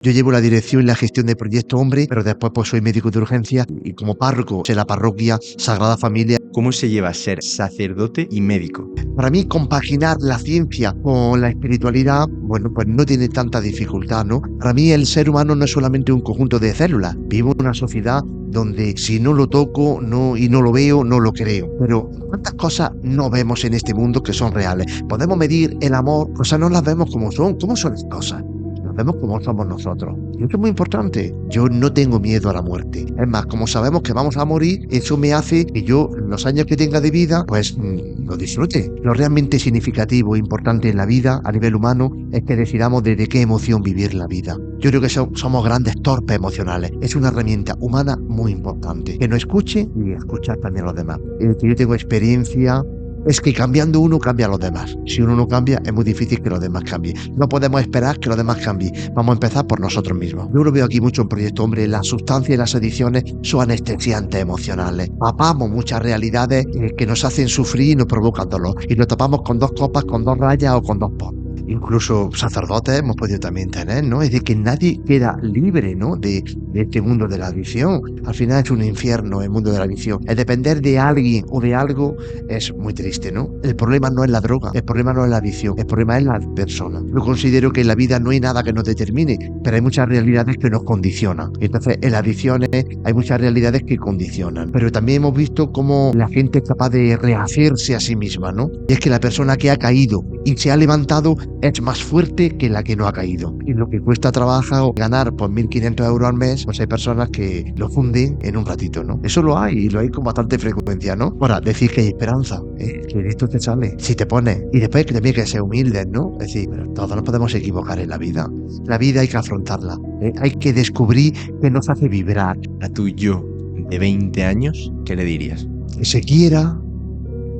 Yo llevo la dirección y la gestión de Proyecto Hombre, pero después pues soy médico de urgencia y como párroco de la parroquia Sagrada Familia. ¿Cómo se lleva ser sacerdote y médico? Para mí compaginar la ciencia con la espiritualidad, bueno, pues no tiene tanta dificultad, ¿no? Para mí el ser humano no es solamente un conjunto de células. Vivo en una sociedad donde si no lo toco y no lo veo, no lo creo. Pero ¿cuántas cosas no vemos en este mundo que son reales? Podemos medir el amor, cosas no las vemos como son. ¿Cómo son las cosas? Las vemos como somos nosotros. Y eso es muy importante. Yo no tengo miedo a la muerte. Es más, como sabemos que vamos a morir, eso me hace que yo, los años que tenga de vida, pues lo disfrute. Lo realmente significativo e importante en la vida, a nivel humano, es que decidamos desde qué emoción vivir la vida. Yo creo que somos grandes torpes emocionales. Es una herramienta humana muy importante. Que nos escuche y escuchar también a los demás. Que yo tengo experiencia. Es que cambiando uno cambia a los demás. Si uno no cambia, es muy difícil que los demás cambien. No podemos esperar que los demás cambien. Vamos a empezar por nosotros mismos. Yo lo veo aquí mucho en Proyecto Hombre. Las sustancias y las adicciones son anestesiantes emocionales. Tapamos muchas realidades que nos hacen sufrir y nos provocan dolor. Y lo tapamos con 2 copas, con 2 rayas o con 2 pots. Incluso sacerdotes hemos podido también tener, ¿no? Es de que nadie queda libre, ¿no? De este mundo de la adicción. Al final es un infierno el mundo de la adicción. El depender de alguien o de algo es muy triste, ¿no? El problema no es la droga, el problema no es la adicción, el problema es la persona. Yo considero que en la vida no hay nada que nos determine, pero hay muchas realidades que nos condicionan. Entonces, en las adicciones hay muchas realidades que condicionan. Pero también hemos visto cómo la gente es capaz de rehacerse a sí misma, ¿no? Y es que la persona que ha caído y se ha levantado es más fuerte que la que no ha caído. Y lo que cuesta trabajo ganar por 1.500 euros al mes, pues hay personas que lo funden en un ratito, ¿no? Eso lo hay, y lo hay con bastante frecuencia, ¿no? Ahora, decir que hay esperanza, que de esto te sale, si te pones. Y después que también hay que ser humildes, ¿no? Es decir, pero todos nos podemos equivocar en la vida. La vida hay que afrontarla, hay que descubrir qué nos hace vibrar. A tu yo de 20 años, ¿qué le dirías? Que se quiera,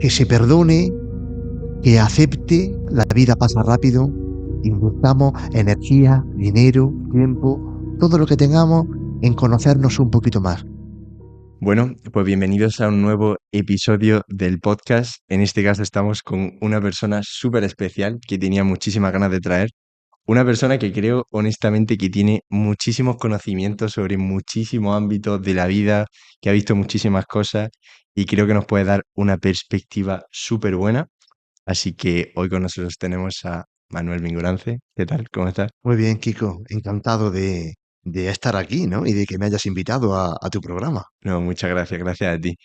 que se perdone, que acepte, la vida pasa rápido, invirtamos energía, dinero, tiempo, todo lo que tengamos en conocernos un poquito más. Bueno, pues bienvenidos a un nuevo episodio del podcast. En este caso estamos con una persona súper especial que tenía muchísimas ganas de traer. Una persona que creo honestamente que tiene muchísimos conocimientos sobre muchísimos ámbitos de la vida, que ha visto muchísimas cosas y creo que nos puede dar una perspectiva súper buena. Así que hoy con nosotros tenemos a Manuel Mingorance. ¿Qué tal? ¿Cómo estás? Muy bien, Kiko, encantado de estar aquí, ¿no? Y de que me hayas invitado a tu programa. No, muchas gracias, gracias a ti.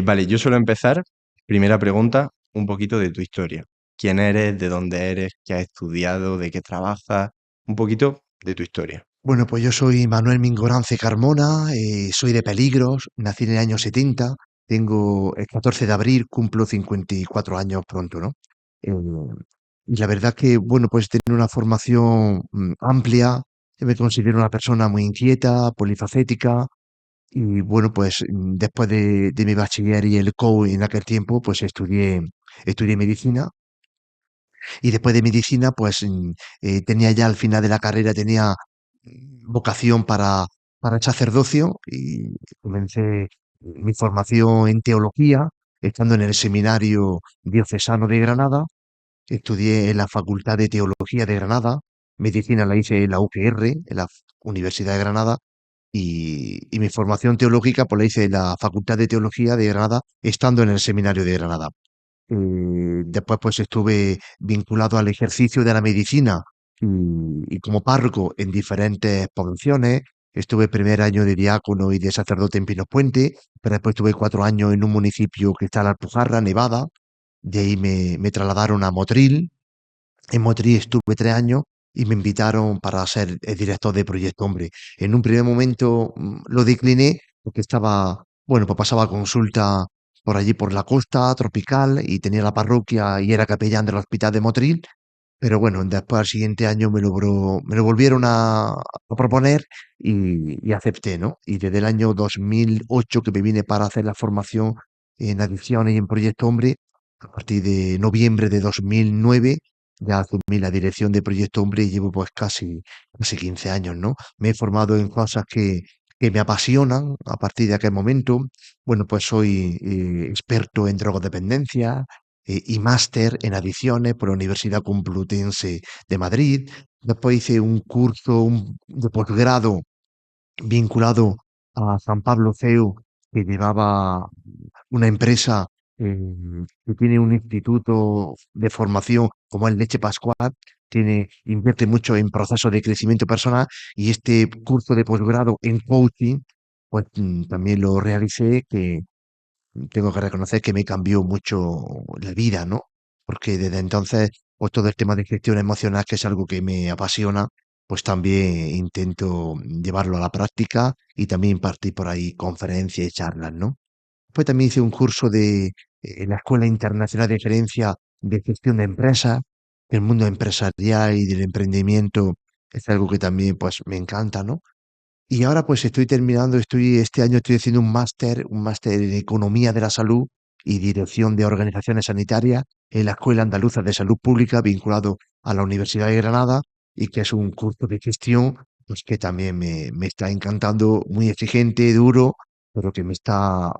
Vale, yo suelo empezar. Primera pregunta, un poquito de tu historia. ¿Quién eres? ¿De dónde eres? ¿Qué has estudiado? ¿De qué trabajas? Un poquito de tu historia. Bueno, pues yo soy Manuel Mingorance Carmona, soy de Peligros, nací en el año 70, tengo el 14 de abril, cumplo 54 años pronto, ¿no? Eh, y la verdad que, bueno, pues tener una formación amplia, yo me considero una persona muy inquieta, polifacética, y bueno, pues después de mi bachiller y el COU en aquel tiempo, pues estudié medicina. Y después de medicina, pues tenía ya al final de la carrera, tenía vocación para el sacerdocio y comencé mi formación en teología, estando en el Seminario Diocesano de Granada. Estudié en la Facultad de Teología de Granada, medicina la hice en la UGR, en la Universidad de Granada, y mi formación teológica pues la hice en la Facultad de Teología de Granada, estando en el Seminario de Granada. Después pues estuve vinculado al ejercicio de la medicina y como párroco en diferentes poblaciones. Estuve primer año de diácono y de sacerdote en Pinos Puente, pero después estuve 4 años en un municipio que está en la Alpujarra, Nevada. De ahí me trasladaron a Motril. En Motril estuve 3 años y me invitaron para ser el director de Proyecto Hombre. En un primer momento lo decliné porque estaba, bueno, pues pasaba consulta por allí por la costa tropical y tenía la parroquia y era capellán del hospital de Motril. Pero bueno, después al siguiente año me lo volvieron a proponer y acepté, ¿no? Y desde el año 2008 que me vine para hacer la formación en adicciones y en Proyecto Hombre, a partir de noviembre de 2009 ya asumí la dirección de Proyecto Hombre y llevo pues casi 15 años, ¿no? Me he formado en cosas que me apasionan a partir de aquel momento. Bueno, pues soy experto en drogodependencia, y máster en adicciones por la Universidad Complutense de Madrid. Después hice un curso de posgrado vinculado a San Pablo CEU, que llevaba una empresa que tiene un instituto de formación como el Leche Pascual, invierte mucho en procesos de crecimiento personal y este curso de posgrado en coaching, pues también lo realicé, que tengo que reconocer que me cambió mucho la vida, ¿no? Porque desde entonces, pues todo el tema de gestión emocional, que es algo que me apasiona, pues también intento llevarlo a la práctica y también impartir por ahí conferencias y charlas, ¿no? Pues también hice un curso en la Escuela Internacional de Gerencia de Gestión de Empresas. El mundo empresarial y del emprendimiento es algo que también pues me encanta, ¿no? Y ahora pues este año estoy haciendo un máster en Economía de la Salud y Dirección de Organizaciones Sanitarias en la Escuela Andaluza de Salud Pública, vinculado a la Universidad de Granada, y que es un curso de gestión pues que también me está encantando, muy exigente, duro, pero que me está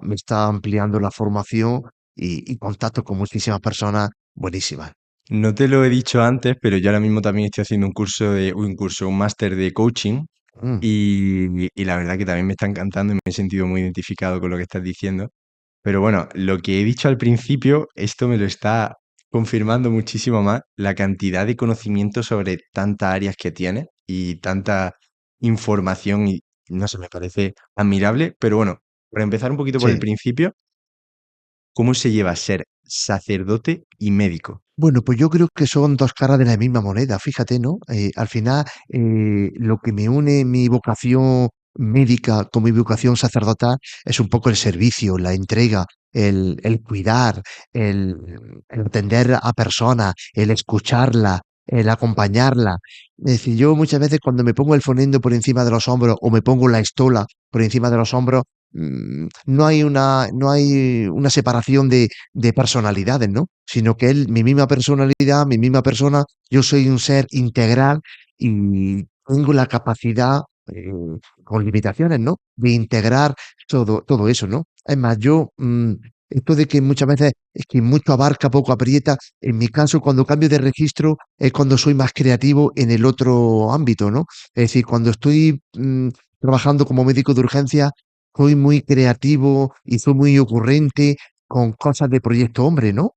ampliando la formación y contacto con muchísimas personas buenísimas. No te lo he dicho antes, pero yo ahora mismo también estoy haciendo un máster de coaching Mm, y la verdad que también me está encantando y me he sentido muy identificado con lo que estás diciendo. Pero bueno, lo que he dicho al principio, esto me lo está confirmando muchísimo más, la cantidad de conocimiento sobre tantas áreas que tiene y tanta información y no sé, me parece admirable. Pero bueno, para empezar un poquito por el sí. principio, ¿cómo se lleva a ser sacerdote y médico? Bueno, pues yo creo que son dos caras de la misma moneda, fíjate, ¿no? Al final, lo que me une mi vocación médica con mi vocación sacerdotal es un poco el servicio, la entrega, el cuidar, el, el atender a personas, el escucharla, el acompañarla. Es decir, yo muchas veces cuando me pongo el fonendo por encima de los hombros o me pongo la estola por encima de los hombros, no hay una separación de personalidades, ¿no? Sino que él, mi misma personalidad, mi misma persona, yo soy un ser integral y tengo la capacidad, con limitaciones, ¿no? De integrar todo eso, ¿no? Es más, esto de que muchas veces es que mucho abarca, poco aprieta, en mi caso, cuando cambio de registro, es cuando soy más creativo en el otro ámbito, ¿no? Es decir, cuando estoy trabajando como médico de urgencia, soy muy creativo y soy muy ocurrente con cosas de Proyecto Hombre, ¿no?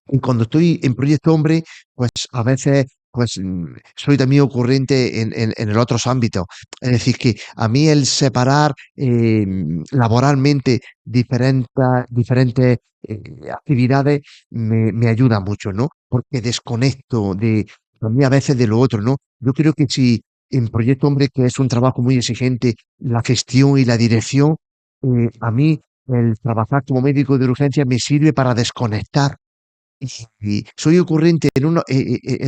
Y cuando estoy en Proyecto Hombre, pues a veces soy también ocurrente en el otros ámbitos. Es decir, que a mí el separar laboralmente diferentes actividades me ayuda mucho, ¿no? Porque desconecto también a veces de lo otro, ¿no? Yo creo que si en Proyecto Hombre, que es un trabajo muy exigente, la gestión y la dirección, a mí el trabajar como médico de urgencia me sirve para desconectar y soy ocurrente en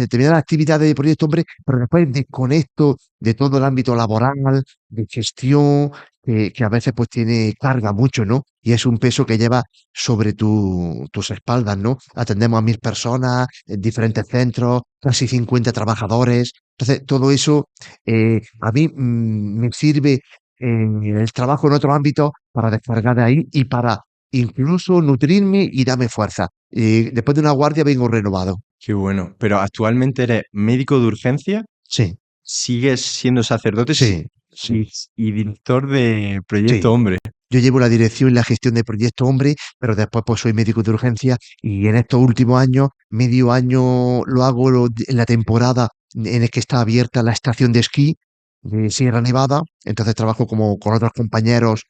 determinadas actividades de Proyecto Hombre, pero después desconecto de todo el ámbito laboral, de gestión, que a veces pues tiene carga mucho, ¿no? Y es un peso que lleva sobre tus espaldas, ¿no? Atendemos a 1000 personas en diferentes centros, casi 50 trabajadores. Entonces, todo eso a mí me sirve en el trabajo en otro ámbito para descargar de ahí y para incluso nutrirme y darme fuerza. Después de una guardia vengo renovado. Qué bueno. Pero actualmente eres médico de urgencia, Sí, sigues siendo sacerdote sí, sí, y director de sí. Proyecto Hombre. Yo llevo la dirección y la gestión de Proyecto Hombre, pero después pues soy médico de urgencia y en estos últimos años, medio año lo hago en la temporada en el que está abierta la estación de esquí de Sierra Nevada. Entonces trabajo como con otros compañeros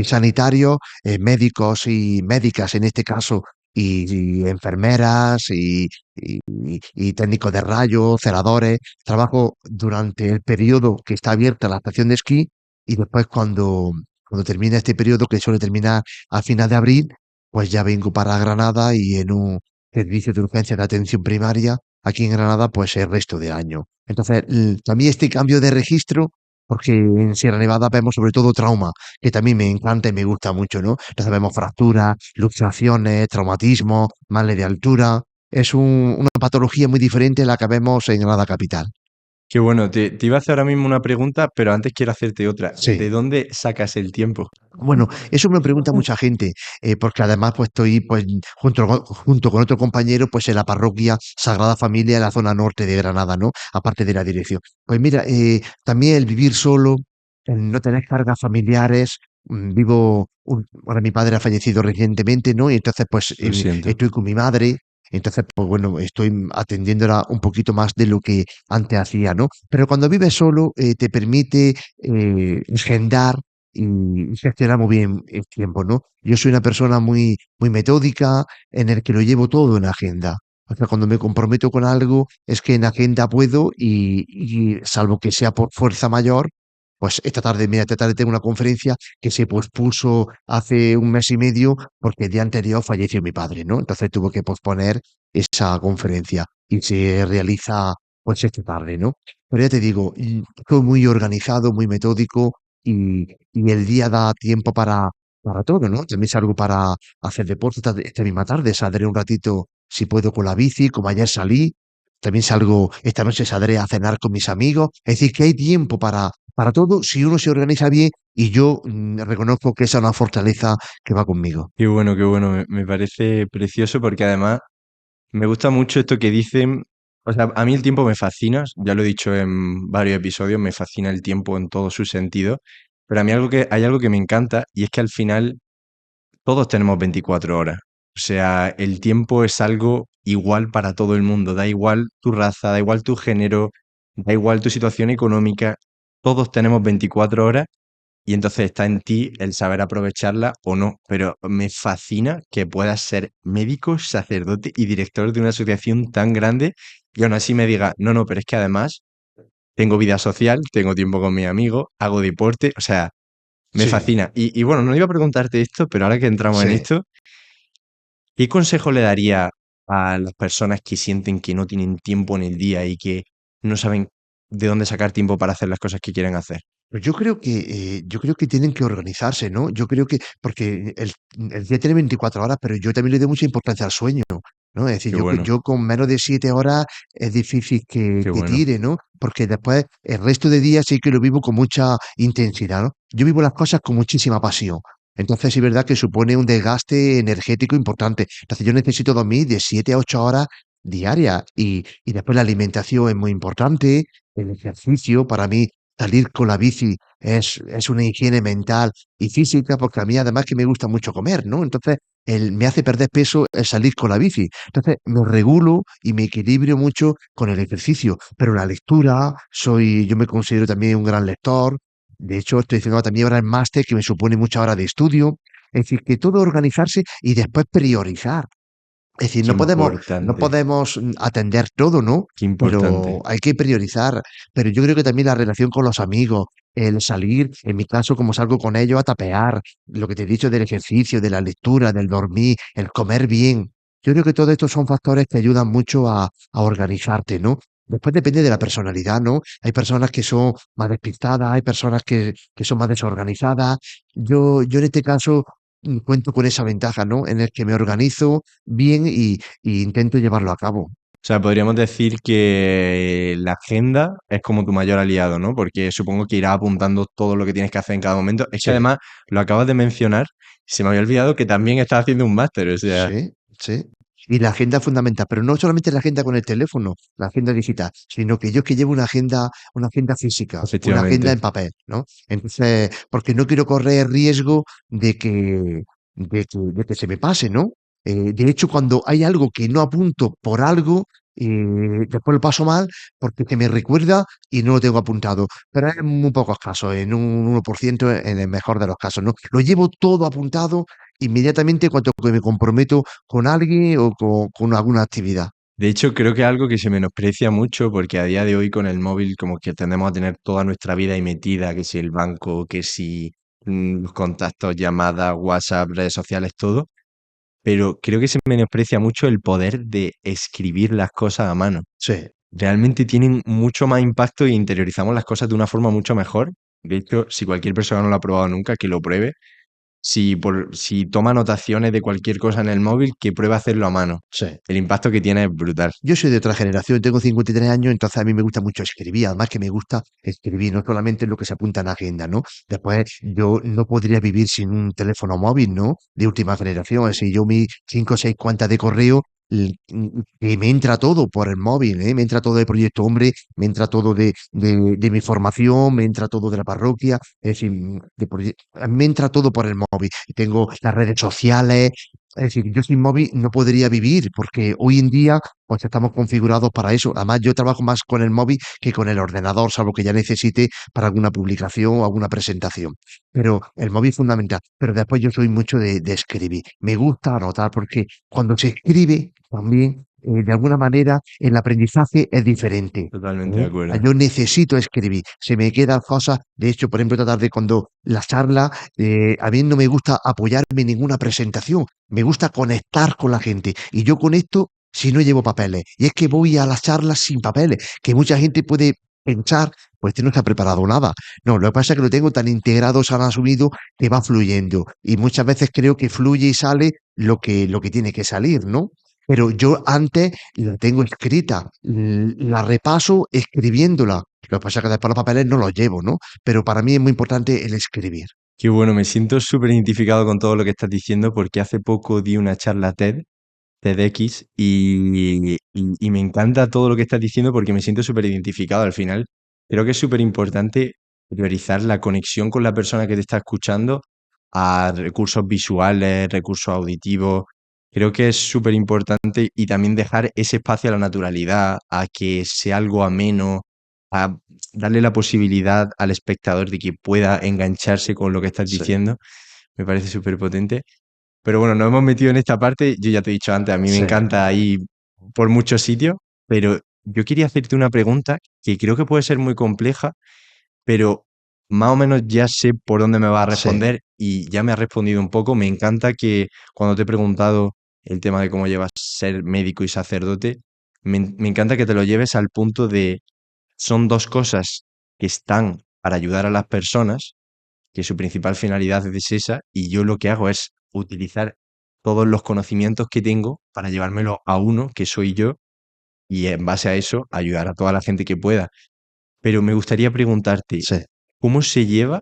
sanitarios, médicos y médicas en este caso, y enfermeras y técnicos de rayos, celadores. Trabajo durante el periodo que está abierta la estación de esquí y después cuando termina este periodo, que suele terminar a final de abril, pues ya vengo para Granada y en un servicio de urgencia de atención primaria aquí en Granada, pues el resto de año. Entonces, también este cambio de registro, porque en Sierra Nevada vemos sobre todo trauma, que también me encanta y me gusta mucho, ¿no? Entonces vemos fracturas, luxaciones, traumatismo, males de altura. Es una patología muy diferente a la que vemos en Granada capital. Qué bueno, te iba a hacer ahora mismo una pregunta, pero antes quiero hacerte otra. ¿De Sí. dónde sacas el tiempo? Bueno, eso me lo pregunta mucha gente, porque además pues estoy pues junto con otro compañero pues en la parroquia Sagrada Familia en la zona norte de Granada, ¿no? Aparte de la dirección. Pues mira, también el vivir solo, el no tener cargas familiares, ahora mi padre ha fallecido recientemente, ¿no? Y entonces pues Lo siento. estoy con mi madre, entonces pues bueno, estoy atendiéndola un poquito más de lo que antes hacía, ¿no? Pero cuando vives solo te permite agendar y gestionar muy bien el tiempo, ¿no? Yo soy una persona muy metódica en el que lo llevo todo en agenda. O sea, cuando me comprometo con algo es que en agenda puedo y salvo que sea por fuerza mayor, pues esta tarde tengo una conferencia que se pospuso hace un mes y medio porque el día anterior falleció mi padre, ¿no? Entonces tuve que posponer esa conferencia y se realiza pues esta tarde, ¿no? Pero ya te digo, soy muy organizado, muy metódico y el día da tiempo para todo, ¿no? También salgo para hacer deporte esta misma tarde, saldré un ratito si puedo con la bici, como ayer salí, también salgo, esta noche saldré a cenar con mis amigos, es decir, que hay tiempo para todo si uno se organiza bien y yo reconozco que esa es una fortaleza que va conmigo. Qué bueno, me parece precioso porque además me gusta mucho esto que dicen, o sea, a mí el tiempo me fascina, ya lo he dicho en varios episodios, me fascina el tiempo en todo su sentido, pero a mí hay algo que me encanta y es que al final todos tenemos 24 horas. O sea, el tiempo es algo igual para todo el mundo, da igual tu raza, da igual tu género, da igual tu situación económica, todos tenemos 24 horas y entonces está en ti el saber aprovecharla o no. Pero me fascina que puedas ser médico, sacerdote y director de una asociación tan grande y aún así me diga, no, no, pero es que además tengo vida social, tengo tiempo con mis amigos, hago deporte, o sea, me Sí, fascina. Y bueno, no iba a preguntarte esto, pero ahora que entramos en sí. esto, ¿qué consejo le daría a las personas que sienten que no tienen tiempo en el día y que no saben de dónde sacar tiempo para hacer las cosas que quieren hacer? Pues yo creo que tienen que organizarse, ¿no? Yo creo que, porque el día tiene 24 horas, pero yo también le doy mucha importancia al sueño, ¿no? Es decir, Qué bueno, yo con menos de 7 horas es difícil qué que bueno. tire, ¿no? Porque después el resto de días sí que lo vivo con mucha intensidad, ¿no? Yo vivo las cosas con muchísima pasión. Entonces, sí es verdad que supone un desgaste energético importante. Entonces, yo necesito dormir de 7 a 8 horas diarias y después la alimentación es muy importante, el ejercicio para mí. Salir con la bici es una higiene mental y física, porque a mí además que me gusta mucho comer, ¿no? Entonces, me hace perder peso el salir con la bici. Entonces, me regulo y me equilibrio mucho con el ejercicio. Pero la lectura, yo me considero también un gran lector. De hecho, estoy haciendo también ahora el máster que me supone muchas horas de estudio. Es decir, que todo organizarse y después priorizar. Es decir, Qué no importante, podemos atender todo, ¿no? qué Pero importante. hay que priorizar. Pero yo creo que también la relación con los amigos, el salir, en mi caso, como salgo con ellos a tapear, lo que te he dicho del ejercicio, de la lectura, del dormir, el comer bien. Yo creo que todos estos son factores que ayudan mucho a organizarte, ¿no? Después depende de la personalidad, ¿no? Hay personas que son más despistadas, hay personas que son más desorganizadas. Yo en este caso cuento con esa ventaja, ¿no? En el que me organizo bien y intento llevarlo a cabo. O sea, podríamos decir que la agenda es como tu mayor aliado, ¿no? Porque supongo que irás apuntando todo lo que tienes que hacer en cada momento. Es que Sí, además lo acabas de mencionar, se me había olvidado que también estás haciendo un máster, o sea, sí, sí. Y la agenda es fundamental, pero no solamente la agenda con el teléfono, la agenda digital, sino que yo que llevo una agenda física, una agenda efectivamente. en papel, ¿no? Entonces, porque no quiero correr riesgo de que se me pase, ¿no? De hecho, cuando hay algo que no apunto por algo, después lo paso mal porque se me recuerda y no lo tengo apuntado. Pero en muy pocos casos, en un 1% en el mejor de los casos, ¿no? Lo llevo todo apuntado inmediatamente cuando que me comprometo con alguien o con alguna actividad. De hecho, creo que es algo que se menosprecia mucho porque a día de hoy con el móvil como que tendemos a tener toda nuestra vida ahí metida, que si el banco, que si los contactos, llamadas, WhatsApp, redes sociales, todo. Pero creo que se menosprecia mucho el poder de escribir las cosas a mano. Sí, Realmente tienen mucho más impacto e interiorizamos las cosas de una forma mucho mejor. De hecho, si cualquier persona no lo ha probado nunca, que lo pruebe. si toma anotaciones de cualquier cosa en el móvil, que pruebe a hacerlo a mano. Sí. El impacto que tiene es brutal. Yo soy de otra generación, tengo 53 años, entonces a mí me gusta mucho escribir, además que me gusta escribir, no solamente lo que se apunta en la agenda, ¿no? Después yo no podría vivir sin un teléfono móvil, ¿no? De última generación, es decir, yo mis 5 o 6 cuentas de correo, que me entra todo por el móvil, ¿eh? Me entra todo de Proyecto Hombre, me entra todo de mi formación, me entra todo de la parroquia, es decir, me entra todo por el móvil. Tengo las redes sociales, es decir, yo sin móvil no podría vivir, porque hoy en día pues estamos configurados para eso. Además, yo trabajo más con el móvil que con el ordenador, salvo que ya necesite para alguna publicación o alguna presentación. Pero el móvil es fundamental. Pero después yo soy mucho de escribir. Me gusta anotar porque cuando se escribe también, de alguna manera, el aprendizaje es diferente. Totalmente de acuerdo. Yo necesito escribir, se me quedan cosas, de hecho, por ejemplo, tratar de cuando la charla, a mí no me gusta apoyarme en ninguna presentación, me gusta conectar con la gente y yo conecto si no llevo papeles. Y es que voy a las charlas sin papeles, que mucha gente puede pensar, pues este no está preparado nada. No, lo que pasa es que lo tengo tan integrado, se han asumido que va fluyendo. Y muchas veces creo que fluye y sale lo que tiene que salir, ¿no? Pero yo antes la tengo escrita, la repaso escribiéndola. Lo que pasa es que después los papeles no los llevo, ¿no? Pero para mí es muy importante el escribir. Qué bueno, me siento súper identificado con todo lo que estás diciendo porque hace poco di una charla TEDx, y me encanta todo lo que estás diciendo porque me siento súper identificado al final. Creo que es súper importante priorizar la conexión con la persona que te está escuchando a recursos visuales, recursos auditivos. Creo que es súper importante y también dejar ese espacio a la naturalidad, a que sea algo ameno, a darle la posibilidad al espectador de que pueda engancharse con lo que estás Sí, diciendo. Me parece súper potente. Pero bueno, nos hemos metido en esta parte. Yo ya te he dicho antes, a mí me sí, encanta ir por muchos sitios, pero yo quería hacerte una pregunta que creo que puede ser muy compleja, pero más o menos ya sé por dónde me va a sí, responder y ya me ha respondido un poco. Me encanta que cuando te he preguntado el tema de cómo llevas ser médico y sacerdote, me encanta que te lo lleves al punto de son dos cosas que están para ayudar a las personas, que su principal finalidad es esa, y yo lo que hago es utilizar todos los conocimientos que tengo para llevármelo a uno, que soy yo, y en base a eso ayudar a toda la gente que pueda. Pero me gustaría preguntarte, sí. ¿cómo se lleva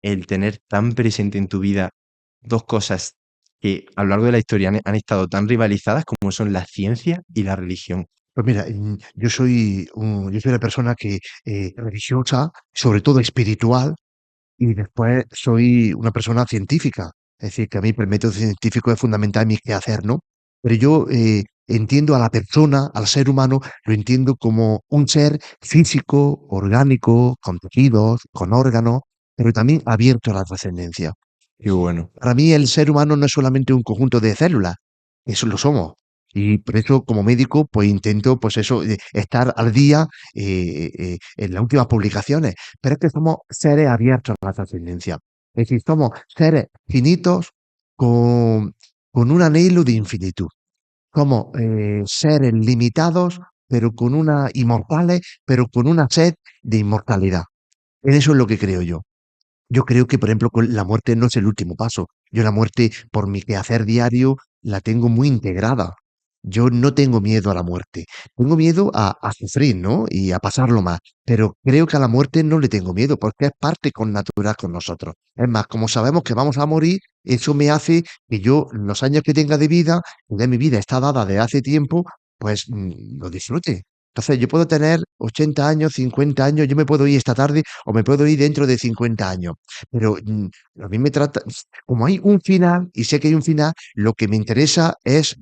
el tener tan presente en tu vida dos cosas que a lo largo de la historia han estado tan rivalizadas como son la ciencia y la religión? Pues mira, yo soy una persona que religiosa, sobre todo espiritual, y después soy una persona científica. Es decir, que a mí el método científico es fundamental en mi quehacer, ¿no? Pero yo entiendo a la persona, al ser humano, lo entiendo como un ser físico, orgánico, con tejidos, con órganos, pero también abierto a la trascendencia. Qué bueno. Para mí el ser humano no es solamente un conjunto de células, eso lo somos. Y por eso, como médico, pues intento, pues eso, estar al día en las últimas publicaciones. Pero es que somos seres abiertos a la trascendencia. Es decir, somos seres finitos con, con un anhelo de infinitud. Somos seres limitados, pero con una inmortales, pero con una sed de inmortalidad. En eso es lo que creo yo. Yo creo que, por ejemplo, con la muerte no es el último paso. Yo la muerte, por mi quehacer diario, la tengo muy integrada. Yo no tengo miedo a la muerte. Tengo miedo a sufrir, ¿no? Y a pasarlo mal. Pero creo que a la muerte no le tengo miedo, porque es parte con natural con nosotros. Es más, como sabemos que vamos a morir, eso me hace que yo, los años que tenga de vida, de mi vida está dada de hace tiempo, pues lo disfrute. Entonces, yo puedo tener 80 años, 50 años, yo me puedo ir esta tarde o me puedo ir dentro de 50 años. Pero a mí me trata, como hay un final y sé que hay un final, lo que me interesa es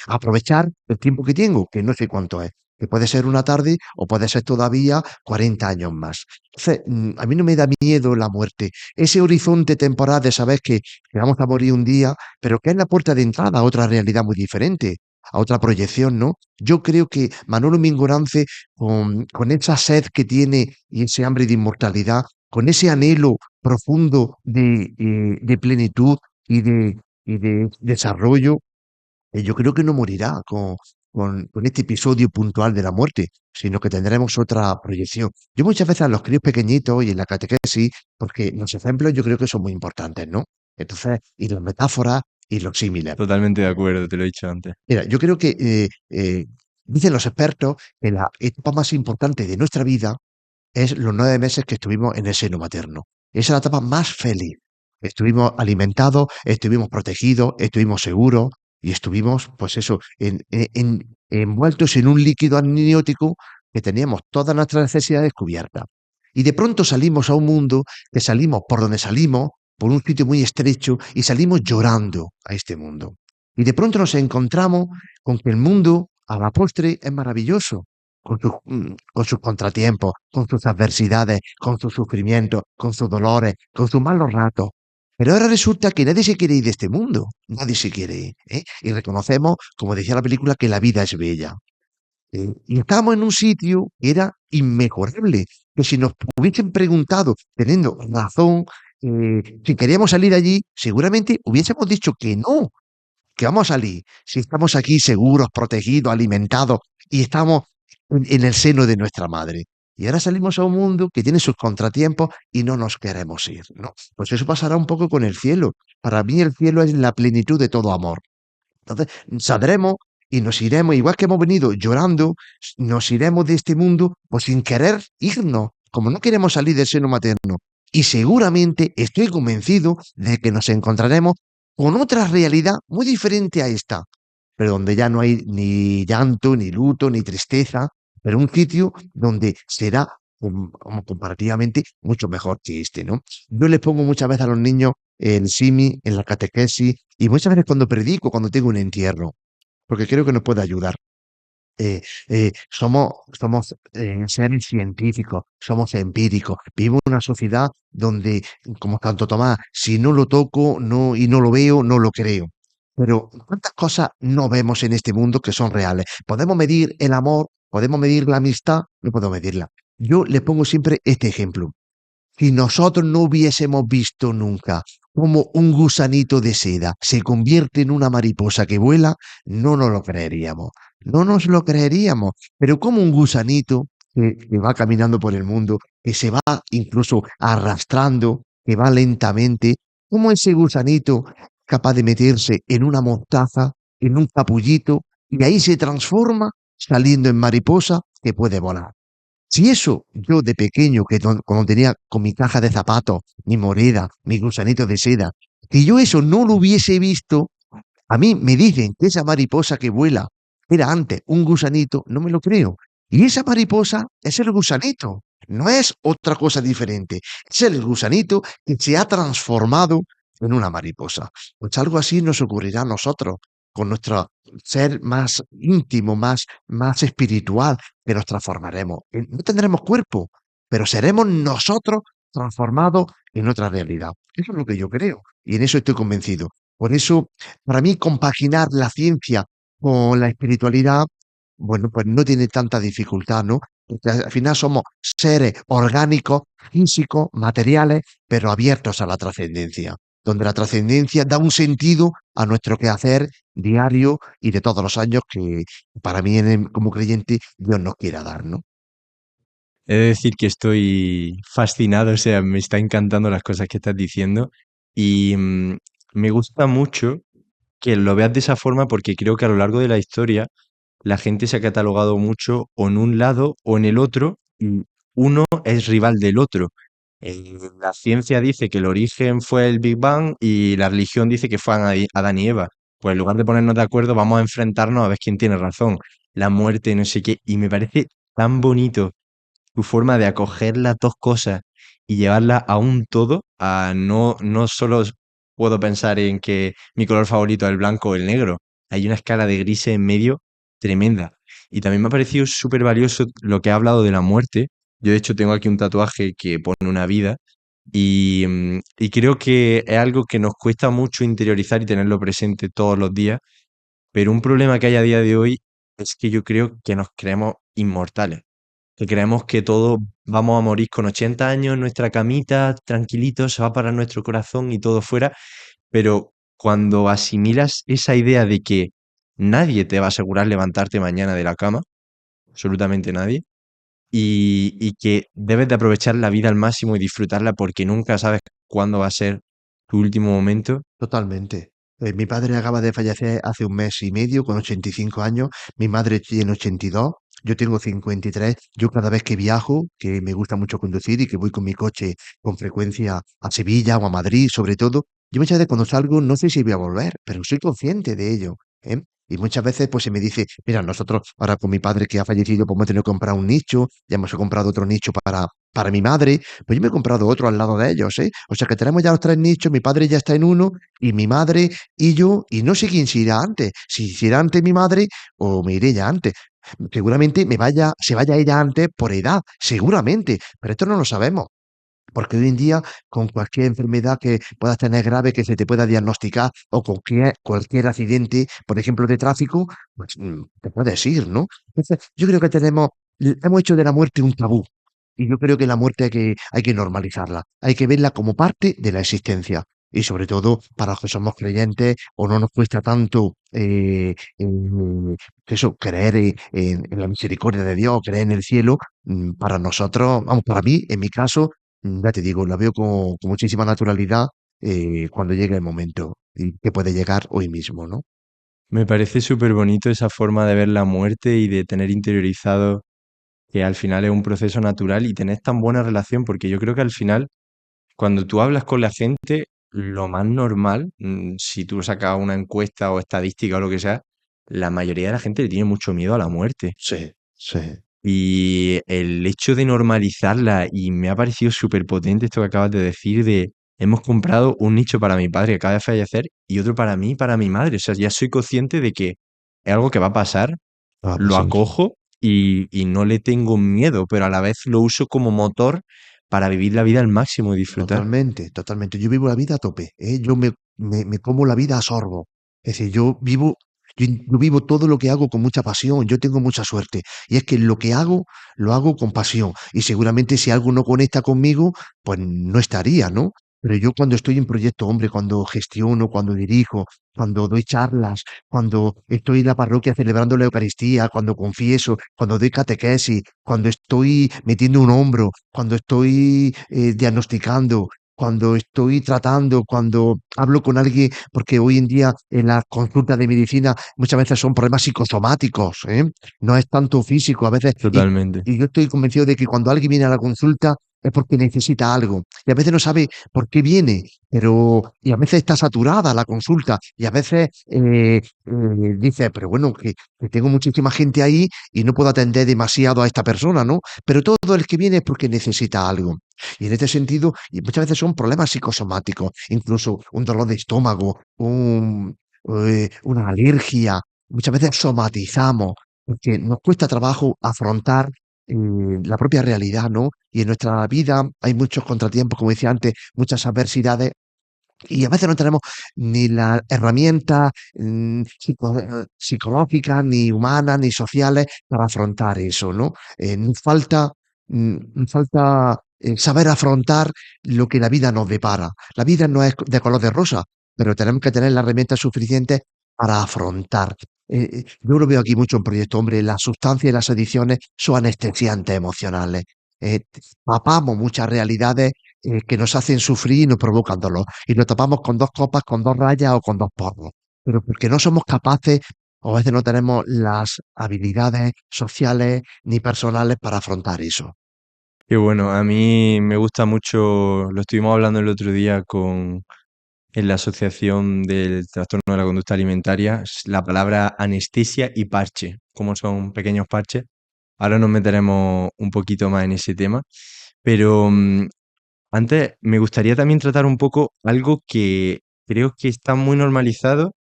aprovechar el tiempo que tengo, que no sé cuánto es, que puede ser una tarde o puede ser todavía 40 años más. Entonces, a mí no me da miedo la muerte. Ese horizonte temporal de saber que vamos a morir un día, pero que es la puerta de entrada a otra realidad muy diferente, a otra proyección, ¿no? Yo creo que Manolo Mingorance, con esa sed que tiene y ese hambre de inmortalidad, con ese anhelo profundo de plenitud y de desarrollo, yo creo que no morirá con este episodio puntual de la muerte, sino que tendremos otra proyección. Yo muchas veces a los críos pequeñitos y en la catequesis, porque los ejemplos yo creo que son muy importantes, ¿no? Entonces, y las metáforas y los símiles. Totalmente de acuerdo, te lo he dicho antes. Mira, yo creo que dicen los expertos que la etapa más importante de nuestra vida es los 9 meses que estuvimos en el seno materno. Esa es la etapa más feliz. Estuvimos alimentados, estuvimos protegidos, estuvimos seguros y estuvimos, pues eso, envueltos en un líquido amniótico que teníamos todas nuestras necesidades cubiertas. Y de pronto salimos a un mundo que salimos por donde salimos, por un sitio muy estrecho, y salimos llorando a este mundo. Y de pronto nos encontramos con que el mundo, a la postre, es maravilloso con sus contratiempos, con sus adversidades, con sus sufrimientos, con sus dolores, con sus malos ratos. Pero ahora resulta que nadie se quiere ir de este mundo, nadie se quiere ir, ¿eh? Y reconocemos, como decía la película, que la vida es bella. Y estábamos en un sitio que era inmejorable, que si nos hubiesen preguntado, teniendo razón, si queríamos salir allí, seguramente hubiésemos dicho que vamos a salir si estamos aquí seguros, protegidos, alimentados y estamos en el seno de nuestra madre. Y ahora salimos a un mundo que tiene sus contratiempos y no nos queremos ir, ¿no? Pues eso pasará un poco con el cielo. Para mí el cielo es la plenitud de todo amor. Entonces, saldremos y nos iremos, igual que hemos venido llorando, nos iremos de este mundo pues sin querer irnos, como no queremos salir del seno materno. Y seguramente estoy convencido de que nos encontraremos con otra realidad muy diferente a esta, pero donde ya no hay ni llanto, ni luto, ni tristeza, pero un sitio donde será como comparativamente mucho mejor que este, ¿no? Yo les pongo muchas veces a los niños el simi en la catequesis y muchas veces cuando predico, cuando tengo un entierro, porque creo que nos puede ayudar. Somos seres científicos, somos empíricos. Vivo en una sociedad donde, como Santo Tomás, si no lo toco no, y no lo veo, no lo creo. Pero ¿cuántas cosas no vemos en este mundo que son reales? ¿Podemos medir el amor? ¿Podemos medir la amistad? No puedo medirla. Yo le pongo siempre este ejemplo. Si nosotros no hubiésemos visto nunca cómo un gusanito de seda se convierte en una mariposa que vuela, no nos lo creeríamos. No nos lo creeríamos. Pero como un gusanito que va caminando por el mundo, que se va incluso arrastrando, que va lentamente, como ese gusanito capaz de meterse en una mostaza, en un capullito, y ahí se transforma saliendo en mariposa que puede volar. Si eso yo de pequeño, cuando tenía con mi caja de zapatos, mi moreda, mi gusanito de seda, si yo eso no lo hubiese visto, a mí me dicen que esa mariposa que vuela era antes un gusanito, no me lo creo. Y esa mariposa es el gusanito, no es otra cosa diferente. Es el gusanito que se ha transformado en una mariposa. Pues algo así nos ocurrirá a nosotros, con nuestro ser más íntimo, más espiritual, que nos transformaremos. No tendremos cuerpo, pero seremos nosotros transformados en otra realidad. Eso es lo que yo creo y en eso estoy convencido. Por eso, para mí, compaginar la ciencia con la espiritualidad, bueno, pues no tiene tanta dificultad, ¿no? Porque al final somos seres orgánicos, físicos, materiales, pero abiertos a la trascendencia, donde la trascendencia da un sentido a nuestro quehacer diario y de todos los años que para mí como creyente Dios nos quiera dar, ¿no? He de decir que estoy fascinado, o sea, me está encantando las cosas que estás diciendo y me gusta mucho que lo veas de esa forma porque creo que a lo largo de la historia la gente se ha catalogado mucho o en un lado o en el otro y uno es rival del otro. La ciencia dice que el origen fue el Big Bang y la religión dice que fue Adán y Eva. Pues en lugar de ponernos de acuerdo, vamos a enfrentarnos a ver quién tiene razón. La muerte, no sé qué. Y me parece tan bonito tu forma de acoger las dos cosas y llevarlas a un todo, a no solo puedo pensar en que mi color favorito es el blanco o el negro, hay una escala de grises en medio tremenda. Y también me ha parecido súper valioso lo que ha hablado de la muerte. Yo de hecho tengo aquí un tatuaje que pone una vida y creo que es algo que nos cuesta mucho interiorizar y tenerlo presente todos los días, pero un problema que hay a día de hoy es que yo creo que nos creemos inmortales, que creemos que todos vamos a morir con 80 años en nuestra camita, tranquilitos, se va para nuestro corazón y todo fuera, pero cuando asimilas esa idea de que nadie te va a asegurar levantarte mañana de la cama, absolutamente nadie, y que debes de aprovechar la vida al máximo y disfrutarla porque nunca sabes cuándo va a ser tu último momento. Totalmente. Mi padre acaba de fallecer hace un mes y medio con 85 años, mi madre tiene 82, yo tengo 53. Yo cada vez que viajo, que me gusta mucho conducir y que voy con mi coche con frecuencia a Sevilla o a Madrid, sobre todo, yo muchas veces cuando salgo no sé si voy a volver, pero soy consciente de ello, ¿eh? Y muchas veces pues se me dice, mira, nosotros ahora con mi padre que ha fallecido, pues hemos tenido que comprar un nicho, ya hemos comprado otro nicho para mi madre, pues yo me he comprado otro al lado de ellos, ¿eh? O sea que tenemos ya los tres nichos, mi padre ya está en uno y mi madre y yo, y no sé quién se irá antes, si se irá antes mi madre o me iré ya antes. Seguramente se vaya ella antes por edad, seguramente, pero esto no lo sabemos. Porque hoy en día, con cualquier enfermedad que puedas tener grave, que se te pueda diagnosticar, o cualquier accidente, por ejemplo, de tráfico, pues te puedes ir, ¿no? Entonces, yo creo que hemos hecho de la muerte un tabú. Y yo creo que la muerte hay que normalizarla, hay que verla como parte de la existencia. Y sobre todo para los que somos creyentes o no nos cuesta tanto eso, creer en la misericordia de Dios, creer en el cielo, para nosotros, vamos, para mí, en mi caso, ya te digo, la veo con muchísima naturalidad cuando llegue el momento y que puede llegar hoy mismo, ¿no? Me parece súper bonito esa forma de ver la muerte y de tener interiorizado que al final es un proceso natural y tenés tan buena relación, porque yo creo que al final, cuando tú hablas con la gente, lo más normal, si tú sacas una encuesta o estadística o lo que sea, la mayoría de la gente le tiene mucho miedo a la muerte. Sí, sí, Y el hecho de normalizarla, y me ha parecido súper potente esto que acabas de decir, de hemos comprado un nicho para mi padre que acaba de fallecer y otro para mí y para mi madre. O sea, ya soy consciente de que es algo que va a pasar, va lo pasando. acojo y no le tengo miedo, pero a la vez lo uso como motor para vivir la vida al máximo y disfrutar. Totalmente, totalmente. Yo vivo la vida a tope, ¿eh? Yo me como la vida a sorbo. Es decir, yo vivo todo lo que hago con mucha pasión, yo tengo mucha suerte. Y es que lo que hago, lo hago con pasión. Y seguramente si algo no conecta conmigo, pues no estaría, ¿no? Pero yo cuando estoy en proyecto, hombre, cuando gestiono, cuando dirijo, cuando doy charlas, cuando estoy en la parroquia celebrando la Eucaristía, cuando confieso, cuando doy catequesis, cuando estoy metiendo un hombro, cuando estoy diagnosticando, cuando estoy tratando, cuando hablo con alguien, porque hoy en día en las consultas de medicina muchas veces son problemas psicosomáticos, ¿eh? No es tanto físico a veces. Totalmente. Y yo estoy convencido de que cuando alguien viene a la consulta es porque necesita algo. Y a veces no sabe por qué viene, y a veces está saturada la consulta. Y a veces dice, pero bueno, que tengo muchísima gente ahí y no puedo atender demasiado a esta persona, ¿no? Pero todo el que viene es porque necesita algo. Y en este sentido, y muchas veces son problemas psicosomáticos, incluso un dolor de estómago, una alergia. Muchas veces somatizamos, porque nos cuesta trabajo afrontar la propia realidad, ¿no? Y en nuestra vida hay muchos contratiempos, como decía antes, muchas adversidades y a veces no tenemos ni las herramientas psicológicas, ni humanas, ni sociales para afrontar eso, ¿no? Nos falta saber afrontar lo que la vida nos depara. La vida no es de color de rosa, pero tenemos que tener las herramientas suficientes para afrontar. Yo lo veo aquí mucho en Proyecto Hombre, las sustancias y las adicciones son anestesiantes emocionales. Eh, Papamos muchas realidades que nos hacen sufrir y nos provocan dolor. Y lo tapamos con 2 copas, con 2 rayas o con 2 porros. Pero porque no somos capaces, o a veces no tenemos las habilidades sociales ni personales para afrontar eso. Qué bueno, a mí me gusta mucho, lo estuvimos hablando el otro día en la Asociación del Trastorno de la Conducta Alimentaria, la palabra anestesia y parche, como son pequeños parches. Ahora nos meteremos un poquito más en ese tema, pero antes me gustaría también tratar un poco algo que creo que está muy normalizado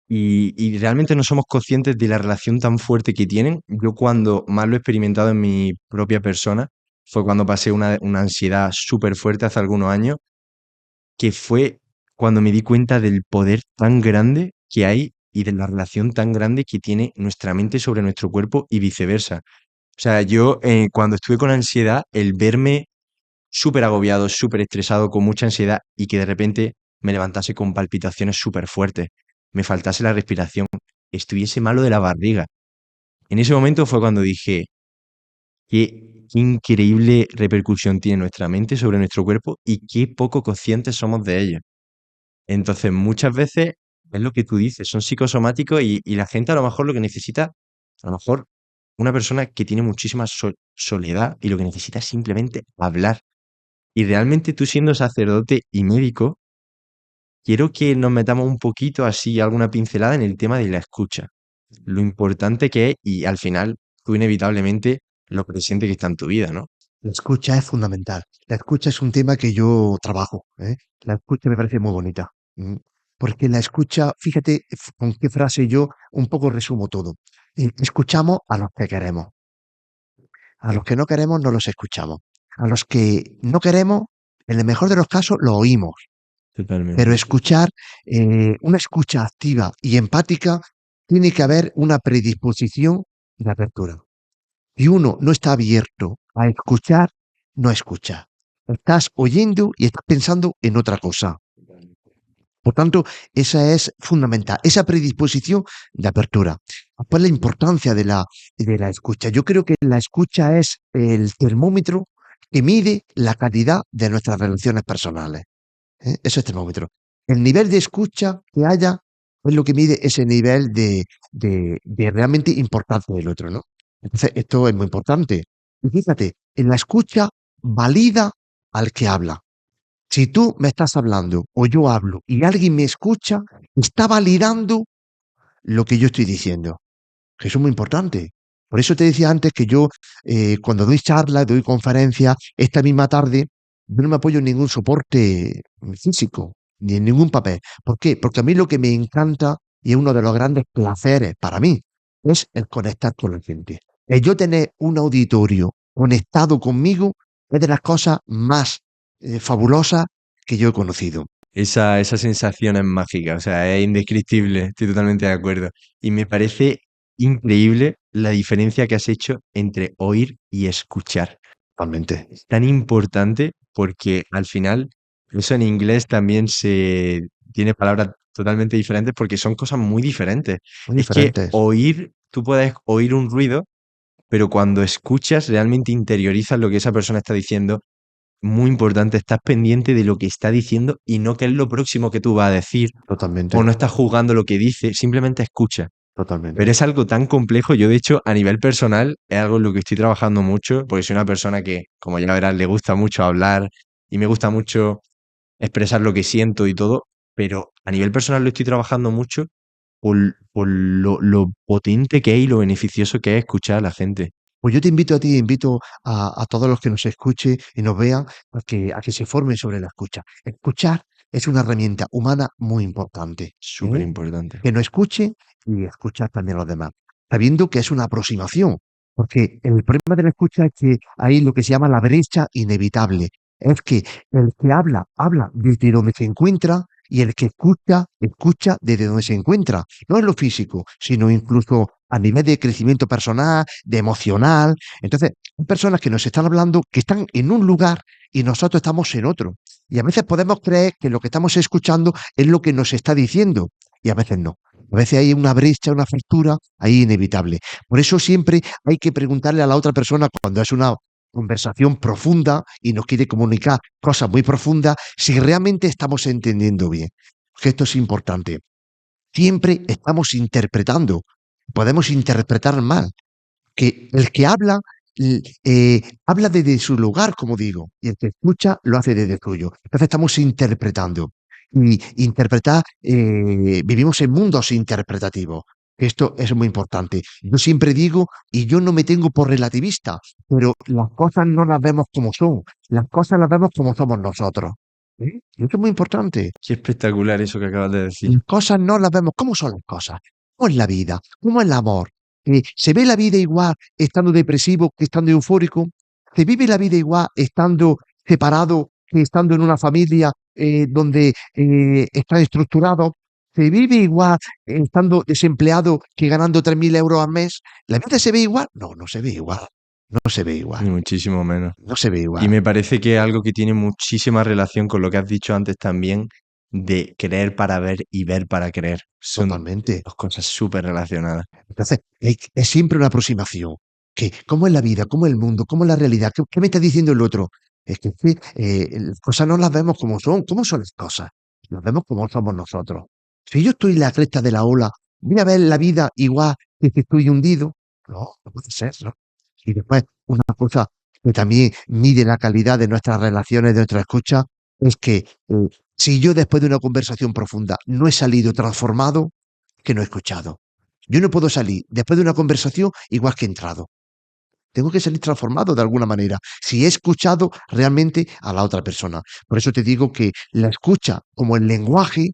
y realmente no somos conscientes de la relación tan fuerte que tienen. Yo cuando más lo he experimentado en mi propia persona fue cuando pasé una ansiedad súper fuerte hace algunos años, que fue cuando me di cuenta del poder tan grande que hay y de la relación tan grande que tiene nuestra mente sobre nuestro cuerpo y viceversa. O sea, yo cuando estuve con ansiedad, el verme súper agobiado, súper estresado, con mucha ansiedad y que de repente me levantase con palpitaciones súper fuertes, me faltase la respiración, estuviese malo de la barriga. En ese momento fue cuando dije, qué increíble repercusión tiene nuestra mente sobre nuestro cuerpo y qué poco conscientes somos de ella. Entonces, muchas veces es lo que tú dices, son psicosomáticos y la gente a lo mejor lo que necesita, a lo mejor una persona que tiene muchísima soledad y lo que necesita es simplemente hablar. Y realmente tú siendo sacerdote y médico, quiero que nos metamos un poquito así, alguna pincelada en el tema de la escucha. Lo importante que es y al final tú inevitablemente lo presente que está en tu vida, ¿no? La escucha es fundamental. La escucha es un tema que yo trabajo, ¿eh? La escucha me parece muy bonita. Porque la escucha, fíjate con qué frase yo un poco resumo todo. Escuchamos a los que queremos. A los que no queremos no los escuchamos. A los que no queremos, en el mejor de los casos, lo oímos. Pero Totalmente. escuchar, una escucha activa y empática, tiene que haber una predisposición de apertura. Si uno no está abierto a escuchar, no escucha. Estás oyendo y estás pensando en otra cosa. Por tanto, esa es fundamental, esa predisposición de apertura. Después la importancia de la escucha. Yo creo que la escucha es el termómetro que mide la calidad de nuestras relaciones personales. Eso es termómetro. El nivel de escucha que haya es lo que mide ese nivel de realmente importancia del otro, ¿no? Entonces, esto es muy importante. Y fíjate, en la escucha valida al que habla. Si tú me estás hablando o yo hablo y alguien me escucha, está validando lo que yo estoy diciendo. Que eso es muy importante. Por eso te decía antes que yo, cuando doy charlas, doy conferencias, esta misma tarde, yo no me apoyo en ningún soporte físico, ni en ningún papel. ¿Por qué? Porque a mí lo que me encanta, y es uno de los grandes placeres para mí, es el conectar con la gente. El yo tener un auditorio conectado conmigo es de las cosas más fabulosas que yo he conocido. Esa sensación es mágica, o sea, es indescriptible, estoy totalmente de acuerdo. Y me parece increíble la diferencia que has hecho entre oír y escuchar. Totalmente. Es tan importante porque al final, eso en inglés también se tiene palabras totalmente diferentes porque son cosas muy diferentes. Muy Es que diferentes. oír, tú puedes oír un ruido, pero cuando escuchas realmente interiorizas lo que esa persona está diciendo. Muy importante, estás pendiente de lo que está diciendo y no qué es lo próximo que tú vas a decir, o Totalmente. no estás juzgando lo que dice, simplemente escucha. Pero Totalmente. es algo tan complejo, yo de hecho a nivel personal es algo en lo que estoy trabajando mucho, porque soy una persona que, como ya verás, le gusta mucho hablar y me gusta mucho expresar lo que siento y todo, pero a nivel personal lo estoy trabajando mucho por lo potente que es y lo beneficioso que es escuchar a la gente. Pues yo te invito a ti, invito a todos los que nos escuchen y nos vean a que se formen sobre la escucha. Escuchar es una herramienta humana muy importante. Súper importante. Que no escuche y escuchar también a los demás, sabiendo que es una aproximación, porque el problema de la escucha es que hay lo que se llama la brecha inevitable, es que el que habla, habla desde donde se encuentra y el que escucha, escucha desde donde se encuentra, no en lo físico, sino incluso a nivel de crecimiento personal, de emocional. Entonces, hay personas que nos están hablando que están en un lugar y nosotros estamos en otro. Y a veces podemos creer que lo que estamos escuchando es lo que nos está diciendo y a veces no. A veces hay una brecha, una fractura ahí inevitable. Por eso siempre hay que preguntarle a la otra persona cuando es una conversación profunda y nos quiere comunicar cosas muy profundas, si realmente estamos entendiendo bien. Que esto es importante. Siempre estamos interpretando. Podemos interpretar mal. Que el que habla, habla desde su lugar, como digo, y el que escucha lo hace desde el suyo. Entonces estamos interpretando. Y interpretar, vivimos en mundos interpretativos. Esto es muy importante. Yo siempre digo, y yo no me tengo por relativista, pero las cosas no las vemos como son, las cosas las vemos como somos nosotros. ¿Sí? Y esto es muy importante. Qué espectacular eso que acabas de decir. Las cosas no las vemos. ¿Cómo son las cosas? ¿Cómo es la vida? ¿Cómo es el amor? ¿Se ve la vida igual estando depresivo que estando eufórico? ¿Se vive la vida igual estando separado que estando en una familia donde está estructurado? ¿Se vive igual estando desempleado que ganando 3.000 euros al mes? ¿La vida se ve igual? No, no se ve igual. No se ve igual. Ni muchísimo menos. No se ve Y igual. me parece que es algo que tiene muchísima relación con lo que has dicho antes también, de creer para ver y ver para creer. Son Totalmente. dos cosas súper relacionadas. Entonces, es siempre una aproximación. ¿Cómo es la vida? ¿Cómo es el mundo? ¿Cómo es la realidad? ¿Qué me está diciendo el otro? Es que sí, las cosas no las vemos como son. ¿Cómo son las cosas? nos vemos como somos nosotros. Si yo estoy en la cresta de la ola, voy a ver la vida igual que si estoy hundido. No, no puede ser, ¿no? Y después, una cosa que también mide la calidad de nuestras relaciones, de nuestra escucha, es que si yo después de una conversación profunda no he salido transformado, que no he escuchado. Yo no puedo salir después de una conversación igual que he entrado. Tengo que salir transformado de alguna manera, si he escuchado realmente a la otra persona. Por eso te digo que la escucha como el lenguaje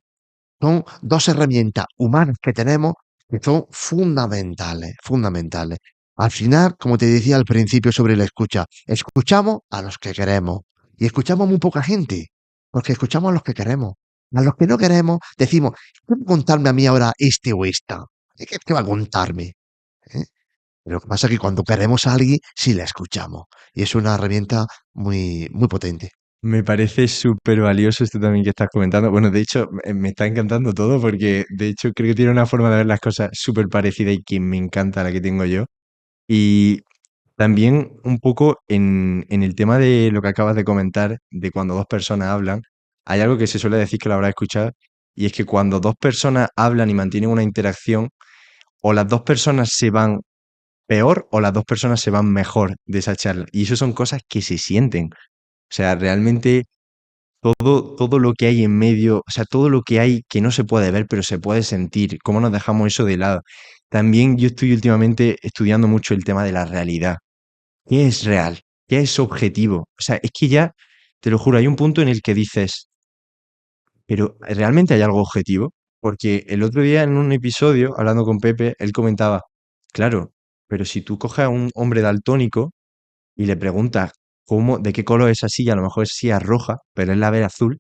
son dos herramientas humanas que tenemos que son fundamentales, fundamentales. Al final, como te decía al principio sobre la escucha, escuchamos a los que queremos y escuchamos muy poca gente, porque escuchamos a los que queremos. A los que no queremos, decimos, ¿qué va a contarme a mí ahora este o esta? ¿Qué va a contarme? ¿Eh? Pero lo que pasa es que cuando queremos a alguien, sí la escuchamos. Y es una herramienta muy, muy potente. Me parece súper valioso esto también que estás comentando. Bueno, de hecho, me está encantando todo porque, de hecho, creo que tiene una forma de ver las cosas súper parecida y que me encanta la que tengo yo. Y también un poco en el tema de lo que acabas de comentar, de cuando dos personas hablan, hay algo que se suele decir que lo habrás escuchado, y es que cuando dos personas hablan y mantienen una interacción, o las dos personas se van peor o las dos personas se van mejor de esa charla. Y eso son cosas que se sienten. O sea, realmente todo lo que hay en medio, o sea, todo lo que hay que no se puede ver, pero se puede sentir, cómo nos dejamos eso de lado. También yo estoy últimamente estudiando mucho el tema de la realidad. ¿Qué es real? ¿Qué es objetivo? O sea, es que ya, te lo juro, hay un punto en el que dices, pero ¿realmente hay algo objetivo? Porque el otro día en un episodio, hablando con Pepe, él comentaba, claro, pero si tú coges a un hombre daltónico y le preguntas cómo, de qué color es esa silla, a lo mejor es silla roja, pero él la ve azul,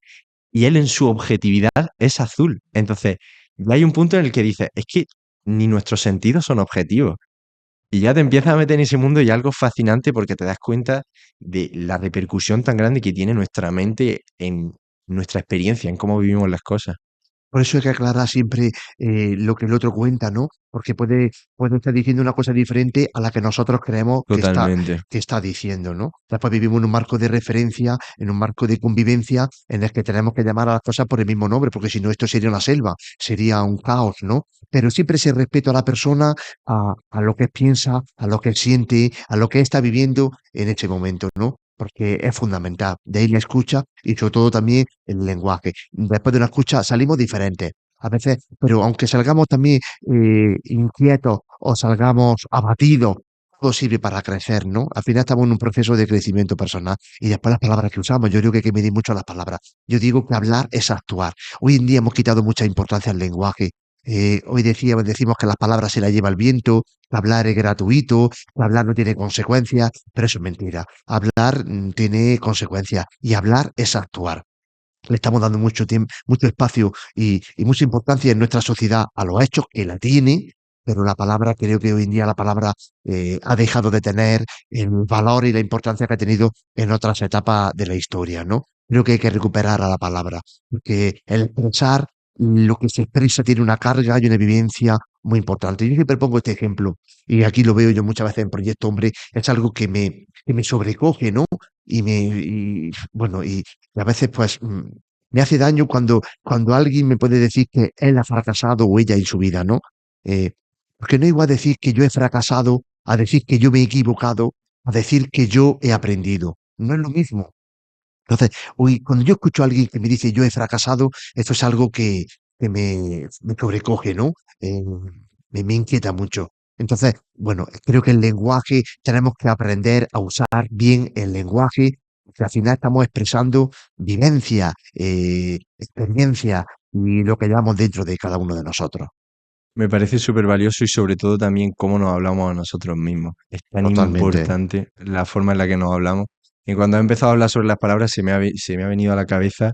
y él en su objetividad es azul. Entonces, ya hay un punto en el que dice, es que ni nuestros sentidos son objetivos. Y ya te empiezas a meter en ese mundo y algo fascinante porque te das cuenta de la repercusión tan grande que tiene nuestra mente en nuestra experiencia, en cómo vivimos las cosas. Por eso hay que aclarar siempre lo que el otro cuenta, ¿no? Porque puede estar diciendo una cosa diferente a la que nosotros creemos Totalmente. que está diciendo, ¿no? Después vivimos en un marco de referencia, en un marco de convivencia, en el que tenemos que llamar a las cosas por el mismo nombre, porque si no, esto sería una selva, sería un caos, ¿no? Pero siempre ese respeto a la persona, a lo que piensa, a lo que siente, a lo que está viviendo en ese momento, ¿no? Porque es fundamental. De ahí la escucha y sobre todo también el lenguaje. Después de una escucha salimos diferentes. A veces, pero aunque salgamos también inquietos o salgamos abatidos, todo sirve para crecer, ¿no? Al final estamos en un proceso de crecimiento personal y después las palabras que usamos, yo creo que hay que medir mucho las palabras. Yo digo que hablar es actuar. Hoy en día hemos quitado mucha importancia al lenguaje. Hoy decimos que las palabras se las lleva el viento, que hablar es gratuito, que hablar no tiene consecuencias, pero eso es mentira. Hablar tiene consecuencias y hablar es actuar. Le estamos dando mucho tiempo, mucho espacio y mucha importancia en nuestra sociedad a los hechos que la tiene, pero la palabra, creo que hoy en día la palabra ha dejado de tener el valor y la importancia que ha tenido en otras etapas de la historia, ¿no? Creo que hay que recuperar a la palabra, porque el expresar lo que se expresa tiene una carga y una vivencia muy importante. Yo siempre pongo este ejemplo, y aquí lo veo yo muchas veces en Proyecto Hombre, es algo que me sobrecoge, ¿no? Bueno, y a veces pues me hace daño cuando alguien me puede decir que él ha fracasado o ella en su vida, ¿no? Eh, Porque no es igual decir que yo he fracasado a decir que yo me he equivocado, a decir que yo he aprendido. No es lo mismo. Entonces, hoy, cuando yo escucho a alguien que me dice yo he fracasado, esto es algo que me sobrecoge, ¿no? Me inquieta mucho. Entonces, bueno, creo que el lenguaje, tenemos que aprender a usar bien el lenguaje, que al final estamos expresando vivencia, experiencia y lo que llevamos dentro de cada uno de nosotros. Me parece súper valioso y sobre todo también cómo nos hablamos a nosotros mismos. Es tan Totalmente. importante la forma en la que nos hablamos. Y cuando he empezado a hablar sobre las palabras, se me ha venido a la cabeza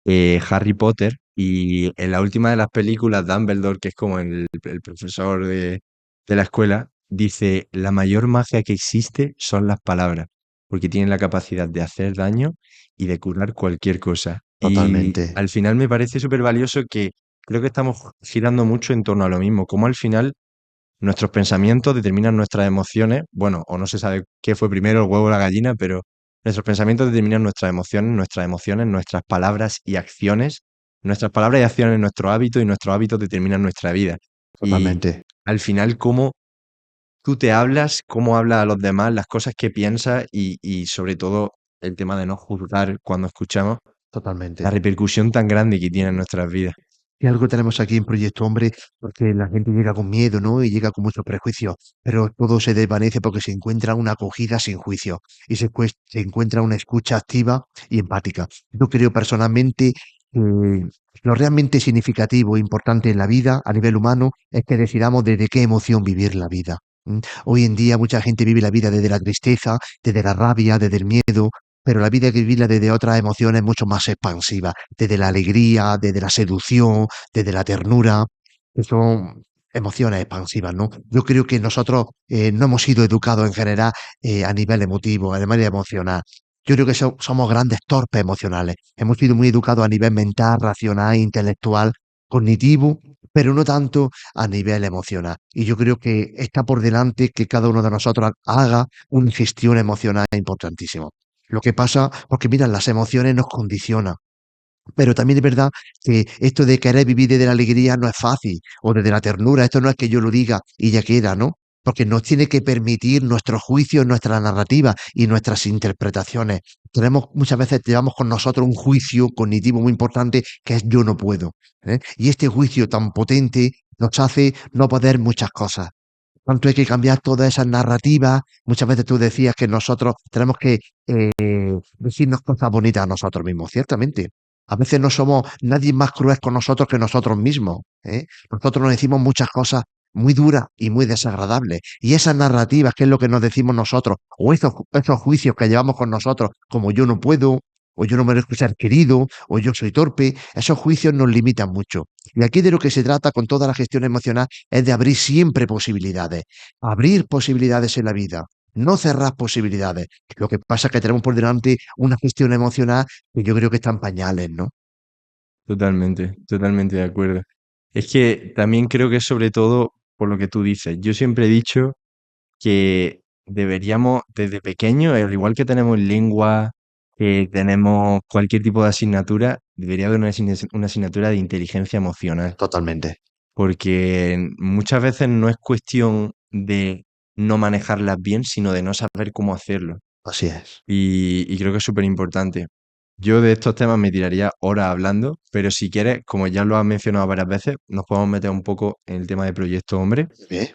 Harry Potter y en la última de las películas, Dumbledore, que es como el profesor de la escuela, dice, la mayor magia que existe son las palabras, porque tienen la capacidad de hacer daño y de curar cualquier cosa. Y Totalmente. al final me parece súper valioso que creo que estamos girando mucho en torno a lo mismo, como al final nuestros pensamientos determinan nuestras emociones, bueno, o no se sabe qué fue primero, el huevo o la gallina, pero nuestros pensamientos determinan nuestras emociones, nuestras palabras y acciones nuestras palabras y acciones, nuestros hábitos y nuestros hábitos determinan nuestra vida. Y Totalmente. al final, cómo tú te hablas, cómo hablas a los demás, las cosas que piensas y sobre todo el tema de no juzgar cuando escuchamos, la Totalmente. repercusión tan grande que tiene en nuestras vidas. Y algo tenemos aquí en Proyecto Hombre, porque la gente llega con miedo, ¿no? Y llega con muchos prejuicios, pero todo se desvanece porque se encuentra una acogida sin juicio y se encuentra una escucha activa y empática. Yo creo personalmente que lo realmente significativo e importante en la vida a nivel humano es que decidamos desde qué emoción vivir la vida. ¿M? Hoy en día mucha gente vive la vida desde la tristeza, desde la rabia, desde el miedo, pero la vida hay que vivirla desde otras emociones mucho más expansivas, desde la alegría, desde la seducción, desde la ternura, que son emociones expansivas, ¿no? Yo creo que nosotros no hemos sido educados en general a nivel emotivo, a nivel emocional. Yo creo que somos grandes torpes emocionales. Hemos sido muy educados a nivel mental, racional, intelectual, cognitivo, pero no tanto a nivel emocional. Y yo creo que está por delante que cada uno de nosotros haga una gestión emocional importantísima. Lo que pasa, porque mira, las emociones nos condicionan. Pero también es verdad que esto de querer vivir desde la alegría no es fácil, o desde la ternura, esto no es que yo lo diga y ya queda, ¿no? Porque nos tiene que permitir nuestros juicios, nuestra narrativa y nuestras interpretaciones. Tenemos, muchas veces llevamos con nosotros un juicio cognitivo muy importante que es yo no puedo, ¿eh? Y este juicio tan potente nos hace no poder muchas cosas. Tanto hay que cambiar todas esas narrativas. Muchas veces tú decías que nosotros tenemos que decirnos cosas bonitas a nosotros mismos, ciertamente. A veces no somos nadie más cruel con nosotros que nosotros mismos, ¿eh? Nosotros nos decimos muchas cosas muy duras y muy desagradables. Y esas narrativas, que es lo que nos decimos nosotros, o esos juicios que llevamos con nosotros, como yo no puedo, o yo no merezco ser querido, o yo soy torpe, esos juicios nos limitan mucho. Y aquí de lo que se trata con toda la gestión emocional es de abrir siempre posibilidades, abrir posibilidades en la vida, no cerrar posibilidades. Lo que pasa es que tenemos por delante una gestión emocional que yo creo que está en pañales, ¿no? Totalmente, totalmente de acuerdo. Es que también creo que es sobre todo por lo que tú dices. Yo siempre he dicho que deberíamos, desde pequeños, al igual que tenemos lengua, que tenemos cualquier tipo de asignatura, debería haber una asignatura de inteligencia emocional, Totalmente. porque muchas veces no es cuestión de no manejarlas bien, sino de no saber cómo hacerlo. Así es. Y creo que es súper importante. Yo de estos temas me tiraría horas hablando, pero si quieres, como ya lo has mencionado varias veces, nos podemos meter un poco en el tema de Proyecto Hombre. Bien.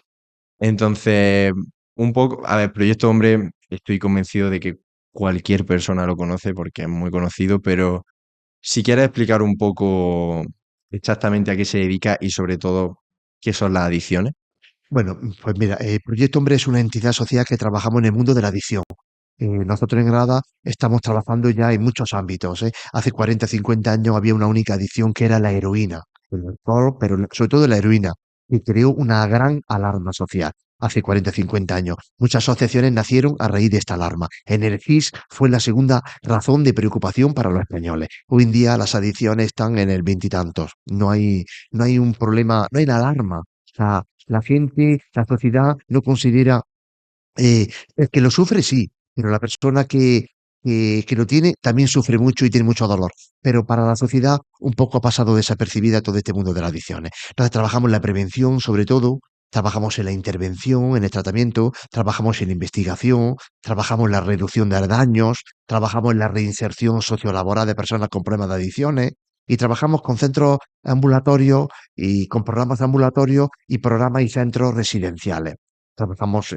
Entonces, un poco, a ver, Proyecto Hombre, estoy convencido de que cualquier persona lo conoce porque es muy conocido, pero si quieres explicar un poco exactamente a qué se dedica y sobre todo qué son las adicciones. Bueno, pues mira, Proyecto Hombre es una entidad social que trabajamos en el mundo de la adicción. Nosotros en Granada estamos trabajando ya en muchos ámbitos, ¿eh? Hace 40, 50 años había una única adicción que era la heroína, el alcohol, pero sobre todo la heroína, y creó una gran alarma social. Hace 40, 50 años. Muchas asociaciones nacieron a raíz de esta alarma. En el CIS fue la segunda razón de preocupación para los españoles. Hoy en día las adicciones están en el veintitantos. No hay un problema, no hay una alarma. O sea, la gente, la sociedad no considera el que lo sufre, sí, pero la persona que lo tiene también sufre mucho y tiene mucho dolor. Pero para la sociedad un poco ha pasado desapercibida todo este mundo de las adicciones. Entonces trabajamos en la prevención, sobre todo, trabajamos en la intervención, en el tratamiento, trabajamos en la investigación, trabajamos en la reducción de daños, trabajamos en la reinserción sociolaboral de personas con problemas de adicciones y trabajamos con centros ambulatorios y con programas ambulatorios y programas y centros residenciales. Trabajamos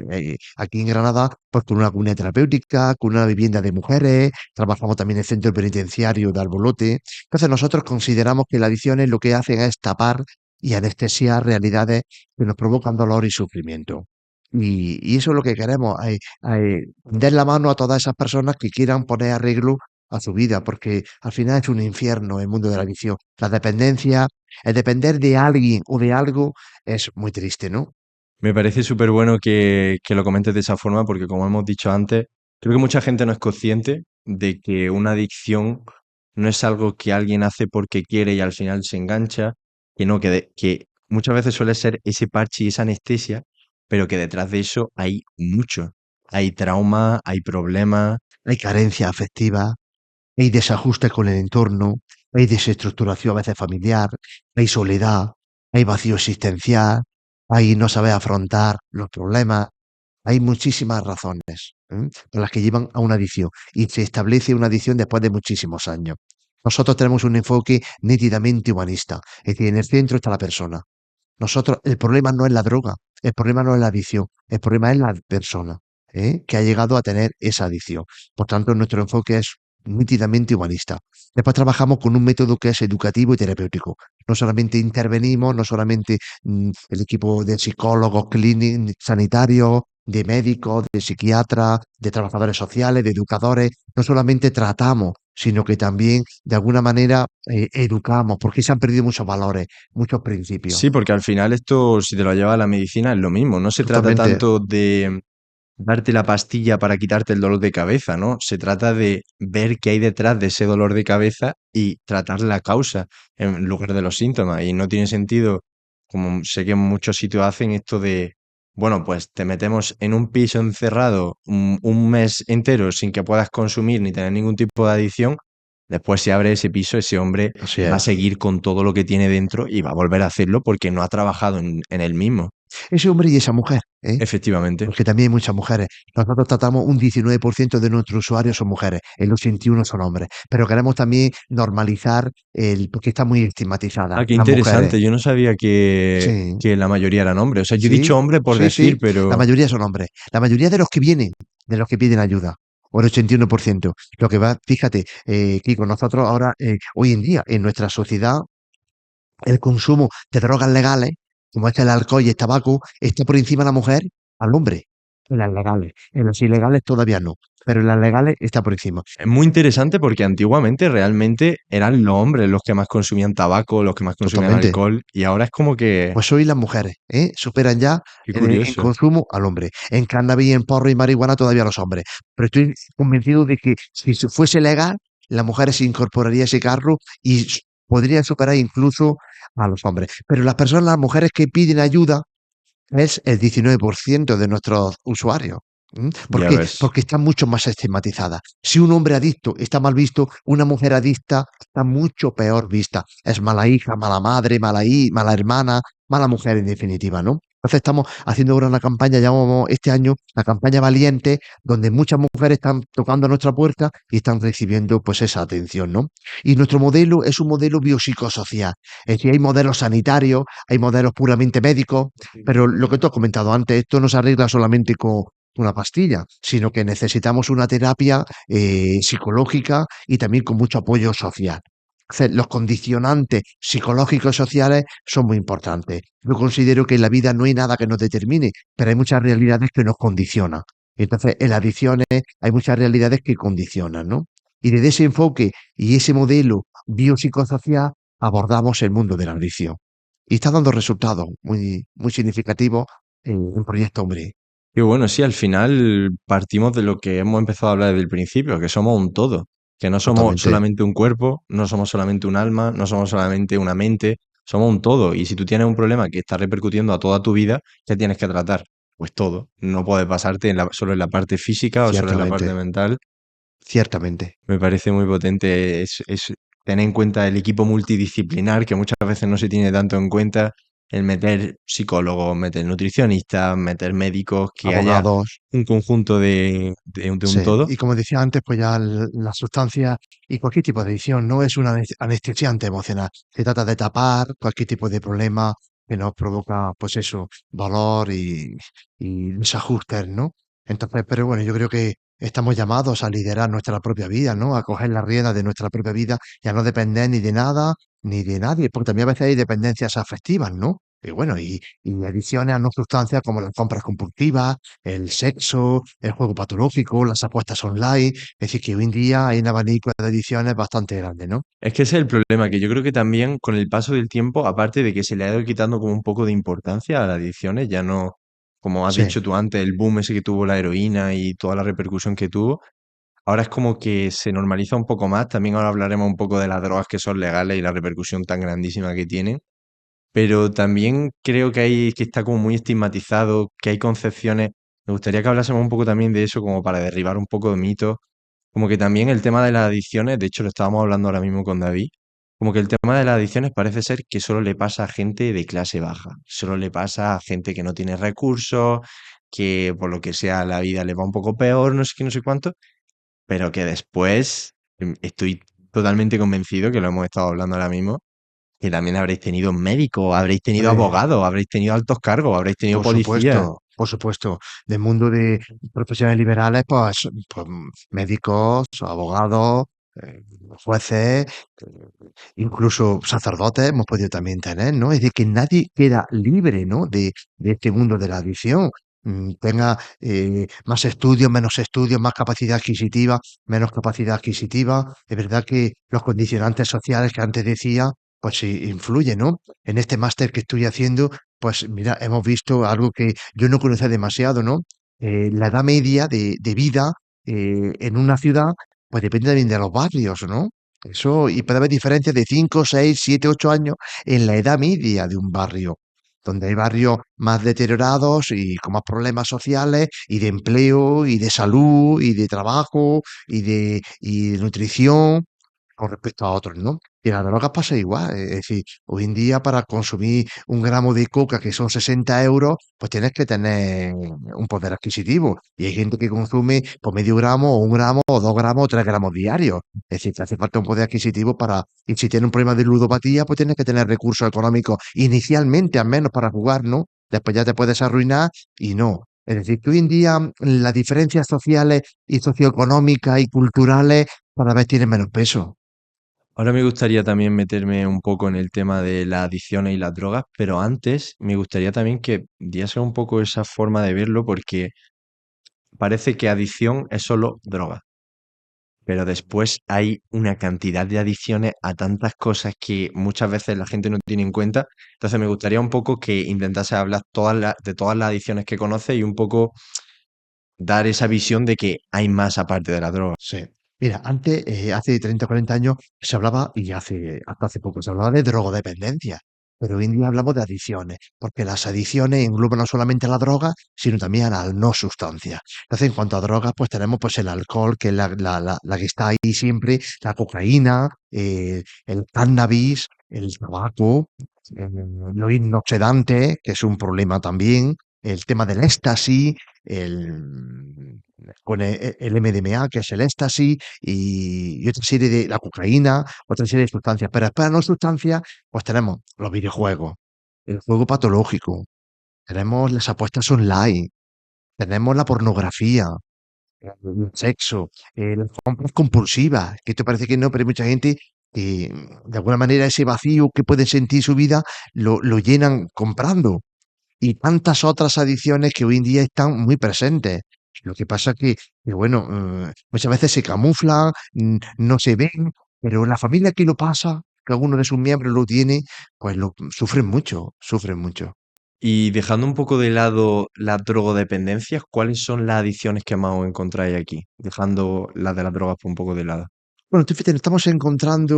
aquí en Granada pues, con una comunidad terapéutica, con una vivienda de mujeres, trabajamos también en el centro penitenciario de Albolote. Entonces nosotros consideramos que las adicciones lo que hacen es tapar y anestesiar realidades que nos provocan dolor y sufrimiento. Y eso es lo que queremos, dar la mano a todas esas personas que quieran poner arreglo a su vida, porque al final es un infierno el mundo de la adicción. La dependencia, el depender de alguien o de algo es muy triste, ¿no? Me parece súper bueno que lo comentes de esa forma porque, como hemos dicho antes, creo que mucha gente no es consciente de que una adicción no es algo que alguien hace porque quiere y al final se engancha, que no, que muchas veces suele ser ese parche y esa anestesia, pero que detrás de eso hay mucho. Hay trauma, hay problemas. Hay carencia afectiva, hay desajuste con el entorno, hay desestructuración a veces familiar, hay soledad, hay vacío existencial, hay no saber afrontar los problemas. Hay muchísimas razones, por las que llevan a una adicción y se establece una adicción después de muchísimos años. Nosotros tenemos un enfoque nítidamente humanista, es decir, en el centro está la persona. Nosotros, el problema no es la droga, el problema no es la adicción, el problema es la persona, que ha llegado a tener esa adicción. Por tanto, nuestro enfoque es nítidamente humanista. Después trabajamos con un método que es educativo y terapéutico. No solamente intervenimos, no solamente el equipo de psicólogos, clínicos, sanitarios, de médicos, de psiquiatras, de trabajadores sociales, de educadores, no solamente tratamos, sino que también de alguna manera educamos, porque se han perdido muchos valores, muchos principios. Sí, porque al final esto, si te lo lleva a la medicina, es lo mismo. No se trata Totalmente, tanto de darte la pastilla para quitarte el dolor de cabeza, ¿no? Se trata de ver qué hay detrás de ese dolor de cabeza y tratar la causa en lugar de los síntomas. Y no tiene sentido, como sé que en muchos sitios hacen esto de, bueno, pues te metemos en un piso encerrado un mes entero sin que puedas consumir ni tener ningún tipo de adicción. Después se abre ese piso, ese hombre así va a es. seguir con todo lo que tiene dentro y va a volver a hacerlo porque no ha trabajado en él mismo. Ese hombre y esa mujer, Efectivamente. porque también hay muchas mujeres. Nosotros tratamos un 19% de nuestros usuarios son mujeres, el 81 son hombres, pero queremos también normalizar porque está muy estigmatizada, Ah, qué las mujeres. interesante. Yo no sabía Sí, que la mayoría eran hombres. O sea, yo he dicho sí, hombre por sí, decir, sí, la pero mayoría son hombres. La mayoría de los que vienen, de los que piden ayuda, o el 81%. Lo que va, fíjate, Kiko, nosotros ahora, hoy en día, en nuestra sociedad, el consumo de drogas legales, como es el alcohol y el tabaco, está por encima de la mujer al hombre. En las legales. En las ilegales todavía no, pero en las legales está por encima. es muy interesante porque antiguamente realmente eran los hombres los que más consumían tabaco, los que más consumían Totalmente. alcohol, y ahora es como que, Pues hoy las mujeres superan ya qué en curioso. consumo al hombre. En cannabis, en porro y marihuana todavía los hombres. Pero estoy convencido de que si fuese legal, las mujeres se incorporaría a ese carro y podrían superar incluso a los hombres. Pero las mujeres que piden ayuda, es el 19% de nuestros usuarios. ¿Por Ya qué? ves. Porque están mucho más estigmatizadas. Si un hombre adicto está mal visto, una mujer adicta está mucho peor vista. Es mala hija, mala madre, mala hermana, mala mujer en definitiva, ¿no? Entonces estamos haciendo ahora una campaña, llamamos este año la campaña Valiente, donde muchas mujeres están tocando a nuestra puerta y están recibiendo pues esa atención, ¿no? Y nuestro modelo es un modelo biopsicosocial. Es decir, hay modelos sanitarios, hay modelos puramente médicos, pero lo que tú has comentado antes, esto no se arregla solamente con una pastilla, sino que necesitamos una terapia psicológica y también con mucho apoyo social. Entonces, los condicionantes psicológicos y sociales son muy importantes. Yo considero que en la vida no hay nada que nos determine, pero hay muchas realidades que nos condicionan. Entonces, en las adicciones hay muchas realidades que condicionan, ¿no? Y desde ese enfoque y ese modelo biopsicosocial abordamos el mundo de la adicción. Y está dando resultados muy significativos en Proyecto Hombre. Y bueno, sí, al final partimos de lo que hemos empezado a hablar desde el principio, que somos un todo, que no somos Totalmente. solamente un cuerpo, no somos solamente un alma, no somos solamente una mente, somos un todo. Y si tú tienes un problema que está repercutiendo a toda tu vida, ¿qué tienes que tratar? Pues todo. No puedes basarte solo en la parte física o solo en la parte Ciertamente. mental. Ciertamente. Me parece muy potente tener en cuenta el equipo multidisciplinar, que muchas veces no se tiene tanto en cuenta, el meter psicólogos, meter nutricionistas, meter médicos, que haya Abogados. un conjunto de un Sí. todo. Y como decía antes, pues ya la sustancia y cualquier tipo de adicción no es un anestesiante emocional. Se trata de tapar cualquier tipo de problema que nos provoca, pues eso, dolor y desajustes, ¿no? Entonces, pero bueno, yo creo que estamos llamados a liderar nuestra propia vida, ¿no? A coger las riendas de nuestra propia vida y a no depender ni de nada ni de nadie, porque también a veces hay dependencias afectivas, ¿no? Y bueno, y adicciones a no sustancias como las compras compulsivas, el sexo, el juego patológico, las apuestas online. Es decir, que hoy en día hay un abanico de ediciones bastante grande, ¿no? Es que ese es el problema, que yo creo que también con el paso del tiempo, aparte de que se le ha ido quitando como un poco de importancia a las adicciones, ya no, como has Sí, dicho tú antes, el boom ese que tuvo la heroína y toda la repercusión que tuvo. Ahora es como que se normaliza un poco más. También ahora hablaremos un poco de las drogas que son legales y la repercusión tan grandísima que tienen. Pero también creo que está como muy estigmatizado, que hay concepciones. Me gustaría que hablásemos un poco también de eso, como para derribar un poco de mitos. Como que también el tema de las adicciones, de hecho lo estábamos hablando ahora mismo con David, como que el tema de las adicciones parece ser que solo le pasa a gente de clase baja, solo le pasa a gente que no tiene recursos, que por lo que sea la vida le va un poco peor, no sé qué, no sé cuánto, pero que después estoy totalmente convencido, que lo hemos estado hablando ahora mismo, que también habréis tenido médicos, habréis tenido Hombre, abogados, habréis tenido altos cargos, habréis tenido policías. por supuesto. Del mundo de profesiones liberales, pues médicos, abogados, eh, jueces, incluso sacerdotes hemos podido también tener, ¿no? Es decir, que nadie queda libre, ¿no? De este mundo de la adicción. Tenga más estudios, más capacidad adquisitiva, menos capacidad adquisitiva. Es verdad que los condicionantes sociales que antes decía, pues sí, influyen, ¿no? En este máster que estoy haciendo, pues mira, hemos visto algo que yo no conocía demasiado, ¿no? La edad media de vida en una ciudad, pues depende también de los barrios, ¿no? Eso, y puede haber diferencias de 5, 6, 7, 8 años en la edad media de un barrio, donde hay barrios más deteriorados y con más problemas sociales y de empleo y de salud y de trabajo y de nutrición con respecto a otros, ¿no? Y en las drogas pasa igual, es decir, hoy en día para consumir un gramo de coca que son 60 euros, pues tienes que tener un poder adquisitivo. Y hay gente que consume por medio gramo o un gramo o 2 gramos o 3 gramos diarios. Es decir, te hace falta un poder adquisitivo para, y si tienes un problema de ludopatía, pues tienes que tener recursos económicos inicialmente al menos para jugar, ¿no? Después ya te puedes arruinar y no. Es decir, que hoy en día las diferencias sociales y socioeconómicas y culturales cada vez tienen menos peso. Ahora me gustaría también meterme un poco en el tema de las adicciones y las drogas, pero antes me gustaría también que diese un poco esa forma de verlo, porque parece que adicción es solo droga, pero después hay una cantidad de adicciones a tantas cosas que muchas veces la gente no tiene en cuenta. Entonces me gustaría un poco que intentase hablar de todas las adicciones que conoce y un poco dar esa visión de que hay más aparte de la droga. Sí. Mira, antes, hace 30 o 40 años se hablaba, y hasta hace poco se hablaba de drogodependencia, pero hoy en día hablamos de adicciones, porque las adicciones engloban no solamente a la droga, sino también a la no sustancia. Entonces, en cuanto a drogas, pues tenemos pues el alcohol, que es la que está ahí siempre, la cocaína, el cannabis, el tabaco, los inoxidantes, que es un problema también, el tema del éxtasis, el, con el MDMA, que es el éxtasis, y otra serie de la cocaína, otra serie de sustancias. Pero para no sustancias, pues tenemos los videojuegos, el juego patológico, tenemos las apuestas online, tenemos la pornografía, el sexo, las compras compulsivas, que esto parece que no, pero hay mucha gente que de alguna manera ese vacío que puede sentir su vida lo llenan comprando y tantas otras adicciones que hoy en día están muy presentes. Lo que pasa que bueno, muchas veces se camuflan, no se ven, pero la familia que lo pasa, que alguno de sus miembros lo tiene, pues lo sufren mucho, sufren mucho. Y dejando un poco de lado las drogodependencias, ¿cuáles son las adicciones que más os encontráis aquí? Dejando las de las drogas por un poco de lado. Bueno, tú fíjate, nos estamos encontrando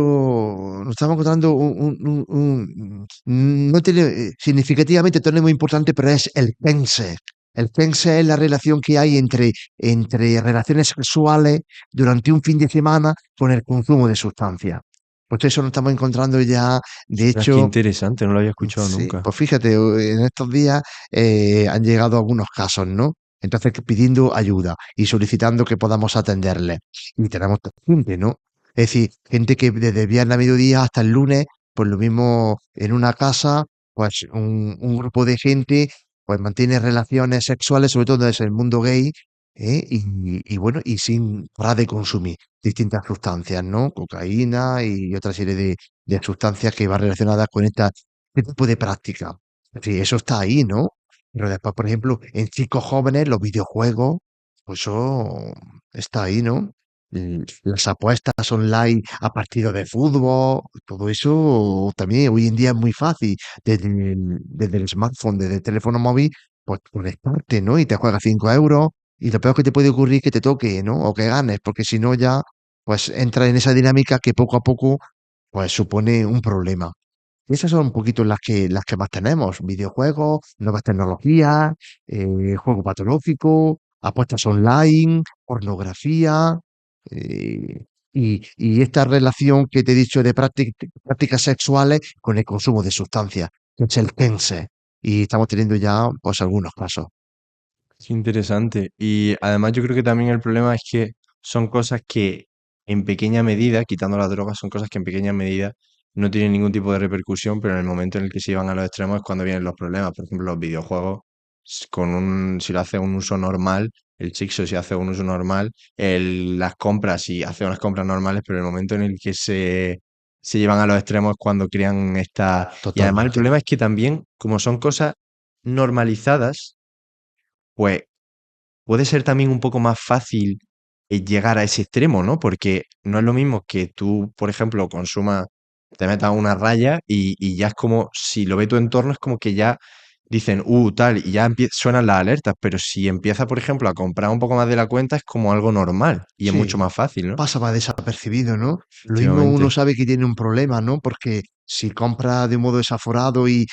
no tiene, significativamente, esto no es muy importante, pero es el pense. El pense es la relación que hay entre relaciones sexuales durante un fin de semana con el consumo de sustancias. Pues eso nos estamos encontrando ya, de Ostras, qué hecho, interesante, no lo había escuchado sí, nunca. pues fíjate, en estos días han llegado algunos casos, ¿no? Entonces pidiendo ayuda y solicitando que podamos atenderle. Y tenemos gente, ¿no? Es decir, gente que desde viernes a mediodía hasta el lunes, pues lo mismo en una casa, pues un grupo de gente pues mantiene relaciones sexuales, sobre todo desde el mundo gay, y bueno, y sin parar de consumir distintas sustancias, ¿no? Cocaína y otra serie de sustancias que van relacionadas con este tipo de práctica. Sí, eso está ahí, ¿no? Pero después, por ejemplo, en chicos jóvenes, los videojuegos, pues eso está ahí, ¿no? Las apuestas online a partidos de fútbol, todo eso también hoy en día es muy fácil. Desde el smartphone, desde el teléfono móvil, pues conectarte, ¿no? Y te juegas 5 euros. Y lo peor que te puede ocurrir es que te toque, ¿no? O que ganes, porque si no ya, pues entra en esa dinámica que poco a poco, pues supone un problema. Y esas son un poquito las que más tenemos. Videojuegos, nuevas tecnologías, juego patológico, apuestas online, pornografía. y esta relación que te he dicho de prácticas sexuales con el consumo de sustancias, que es el tense. Y estamos teniendo ya pues algunos casos. Qué interesante. Y además yo creo que también el problema es que son cosas que en pequeña medida, quitando las drogas, son cosas que en pequeña medida no tienen ningún tipo de repercusión, pero en el momento en el que se llevan a los extremos es cuando vienen los problemas. Por ejemplo, los videojuegos, si lo hace un uso normal, el sexo si hace un uso normal, las compras si hace unas compras normales, pero en el momento en el que se llevan a los extremos es cuando crean esta... Y además el Totalmente. problema es que también, como son cosas normalizadas, pues puede ser también un poco más fácil llegar a ese extremo, ¿no? Porque no es lo mismo que tú, por ejemplo, consumas, te metas una raya y ya es como, si lo ve tu entorno, es como que ya dicen, tal, y ya suenan las alertas, pero si empieza, por ejemplo, a comprar un poco más de la cuenta, es como algo normal y es mucho Sí, más fácil, ¿no? pasa más desapercibido, ¿no? Lo mismo uno Efectivamente. sabe que tiene un problema, ¿no? Porque si compra de un modo desaforado y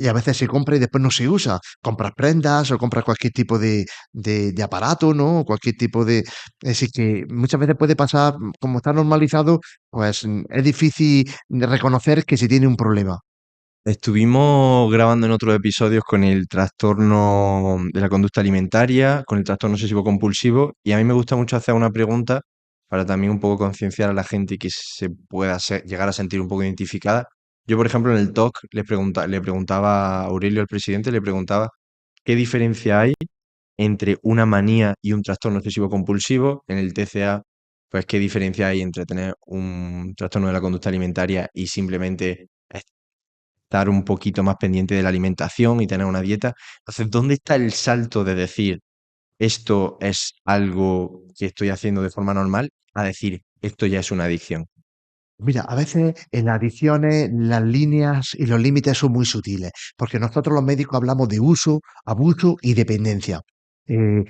a veces se compra y después no se usa, compras prendas o compras cualquier tipo de aparato, ¿no? O cualquier tipo de... Es decir, que muchas veces puede pasar, como está normalizado, pues es difícil de reconocer que se tiene un problema. Estuvimos grabando en otros episodios con el trastorno de la conducta alimentaria, con el trastorno obsesivo compulsivo, y a mí me gusta mucho hacer una pregunta para también un poco concienciar a la gente y que se pueda llegar a sentir un poco identificada. Yo, por ejemplo, en el talk le preguntaba a Aurelio, el presidente, le preguntaba qué diferencia hay entre una manía y un trastorno obsesivo compulsivo. En el TCA, pues qué diferencia hay entre tener un trastorno de la conducta alimentaria y simplemente estar un poquito más pendiente de la alimentación y tener una dieta. Entonces, ¿dónde está el salto de decir esto es algo que estoy haciendo de forma normal a decir esto ya es una adicción? Mira, a veces en las adicciones las líneas y los límites son muy sutiles, porque nosotros los médicos hablamos de uso, abuso y dependencia.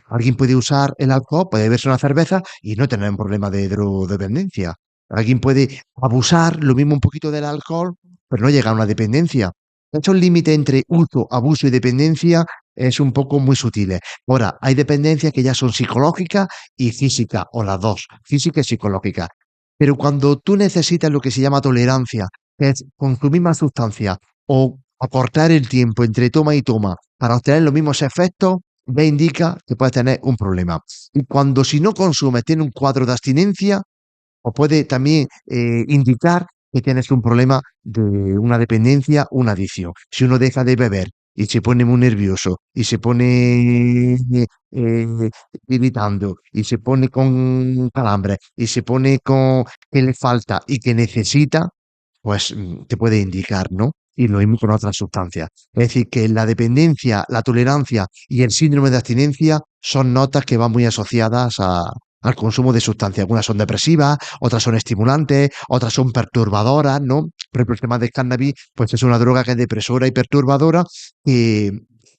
Alguien puede usar el alcohol, puede beberse una cerveza y no tener un problema de drogodependencia. Alguien puede abusar lo mismo un poquito del alcohol, pero no llega a una dependencia. Esos límites entre uso, abuso y dependencia es un poco muy sutiles. Ahora, hay dependencias que ya son psicológicas y físicas, o las dos, física y psicológica. Pero cuando tú necesitas lo que se llama tolerancia, que es consumir más sustancia o acortar el tiempo entre toma y toma para obtener los mismos efectos, ya indica que puedes tener un problema. Y cuando si no consumes tiene un cuadro de abstinencia, o puede también indicar que tienes un problema de una dependencia, una adicción. Si uno deja de beber y se pone muy nervioso y se pone irritando y se pone con calambre y se pone con que le falta y que necesita, pues te puede indicar, ¿no? Y lo mismo con otras sustancias. Es decir, que la dependencia, la tolerancia y el síndrome de abstinencia son notas que van muy asociadas al consumo de sustancias. Algunas son depresivas, otras son estimulantes, otras son perturbadoras, ¿no? Por ejemplo, el tema del cannabis, pues es una droga que es depresora y perturbadora, que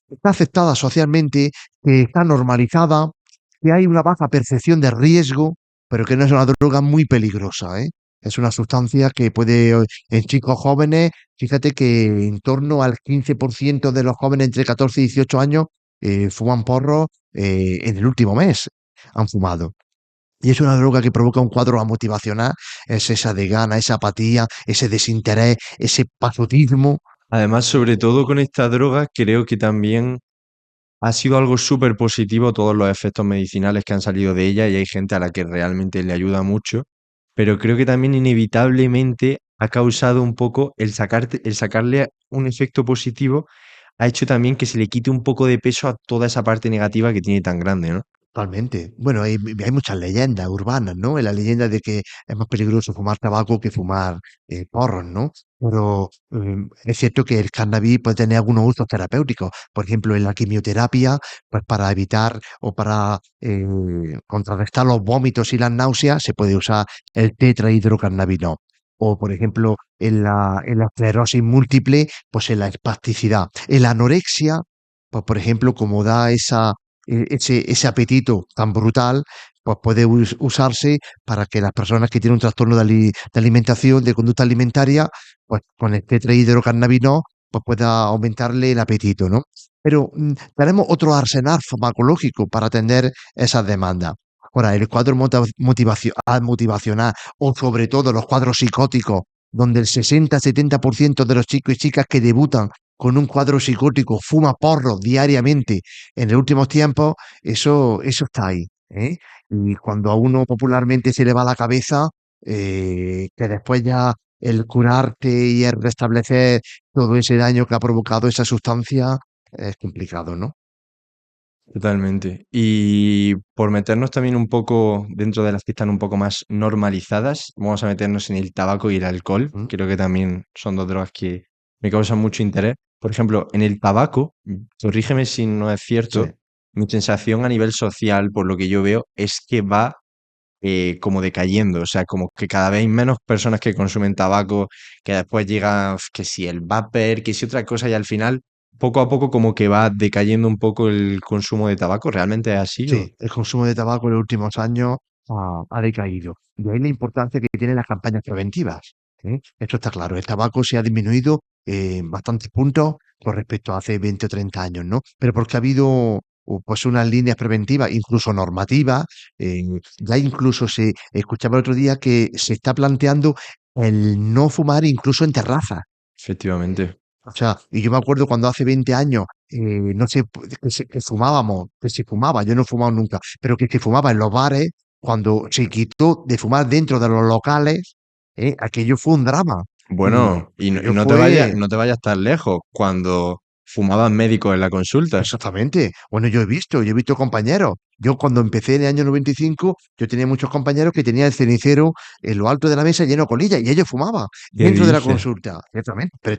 está aceptada socialmente, que está normalizada, que hay una baja percepción de riesgo, pero que no es una droga muy peligrosa, ¿eh? Es una sustancia que puede, en chicos jóvenes, fíjate que en torno al 15% de los jóvenes entre 14 y 18 años fuman porros en el último mes, han fumado. Y es una droga que provoca un cuadro amotivacional, es esa de gana, esa apatía, ese desinterés, ese pasotismo. Además, sobre todo con esta droga, creo que también ha sido algo súper positivo todos los efectos medicinales que han salido de ella y hay gente a la que realmente le ayuda mucho, pero creo que también inevitablemente ha causado un poco el sacarle un efecto positivo, ha hecho también que se le quite un poco de peso a toda esa parte negativa que tiene tan grande, ¿no? Totalmente. Bueno, hay muchas leyendas urbanas, ¿no? En la leyenda de que es más peligroso fumar tabaco que fumar porros, ¿no? Pero es cierto que el cannabis puede tener algunos usos terapéuticos. Por ejemplo, en la quimioterapia, pues para evitar o para contrarrestar los vómitos y las náuseas, se puede usar el tetrahidrocannabinol. O, por ejemplo, en la esclerosis múltiple, pues en la espasticidad. En la anorexia, pues por ejemplo, como da ese apetito tan brutal, pues puede usarse para que las personas que tienen un trastorno de alimentación, de conducta alimentaria, pues con el tetrahidrocannabinol, pues pueda aumentarle el apetito, ¿no? Pero tenemos otro arsenal farmacológico para atender esas demandas. Ahora, el cuadro motivacional o sobre todo los cuadros psicóticos, donde el 60-70% de los chicos y chicas que debutan con un cuadro psicótico fuma porros diariamente en los últimos tiempos, eso está ahí, ¿eh? Y cuando a uno popularmente se le va la cabeza, que después ya el curarte y el restablecer todo ese daño que ha provocado esa sustancia es complicado, ¿no? Totalmente. Y por meternos también un poco dentro de las que están un poco más normalizadas, vamos a meternos en el tabaco y el alcohol. ¿Mm? Creo que también son dos drogas que me causan mucho interés. Por ejemplo, en el tabaco, corrígeme si no es Sí, cierto, mi sensación a nivel social, por lo que yo veo, es que va como decayendo. O sea, como que cada vez hay menos personas que consumen tabaco, que después llega que si el vapor, que si otra cosa, y al final, poco a poco, como que va decayendo un poco el consumo de tabaco. ¿Realmente es así? sí, el consumo de tabaco en los últimos años ha decaído. De ahí la importancia que tienen las campañas preventivas, ¿eh? Esto está claro. El tabaco se ha disminuido en bastantes puntos con respecto a hace 20 o 30 años, ¿no? Pero porque ha habido pues unas líneas preventivas, incluso normativas. Ya incluso se escuchaba el otro día que se está planteando el no fumar incluso en terrazas. Efectivamente. O sea, y yo me acuerdo cuando hace 20 años, no sé, que fumábamos, que se fumaba, yo no he fumado nunca, pero que se fumaba en los bares, cuando se quitó de fumar dentro de los locales, aquello fue un drama. Y Bueno, y aquello no te vayas, fue no te vayas tan lejos. Cuando fumaban médicos en la consulta. exactamente. Bueno, yo he visto compañeros. Yo cuando empecé en el año 95, yo tenía muchos compañeros que tenían el cenicero en lo alto de la mesa lleno de colillas y ellos fumaban ¿Qué dentro de la dices? consulta, ciertamente. Pero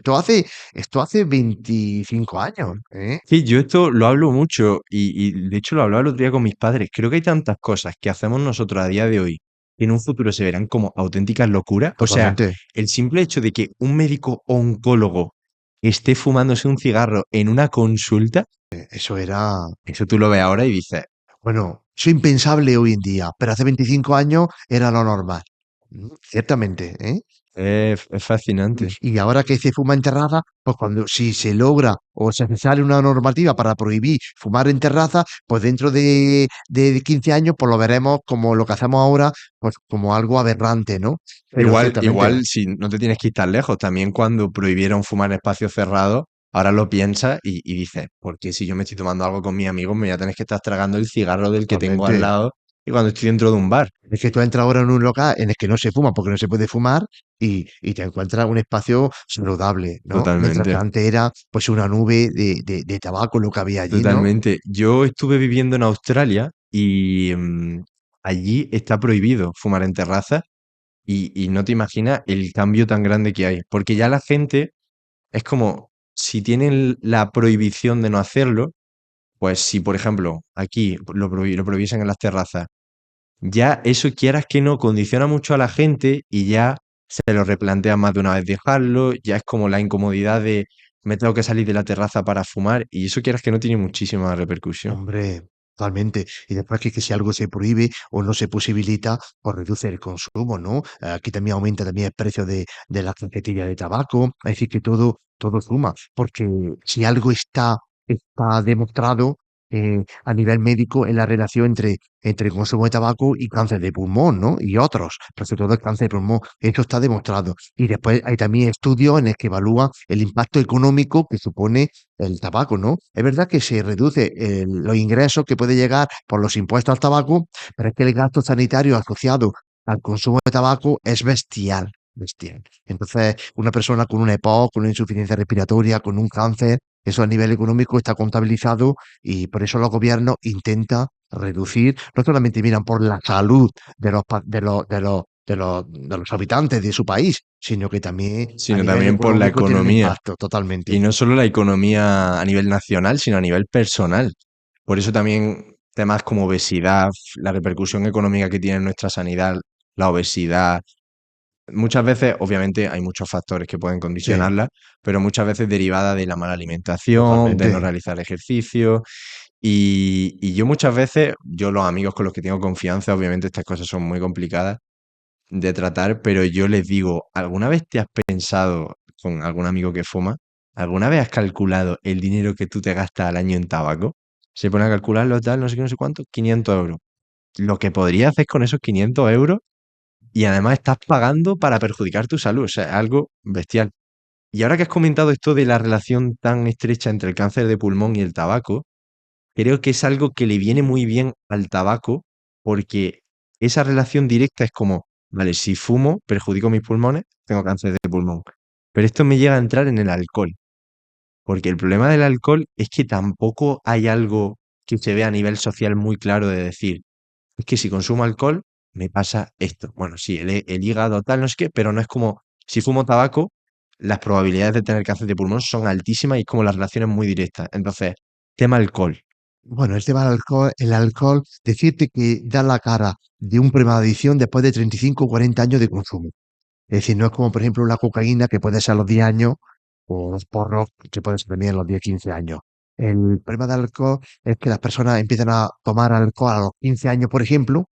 esto hace 25 años, ¿eh? Sí, yo esto lo hablo mucho y de hecho lo hablaba el otro día con mis padres. Creo que hay tantas cosas que hacemos nosotros a día de hoy que en un futuro se verán como auténticas locuras. O sea, Totalmente. el simple hecho de que un médico oncólogo esté fumándose un cigarro en una consulta, Eso era, eso tú lo ves ahora y dices, bueno, eso impensable hoy en día, pero hace 25 años era lo normal. Ciertamente, ¿eh? es fascinante. Y ahora que se fuma en terraza, pues si se logra o se sale una normativa para prohibir fumar en terraza, pues dentro de 15 años, pues lo veremos como lo que hacemos ahora, pues como algo aberrante, ¿no? Pero ciertamente, Igual, si no te tienes que ir tan lejos, también cuando prohibieron fumar en espacios cerrados, ahora lo piensas y dices, porque si yo me estoy tomando algo con mis amigos, me voy a tener que estar tragando el cigarro del que tengo al totalmente. lado y cuando estoy dentro de un bar. Es que tú entras ahora en un local en el que no se fuma porque no se puede fumar y te encuentras un espacio saludable, ¿no? Mientras que Totalmente, antes era pues una nube de tabaco lo que había allí, ¿no? totalmente. Yo estuve viviendo en Australia y allí está prohibido fumar en terrazas y no te imaginas el cambio tan grande que hay, porque ya la gente es como, si tienen la prohibición de no hacerlo, pues si, por ejemplo, aquí lo prohibiesen en las terrazas, ya eso quieras que no condiciona mucho a la gente y ya se lo replantean más de una vez dejarlo, ya es como la incomodidad de me tengo que salir de la terraza para fumar y eso quieras que no tiene muchísima repercusión. Hombre, totalmente. Y después que si algo se prohíbe o no se posibilita, pues reduce el consumo, ¿no? Aquí también aumenta también el precio de la cajetilla de tabaco. Es decir, que todo suma. Porque si algo está demostrado a nivel médico en la relación entre el consumo de tabaco y cáncer de pulmón, ¿no? Y otros, pero sobre todo el cáncer de pulmón. Esto está demostrado. Y después hay también estudios en los que evalúan el impacto económico que supone el tabaco, ¿no? Es verdad que se reduce los ingresos que puede llegar por los impuestos al tabaco, pero es que el gasto sanitario asociado al consumo de tabaco es bestial, bestial. Entonces, una persona con una EPOC, con una insuficiencia respiratoria, con un cáncer, eso a nivel económico está contabilizado y por eso los gobiernos intentan reducir, no solamente miran por la salud de los habitantes de su país, sino que también a Sino nivel también por la económico tiene un economía. impacto totalmente. Y no solo la economía a nivel nacional, sino a nivel personal. Por eso también temas como obesidad, la repercusión económica que tiene en nuestra sanidad, la obesidad. Muchas veces, obviamente, hay muchos factores que pueden Sí, condicionarla, pero muchas veces derivada de la mala alimentación, de no totalmente. realizar ejercicio. Y yo muchas veces, yo los amigos con los que tengo confianza, obviamente estas cosas son muy complicadas de tratar, pero yo les digo, ¿alguna vez te has pensado con algún amigo que fuma? ¿Alguna vez has calculado el dinero que tú te gastas al año en tabaco? Se pone a calcularlo tal, no sé qué, no sé cuánto, 500 euros. lo que podrías hacer con esos 500 euros y además estás pagando para perjudicar tu salud, o sea, es algo bestial. Y ahora que has comentado esto de la relación tan estrecha entre el cáncer de pulmón y el tabaco, creo que es algo que le viene muy bien al tabaco porque esa relación directa es como, vale, si fumo, perjudico mis pulmones, tengo cáncer de pulmón. Pero esto me llega a entrar en el alcohol, porque el problema del alcohol es que tampoco hay algo que se vea a nivel social muy claro de decir, es que si consumo alcohol me pasa esto. Bueno, sí, el hígado tal, no sé qué, pero no es como si fumo tabaco, las probabilidades de tener cáncer de pulmón son altísimas y es como las relaciones muy directas. Entonces, tema alcohol. Bueno, el tema del alcohol, decirte que da la cara de un problema de adicción después de 35 o 40 años de consumo. Es decir, no es como, por ejemplo, la cocaína, que puede ser a los 10 años, o los porros, que pueden ser también a los 10, 15 años. El problema del alcohol es que las personas empiezan a tomar alcohol a los 15 años, por ejemplo.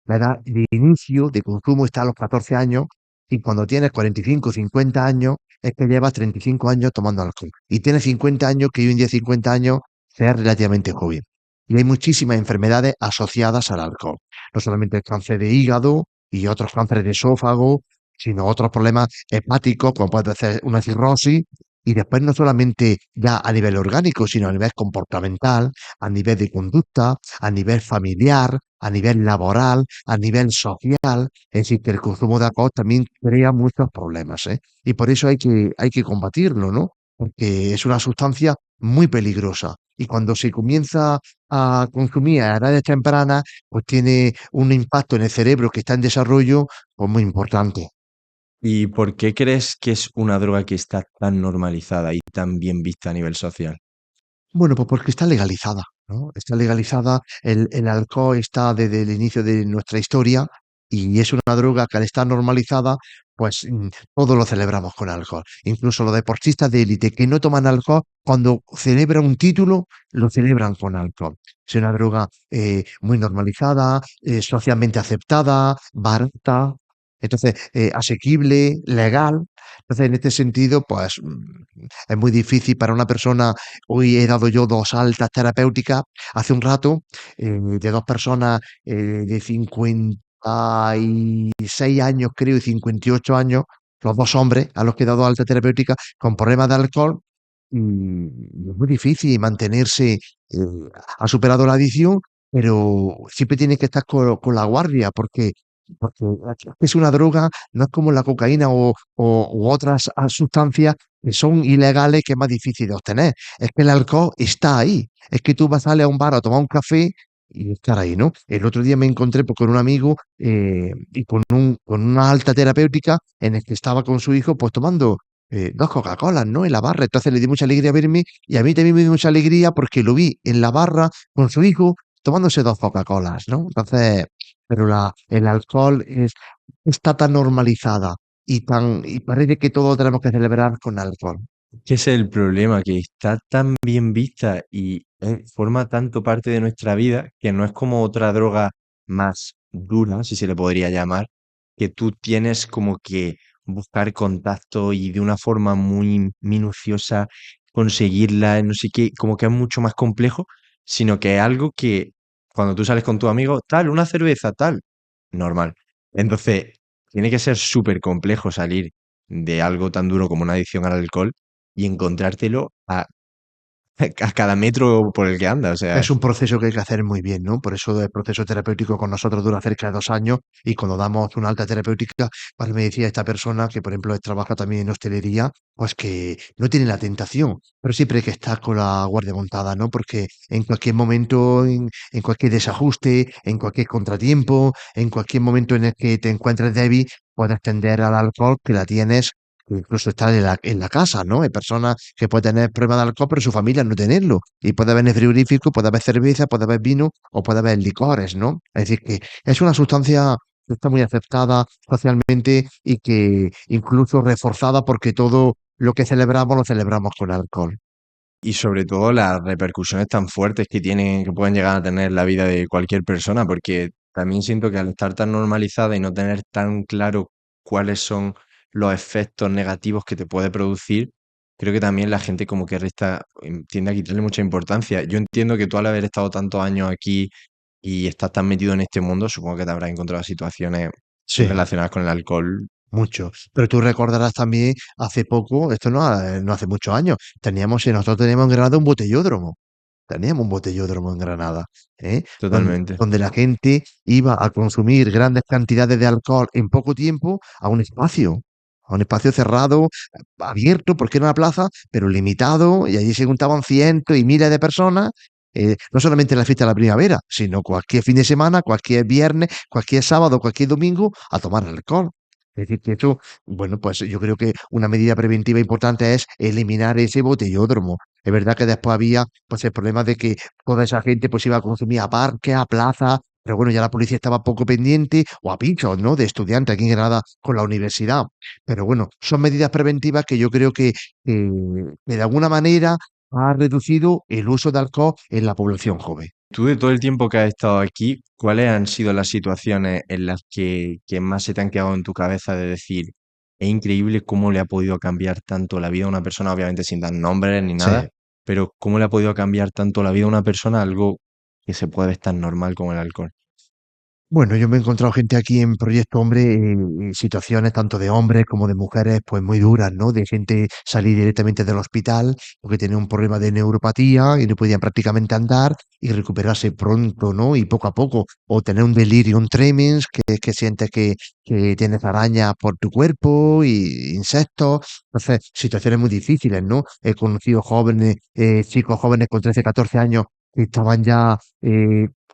La edad de inicio de consumo está a los 14 años, y cuando tienes 45, 50 años, es que llevas 35 años tomando alcohol. Y tienes 50 años, que hoy en día 50 años sea relativamente joven. Y hay muchísimas enfermedades asociadas al alcohol. No solamente el cáncer de hígado y otros cánceres de esófago, sino otros problemas hepáticos, como puede ser una cirrosis, y después no solamente ya a nivel orgánico, sino a nivel comportamental, a nivel de conducta, a nivel familiar, a nivel laboral, a nivel social. Es decir, que el consumo de alcohol también crea muchos problemas, ¿eh? Y por eso hay que combatirlo, ¿no? Porque es una sustancia muy peligrosa. Y cuando se comienza a consumir a edades tempranas, pues tiene un impacto en el cerebro que está en desarrollo, pues muy importante. ¿Y por qué crees que es una droga que está tan normalizada y tan bien vista a nivel social? Bueno, pues porque está legalizada, ¿no? Está legalizada, el alcohol está desde el inicio de nuestra historia, y es una droga que al estar normalizada, pues todo lo celebramos con alcohol. Incluso los deportistas de élite que no toman alcohol, cuando celebran un título, lo celebran con alcohol. Es una droga muy normalizada, socialmente aceptada, barata, entonces asequible, legal. Entonces, en este sentido, pues es muy difícil para una persona. Hoy he dado yo 2 altas terapéuticas hace un rato, de 2 personas, de 56 años, creo, y 58 años, los 2 hombres a los que he dado alta terapéutica con problemas de alcohol, y es muy difícil mantenerse. Ha superado la adicción, pero siempre tienes que estar con la guardia, porque es una droga, no es como la cocaína u otras sustancias que son ilegales, que es más difícil de obtener. Es que el alcohol está ahí. Es que tú vas, sales a un bar a tomar un café y estar ahí, ¿no? El otro día me encontré, pues, con un amigo, y con una alta terapéutica en el que estaba con su hijo, pues tomando 2 Coca-Colas, ¿no? En la barra. Entonces le dio mucha alegría verme, y a mí también me dio mucha alegría porque lo vi en la barra con su hijo tomándose 2 Coca-Colas, ¿no? Entonces, pero el alcohol está tan normalizada, y parece que todo tenemos que celebrar con alcohol. Que ese es el problema, que está tan bien vista y forma tanto parte de nuestra vida que no es como otra droga más dura, si se le podría llamar, que tú tienes como que buscar contacto y de una forma muy minuciosa conseguirla, no sé qué, como que es mucho más complejo, sino que es algo que cuando tú sales con tu amigo, tal, una cerveza, tal, normal. Entonces, tiene que ser súper complejo salir de algo tan duro como una adicción al alcohol y encontrártelo a cada metro por el que anda, o sea, Es un proceso que hay que hacer muy bien, ¿no? Por eso el proceso terapéutico con nosotros dura cerca de 2 años, y cuando damos una alta terapéutica, pues me decía esta persona que, por ejemplo, trabaja también en hostelería, pues que no tiene la tentación, pero siempre hay que estar con la guardia montada, ¿no? Porque en cualquier momento, en cualquier desajuste, en cualquier contratiempo, en cualquier momento en el que te encuentres débil, puedes tender al alcohol, que la tienes, que incluso estar en la casa, ¿no? Hay personas que pueden tener problemas de alcohol, pero su familia no tenerlo. Y puede haber en el frigorífico, puede haber cerveza, puede haber vino, o puede haber licores, ¿no? Es decir, que es una sustancia que está muy aceptada socialmente, y que incluso reforzada, porque todo lo que celebramos lo celebramos con alcohol. y sobre todo las repercusiones tan fuertes que tienen, que pueden llegar a tener en la vida de cualquier persona, porque también siento que al estar tan normalizada y no tener tan claro cuáles son los efectos negativos que te puede producir, creo que también la gente como que tiende a quitarle mucha importancia. Yo entiendo que tú al haber estado tantos años aquí y estás tan metido en este mundo, supongo que te habrás encontrado situaciones Sí, relacionadas con el alcohol. mucho. Pero tú recordarás también hace poco, esto no hace muchos años, nosotros teníamos en Granada un botellódromo. Teníamos un botellódromo en Granada, ¿eh? Totalmente. Donde la gente iba a consumir grandes cantidades de alcohol en poco tiempo a un espacio cerrado, abierto, porque era una plaza, pero limitado, y allí se juntaban cientos y miles de personas, no solamente en la fiesta de la primavera, sino cualquier fin de semana, cualquier viernes, cualquier sábado, cualquier domingo, a tomar alcohol. Es decir, que eso, bueno, pues yo creo que una medida preventiva importante es eliminar ese botellódromo. Es verdad que después había pues el problema de que toda esa gente pues iba a consumir a parques, a plazas, pero bueno, ya la policía estaba poco pendiente, o a pinchos, ¿no? De estudiantes aquí en Granada con la universidad. Pero bueno, son medidas preventivas que yo creo que de alguna manera ha reducido el uso de alcohol en la población joven. Tú de todo el tiempo que has estado aquí, ¿cuáles han sido las situaciones en las que más se te han quedado en tu cabeza de decir, es increíble cómo le ha podido cambiar tanto la vida a una persona, obviamente sin dar nombres ni nada, Sí. pero cómo le ha podido cambiar tanto la vida a una persona algo que se puede ver tan normal como el alcohol? Bueno, yo me he encontrado gente aquí en Proyecto Hombre, situaciones tanto de hombres como de mujeres, pues muy duras, ¿no? De gente salir directamente del hospital porque tenía un problema de neuropatía y no podían prácticamente andar y recuperarse pronto, ¿no? Y poco a poco. O tener un delirium tremens, que es que sientes que tienes arañas por tu cuerpo y insectos. Entonces, situaciones muy difíciles, ¿no? He conocido jóvenes, chicos jóvenes con 13, 14 años que estaban ya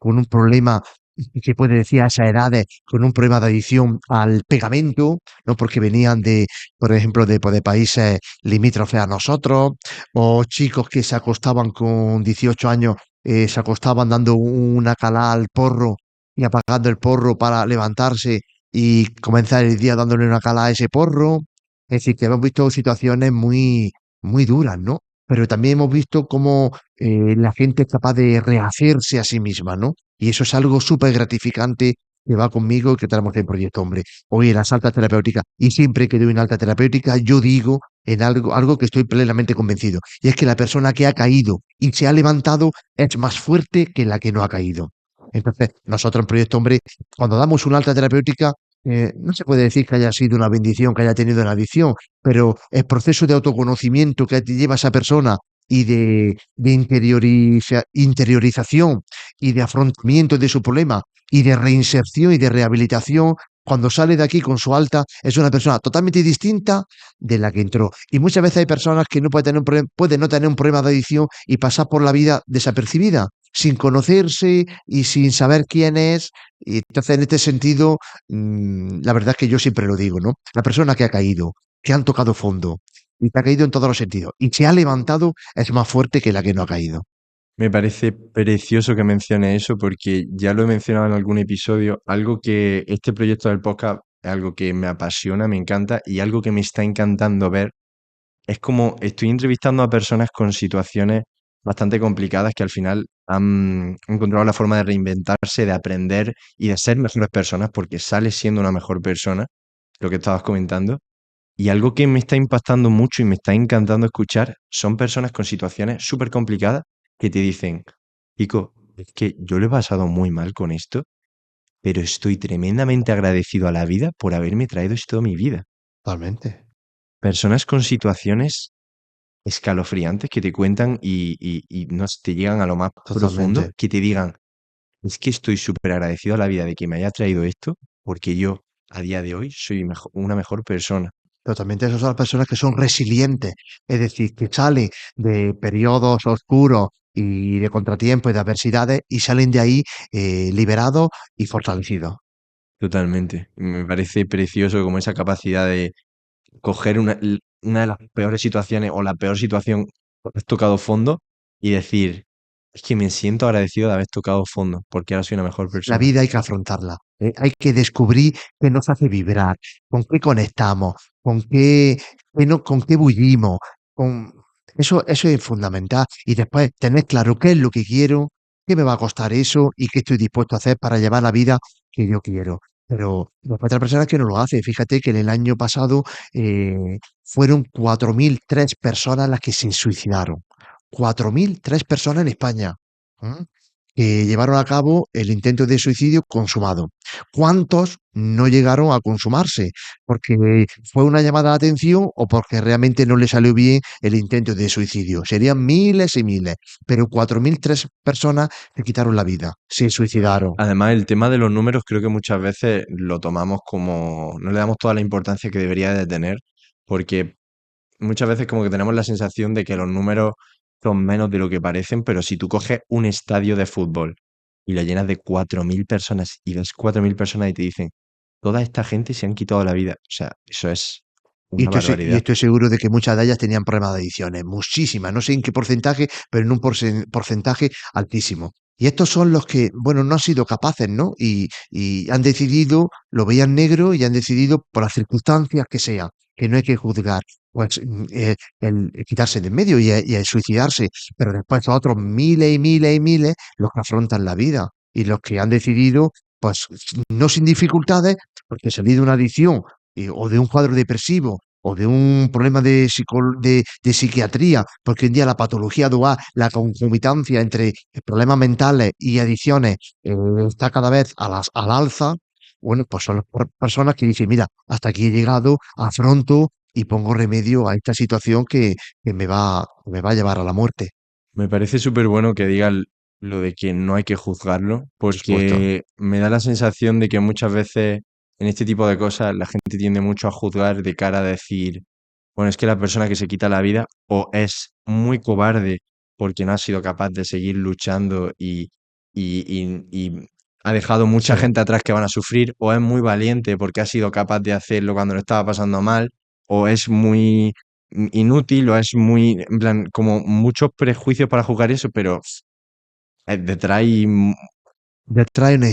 con un problema y que puede decir a esas edades con un problema de adicción al pegamento, ¿no? Porque venían de, por ejemplo, pues, de países limítrofes a nosotros, o chicos que se acostaban con 18 años, se acostaban dando una calada al porro y apagando el porro para levantarse y comenzar el día dándole una calada a ese porro. Es decir, que hemos visto situaciones muy, muy duras, ¿no? Pero también hemos visto cómo la gente es capaz de rehacerse a sí misma, ¿no? Y eso es algo súper gratificante que va conmigo y que tenemos en Proyecto Hombre. Hoy en las altas terapéuticas, y siempre que doy una alta terapéutica, yo digo en algo que estoy plenamente convencido, y es que la persona que ha caído y se ha levantado es más fuerte que la que no ha caído. Entonces, nosotros en Proyecto Hombre, cuando damos una alta terapéutica, no se puede decir que haya sido una bendición, que haya tenido una adicción, pero el proceso de autoconocimiento que lleva esa persona y de interiorización y de afrontamiento de su problema y de reinserción y de rehabilitación, cuando sale de aquí con su alta, es una persona totalmente distinta de la que entró. Y muchas veces hay personas que no pueden tener pueden no tener un problema de adicción y pasar por la vida desapercibida, sin conocerse y sin saber quién es. Y entonces, en este sentido, la verdad es que yo siempre lo digo, ¿no? La persona que ha caído, que han tocado fondo y que ha caído en todos los sentidos y se ha levantado es más fuerte que la que no ha caído. Me parece precioso que mencione eso porque ya lo he mencionado en algún episodio, algo que este proyecto del podcast es algo que me apasiona, me encanta y algo que me está encantando ver es como estoy entrevistando a personas con situaciones bastante complicadas que al final han encontrado la forma de reinventarse, de aprender y de ser mejores personas porque sales siendo una mejor persona, lo que estabas comentando. Y algo que me está impactando mucho y me está encantando escuchar son personas con situaciones súper complicadas que te dicen, Pico, es que yo lo he pasado muy mal con esto, pero estoy tremendamente agradecido a la vida por haberme traído esto a mi vida. Totalmente, Personas con situaciones escalofriantes que te cuentan y no sé, te llegan a lo más profundo, totalmente. que te digan, es que estoy súper agradecido a la vida de que me haya traído esto, porque yo a día de hoy soy una mejor persona. Totalmente, esas son las personas que son resilientes, es decir, que salen de periodos oscuros y de contratiempos y de adversidades y salen de ahí liberados y fortalecidos. Totalmente. Me parece precioso como esa capacidad de coger una de las peores situaciones o la peor situación cuando has tocado fondo y decir, es que me siento agradecido de haber tocado fondo, porque ahora soy una mejor La persona. vida hay que afrontarla, hay que descubrir qué nos hace vibrar, con qué conectamos, con qué bullimos, con... eso es fundamental. Y después tener claro qué es lo que quiero, qué me va a costar eso y qué estoy dispuesto a hacer para llevar la vida que yo quiero. Pero después otra persona que no lo hace. Fíjate que en el año pasado fueron 4.003 personas las que se suicidaron. 4.003 personas en España. ¿Mm? que llevaron a cabo el intento de suicidio consumado. ¿Cuántos no llegaron a consumarse? Porque fue una llamada de atención o porque realmente no le salió bien el intento de suicidio. Serían miles y miles, pero 4.003 personas se quitaron la vida, se suicidaron. Además, el tema de los números creo que muchas veces lo tomamos como, no le damos toda la importancia que debería de tener, porque muchas veces como que tenemos la sensación de que los números son menos de lo que parecen, pero si tú coges un estadio de fútbol y lo llenas de 4.000 personas y ves 4.000 personas y te dicen, toda esta gente se han quitado la vida, o sea, eso es Y una y barbaridad. estoy seguro de que muchas de ellas tenían problemas de adicciones, muchísimas, no sé en qué porcentaje, pero en un porcentaje altísimo. Y estos son los que, bueno, no han sido capaces, ¿no? Y han decidido, lo veían negro y han decidido, por las circunstancias que sean, que no hay que juzgar, pues el quitarse de en medio y el suicidarse. Pero después otros miles y miles y miles los que afrontan la vida y los que han decidido, pues no sin dificultades, porque salir de una adicción o de un cuadro depresivo o de un problema de psiquiatría, porque hoy en día la patología dual, la concomitancia entre problemas mentales y adicciones está cada vez al alza. Bueno, pues son las personas que dicen, mira, hasta aquí he llegado, afronto y pongo remedio a esta situación que me va a llevar a la muerte, Me parece súper bueno que digas lo de que no hay que juzgarlo, por supuesto. porque me da la sensación de que muchas veces en este tipo de cosas la gente tiende mucho a juzgar de cara a decir, bueno, es que la persona que se quita la vida o es muy cobarde porque no ha sido capaz de seguir luchando y ha dejado mucha Sí. gente atrás que van a sufrir, o es muy valiente porque ha sido capaz de hacerlo cuando lo estaba pasando mal, o es muy inútil o es muy, en plan, como muchos prejuicios para juzgar eso, pero detrás hay, Detrás hay una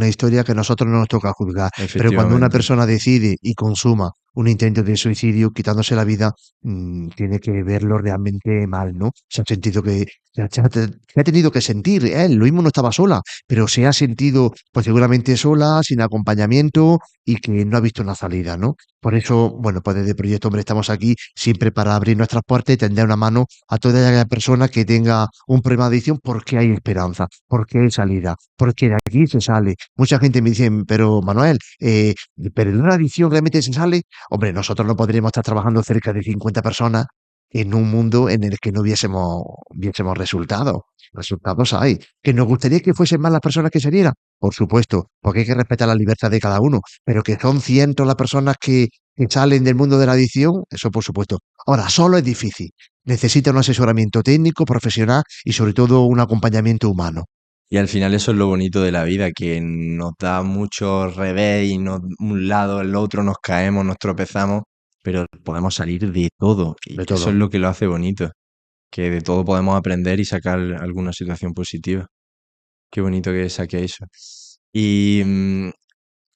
historia que a nosotros no nos toca juzgar, pero cuando una efectivamente. persona decide y consuma un intento de suicidio quitándose la vida, tiene que verlo realmente mal, ¿no? Se ha sentido que se ha tenido que sentir, él, lo mismo no estaba sola, pero se ha sentido, pues seguramente sola, sin acompañamiento y que no ha visto una salida, ¿no? Por eso, bueno, pues desde Proyecto Hombre estamos aquí siempre para abrir nuestras puertas y tender una mano a toda aquella persona que tenga un problema de adicción porque hay esperanza, porque hay salida, porque de aquí se sale. Mucha gente me dice, pero Manuel, ¿pero de una adicción realmente se sale? Hombre, nosotros no podríamos estar trabajando cerca de 50 personas en un mundo en el que no viésemos resultados. Resultados hay. ¿Que nos gustaría que fuesen más las personas que se dieran? Por supuesto, porque hay que respetar la libertad de cada uno, pero que son cientos las personas que salen del mundo de la adicción, eso por supuesto. Ahora, solo es difícil. Necesita un asesoramiento técnico, profesional y sobre todo un acompañamiento humano. Y al final eso es lo bonito de la vida, que nos da mucho revés y un lado, el otro nos caemos, nos tropezamos, pero podemos salir de todo y De eso es todo. lo que lo hace bonito, que de todo podemos aprender y sacar alguna situación positiva. Qué bonito que saque eso. Y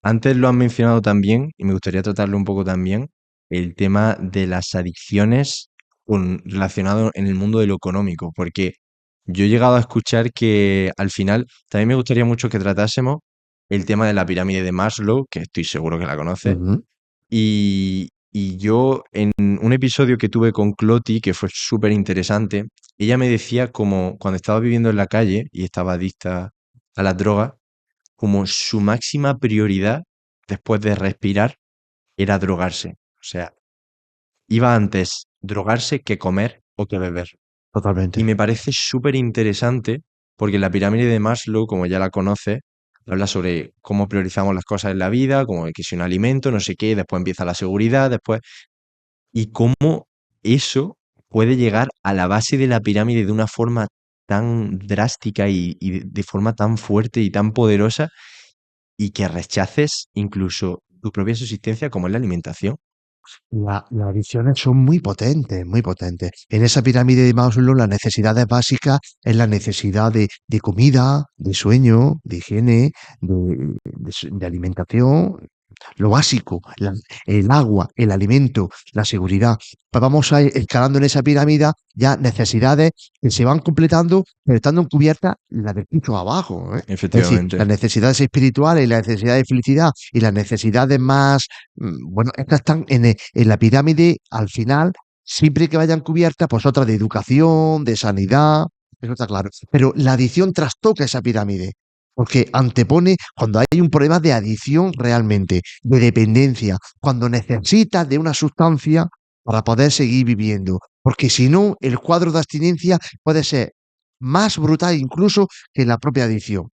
antes lo han mencionado también, y me gustaría tratarlo un poco también, el tema de las adicciones relacionado en el mundo de lo económico, porque yo he llegado a escuchar que al final también me gustaría mucho que tratásemos el tema de la pirámide de Maslow, que estoy seguro que la conoces, Ujú. y yo en un episodio que tuve con Cloti, que fue súper interesante, ella me decía como cuando estaba viviendo en la calle y estaba adicta a las drogas, como su máxima prioridad después de respirar era drogarse. O sea, iba antes drogarse que comer o que beber. Y Totalmente. me parece súper interesante porque la pirámide de Maslow, como ya la conoces, habla sobre cómo priorizamos las cosas en la vida, como que si un alimento, no sé qué, después empieza la seguridad, después... Y cómo eso puede llegar a la base de la pirámide de una forma tan drástica y de forma tan fuerte y tan poderosa y que rechaces incluso tu propia subsistencia como es la alimentación. Las adicciones son muy potentes, muy potentes. En esa pirámide de Maslow, las necesidades básicas es la necesidad de comida, de sueño, de higiene, de alimentación, lo básico, el agua, el alimento, la seguridad. Pues vamos a ir escalando en esa pirámide ya necesidades que se van completando, pero estando cubiertas las del piso abajo, ¿eh? Es decir, las Efectivamente. necesidades espirituales, las necesidades de felicidad y las necesidades más, bueno, estas están en la pirámide al final, siempre que vayan cubiertas, pues otras de educación, de sanidad, eso está claro. Pero la adicción trastoca esa pirámide, porque antepone cuando hay un problema de adicción realmente, de dependencia, cuando necesitas de una sustancia para poder seguir viviendo. Porque si no, el cuadro de abstinencia puede ser más brutal incluso que la propia adicción.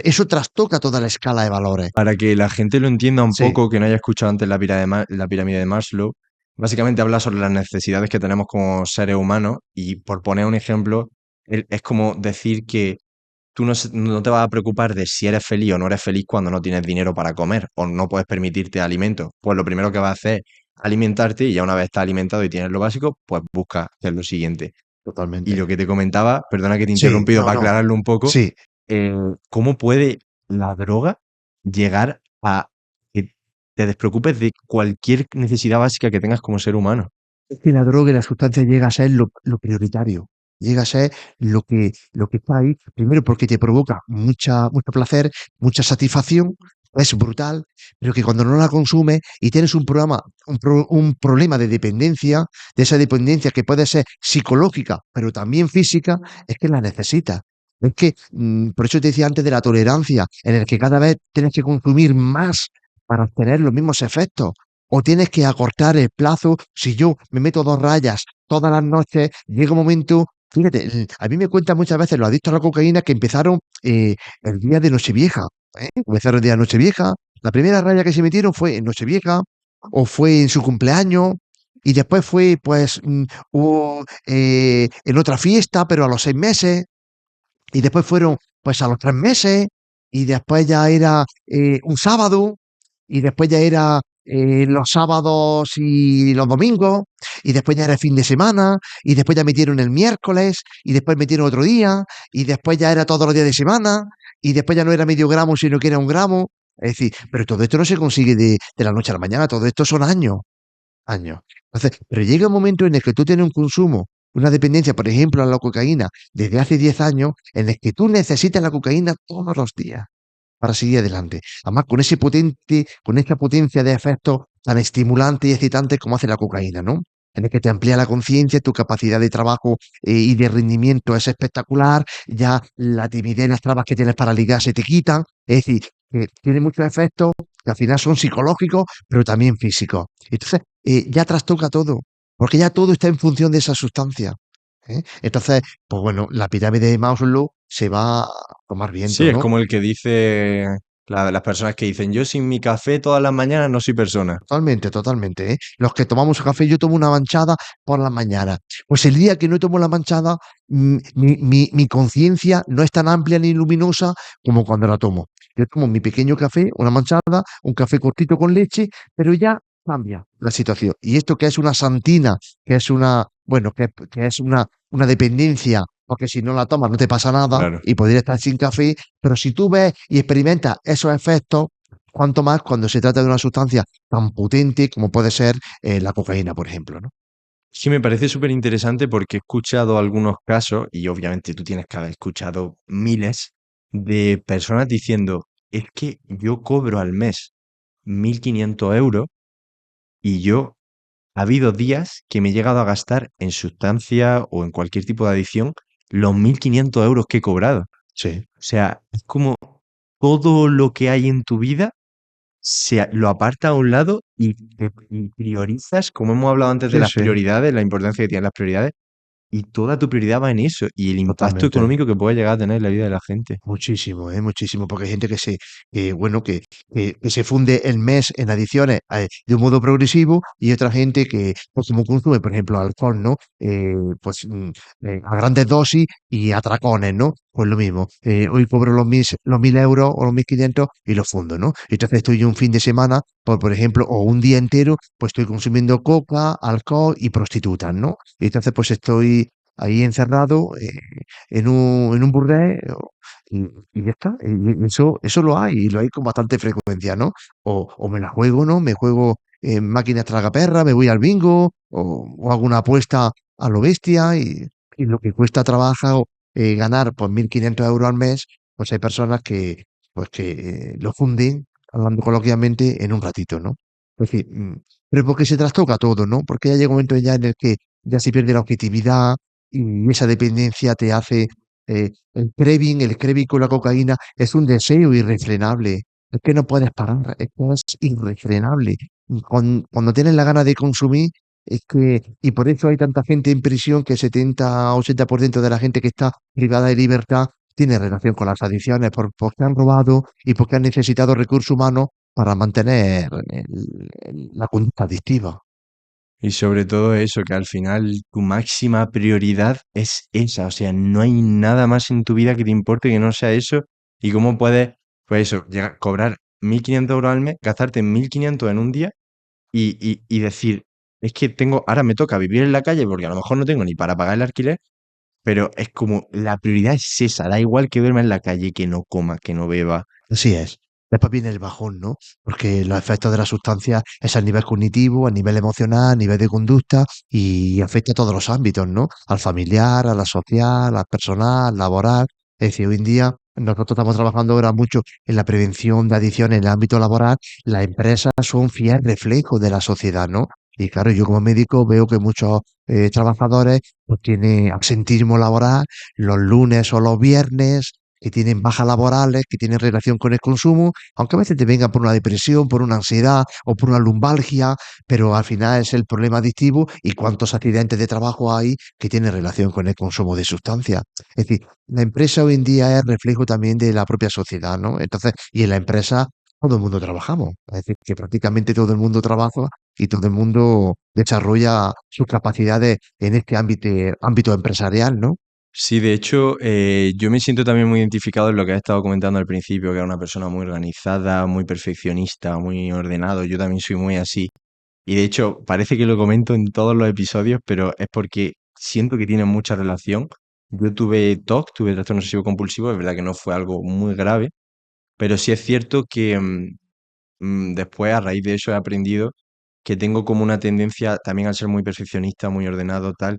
Eso trastoca toda la escala de valores. Para que la gente lo entienda un Sí, poco, que no haya escuchado antes la pirámide de Maslow, básicamente habla sobre las necesidades que tenemos como seres humanos y por poner un ejemplo, es como decir que tú no te vas a preocupar de si eres feliz o no eres feliz cuando no tienes dinero para comer o no puedes permitirte alimentos. Pues lo primero que vas a hacer es alimentarte y ya una vez estás alimentado y tienes lo básico, pues busca hacer lo siguiente. Y totalmente. lo que te comentaba, perdona que te he Sí, interrumpido no, para no. aclararlo un poco, Sí, eh, ¿cómo puede la droga llegar a que te despreocupes de cualquier necesidad básica que tengas como ser humano? es que la droga y la sustancia llega a ser lo prioritario, llega a ser lo que está ahí, primero porque te provoca mucho placer, mucha satisfacción, es brutal, pero que cuando no la consumes y tienes un problema de dependencia, de esa dependencia que puede ser psicológica, pero también física, es que la necesitas. Es que, por eso te decía antes de la tolerancia, en el que cada vez tienes que consumir más para obtener los mismos efectos o tienes que acortar el plazo. Si yo me meto 2 rayas todas las noches, llega un momento, fíjate, a mí me cuentan muchas veces los adictos a la cocaína que empezaron el día de Nochevieja, Comenzaron el día de Nochevieja, la primera raya que se metieron fue en Nochevieja o fue en su cumpleaños y después fue pues en otra fiesta, pero a los 6 meses y después fueron pues a los 3 meses y después ya era un sábado y después ya era los sábados y los domingos y después ya era el fin de semana y después ya metieron el miércoles y después metieron otro día y después ya era todos los días de semana y después ya no era medio gramo sino que era 1 gramo. Es decir, pero todo esto no se consigue de la noche a la mañana, todo esto son años años. Entonces, pero llega un momento en el que tú tienes un consumo, una dependencia, por ejemplo, a la cocaína, desde hace 10 años, en el que tú necesitas la cocaína todos los días para seguir adelante. Además, con esa potencia de efectos tan estimulantes y excitantes como hace la cocaína, ¿no? En el que te amplía la conciencia, tu capacidad de trabajo y de rendimiento es espectacular, ya la timidez, las trabas que tienes para ligar se te quitan, es decir, que tiene muchos efectos que al final son psicológicos, pero también físicos. Entonces, ya trastoca todo, porque ya todo está en función de esa sustancia. Entonces, pues bueno, la pirámide de Maslow se va a tomar Sí, viento, es ¿no? como el que dice las personas que dicen, yo sin mi café todas las mañanas no soy persona. Totalmente, totalmente, ¿eh? Los que tomamos café, yo tomo una manchada por la mañana. Pues el día que no tomo la manchada, mi conciencia no es tan amplia ni luminosa como cuando la tomo. Yo tomo mi pequeño café, una manchada, un café cortito con leche, pero ya cambia la situación. Y esto que es una santina, que es bueno, que es una dependencia, porque si no la tomas no te pasa nada Claro. y podría estar sin café, pero si tú ves y experimentas esos efectos, cuanto más cuando se trata de una sustancia tan potente como puede ser la cocaína, por ejemplo, ¿no? Sí, me parece súper interesante porque he escuchado algunos casos, y obviamente tú tienes que haber escuchado miles, de personas diciendo, es que yo cobro al mes 1.500 € y yo ha habido días que me he llegado a gastar en sustancia o en cualquier tipo de adicción los 1.500 € que he cobrado. Sí, O sea, es como todo lo que hay en tu vida lo aparta a un lado y priorizas, como hemos hablado antes de sí, las sí, prioridades, la importancia que tienen las prioridades, y toda tu prioridad va en eso, y el impacto totalmente. económico que puede llegar a tener en la vida de la gente. Muchísimo, muchísimo, porque hay gente bueno, que se funde el mes en adicciones de un modo progresivo y otra gente que, pues, como consume, por ejemplo, alcohol, ¿no? Pues a grandes dosis y atracones, ¿no? Pues lo mismo. Hoy cobro los 1.000 € o los 1.500 y los fundo, ¿no? Entonces estoy yo un fin de semana, por ejemplo, o un día entero, pues estoy consumiendo coca, alcohol y prostitutas, ¿no? Y entonces pues estoy ahí encerrado en un burdel y, y ya está. Y eso lo hay, y lo hay con bastante frecuencia, ¿no? O me la juego, ¿no? Me juego en máquinas tragaperras, me voy al bingo, o hago una apuesta a lo bestia, y lo que cuesta trabajo ganar pues 1.500 € al mes, pues hay personas que lo funden, hablando coloquialmente, en un ratito, ¿no? Es decir, pero porque se trastoca todo, ¿no? Porque ya llega un momento ya en el que ya se pierde la objetividad y esa dependencia te hace El craving con la cocaína es un deseo irrefrenable. Es que no puedes parar, es que es irrefrenable. Cuando tienes la gana de consumir, es que, y por eso hay tanta gente en prisión que 70-80% de la gente que está privada de libertad tiene relación con las adicciones, porque han robado y porque han necesitado recursos humanos para mantener la conducta adictiva. Y sobre todo eso, que al final tu máxima prioridad es esa, o sea, no hay nada más en tu vida que te importe que no sea eso. ¿Y cómo puedes, pues eso, cobrar 1.500 euros al mes, gastarte 1.500 en un día y decir, es que tengo, ahora me toca vivir en la calle porque a lo mejor no tengo ni para pagar el alquiler, pero es como la prioridad es esa, da igual que duerma en la calle, que no coma, que no beba. Así es. Después viene el bajón, ¿no? Porque los efectos de la sustancia es a nivel cognitivo, a nivel emocional, a nivel de conducta y afecta a todos los ámbitos, ¿no? Al familiar, a la social, al personal, laboral. Es decir, hoy en día nosotros estamos trabajando ahora mucho en la prevención de adicciones en el ámbito laboral. Las empresas son fiel reflejo de la sociedad, ¿no? Y claro, yo como médico veo que muchos trabajadores pues tienen absentismo laboral los lunes o los viernes, que tienen bajas laborales, que tienen relación con el consumo, aunque a veces te vengan por una depresión, por una ansiedad o por una lumbalgia, pero al final es el problema adictivo y cuántos accidentes de trabajo hay que tienen relación con el consumo de sustancias. Es decir, la empresa hoy en día es reflejo también de la propia sociedad, ¿no? Entonces, y en la empresa todo el mundo trabajamos, es decir, que prácticamente todo el mundo trabaja y todo el mundo desarrolla sus capacidades en este ámbito empresarial, ¿no? Sí, de hecho, yo me siento también muy identificado en lo que has estado comentando al principio, que era una persona muy organizada, muy perfeccionista, muy ordenado. Yo también soy muy así. Y de hecho, parece que lo comento en todos los episodios, pero es porque siento que tiene mucha relación. Yo tuve TOC, tuve trastorno obsesivo compulsivo, es verdad que no fue algo muy grave, pero sí es cierto que después, a raíz de eso, he aprendido que tengo como una tendencia, también al ser muy perfeccionista, muy ordenado, tal,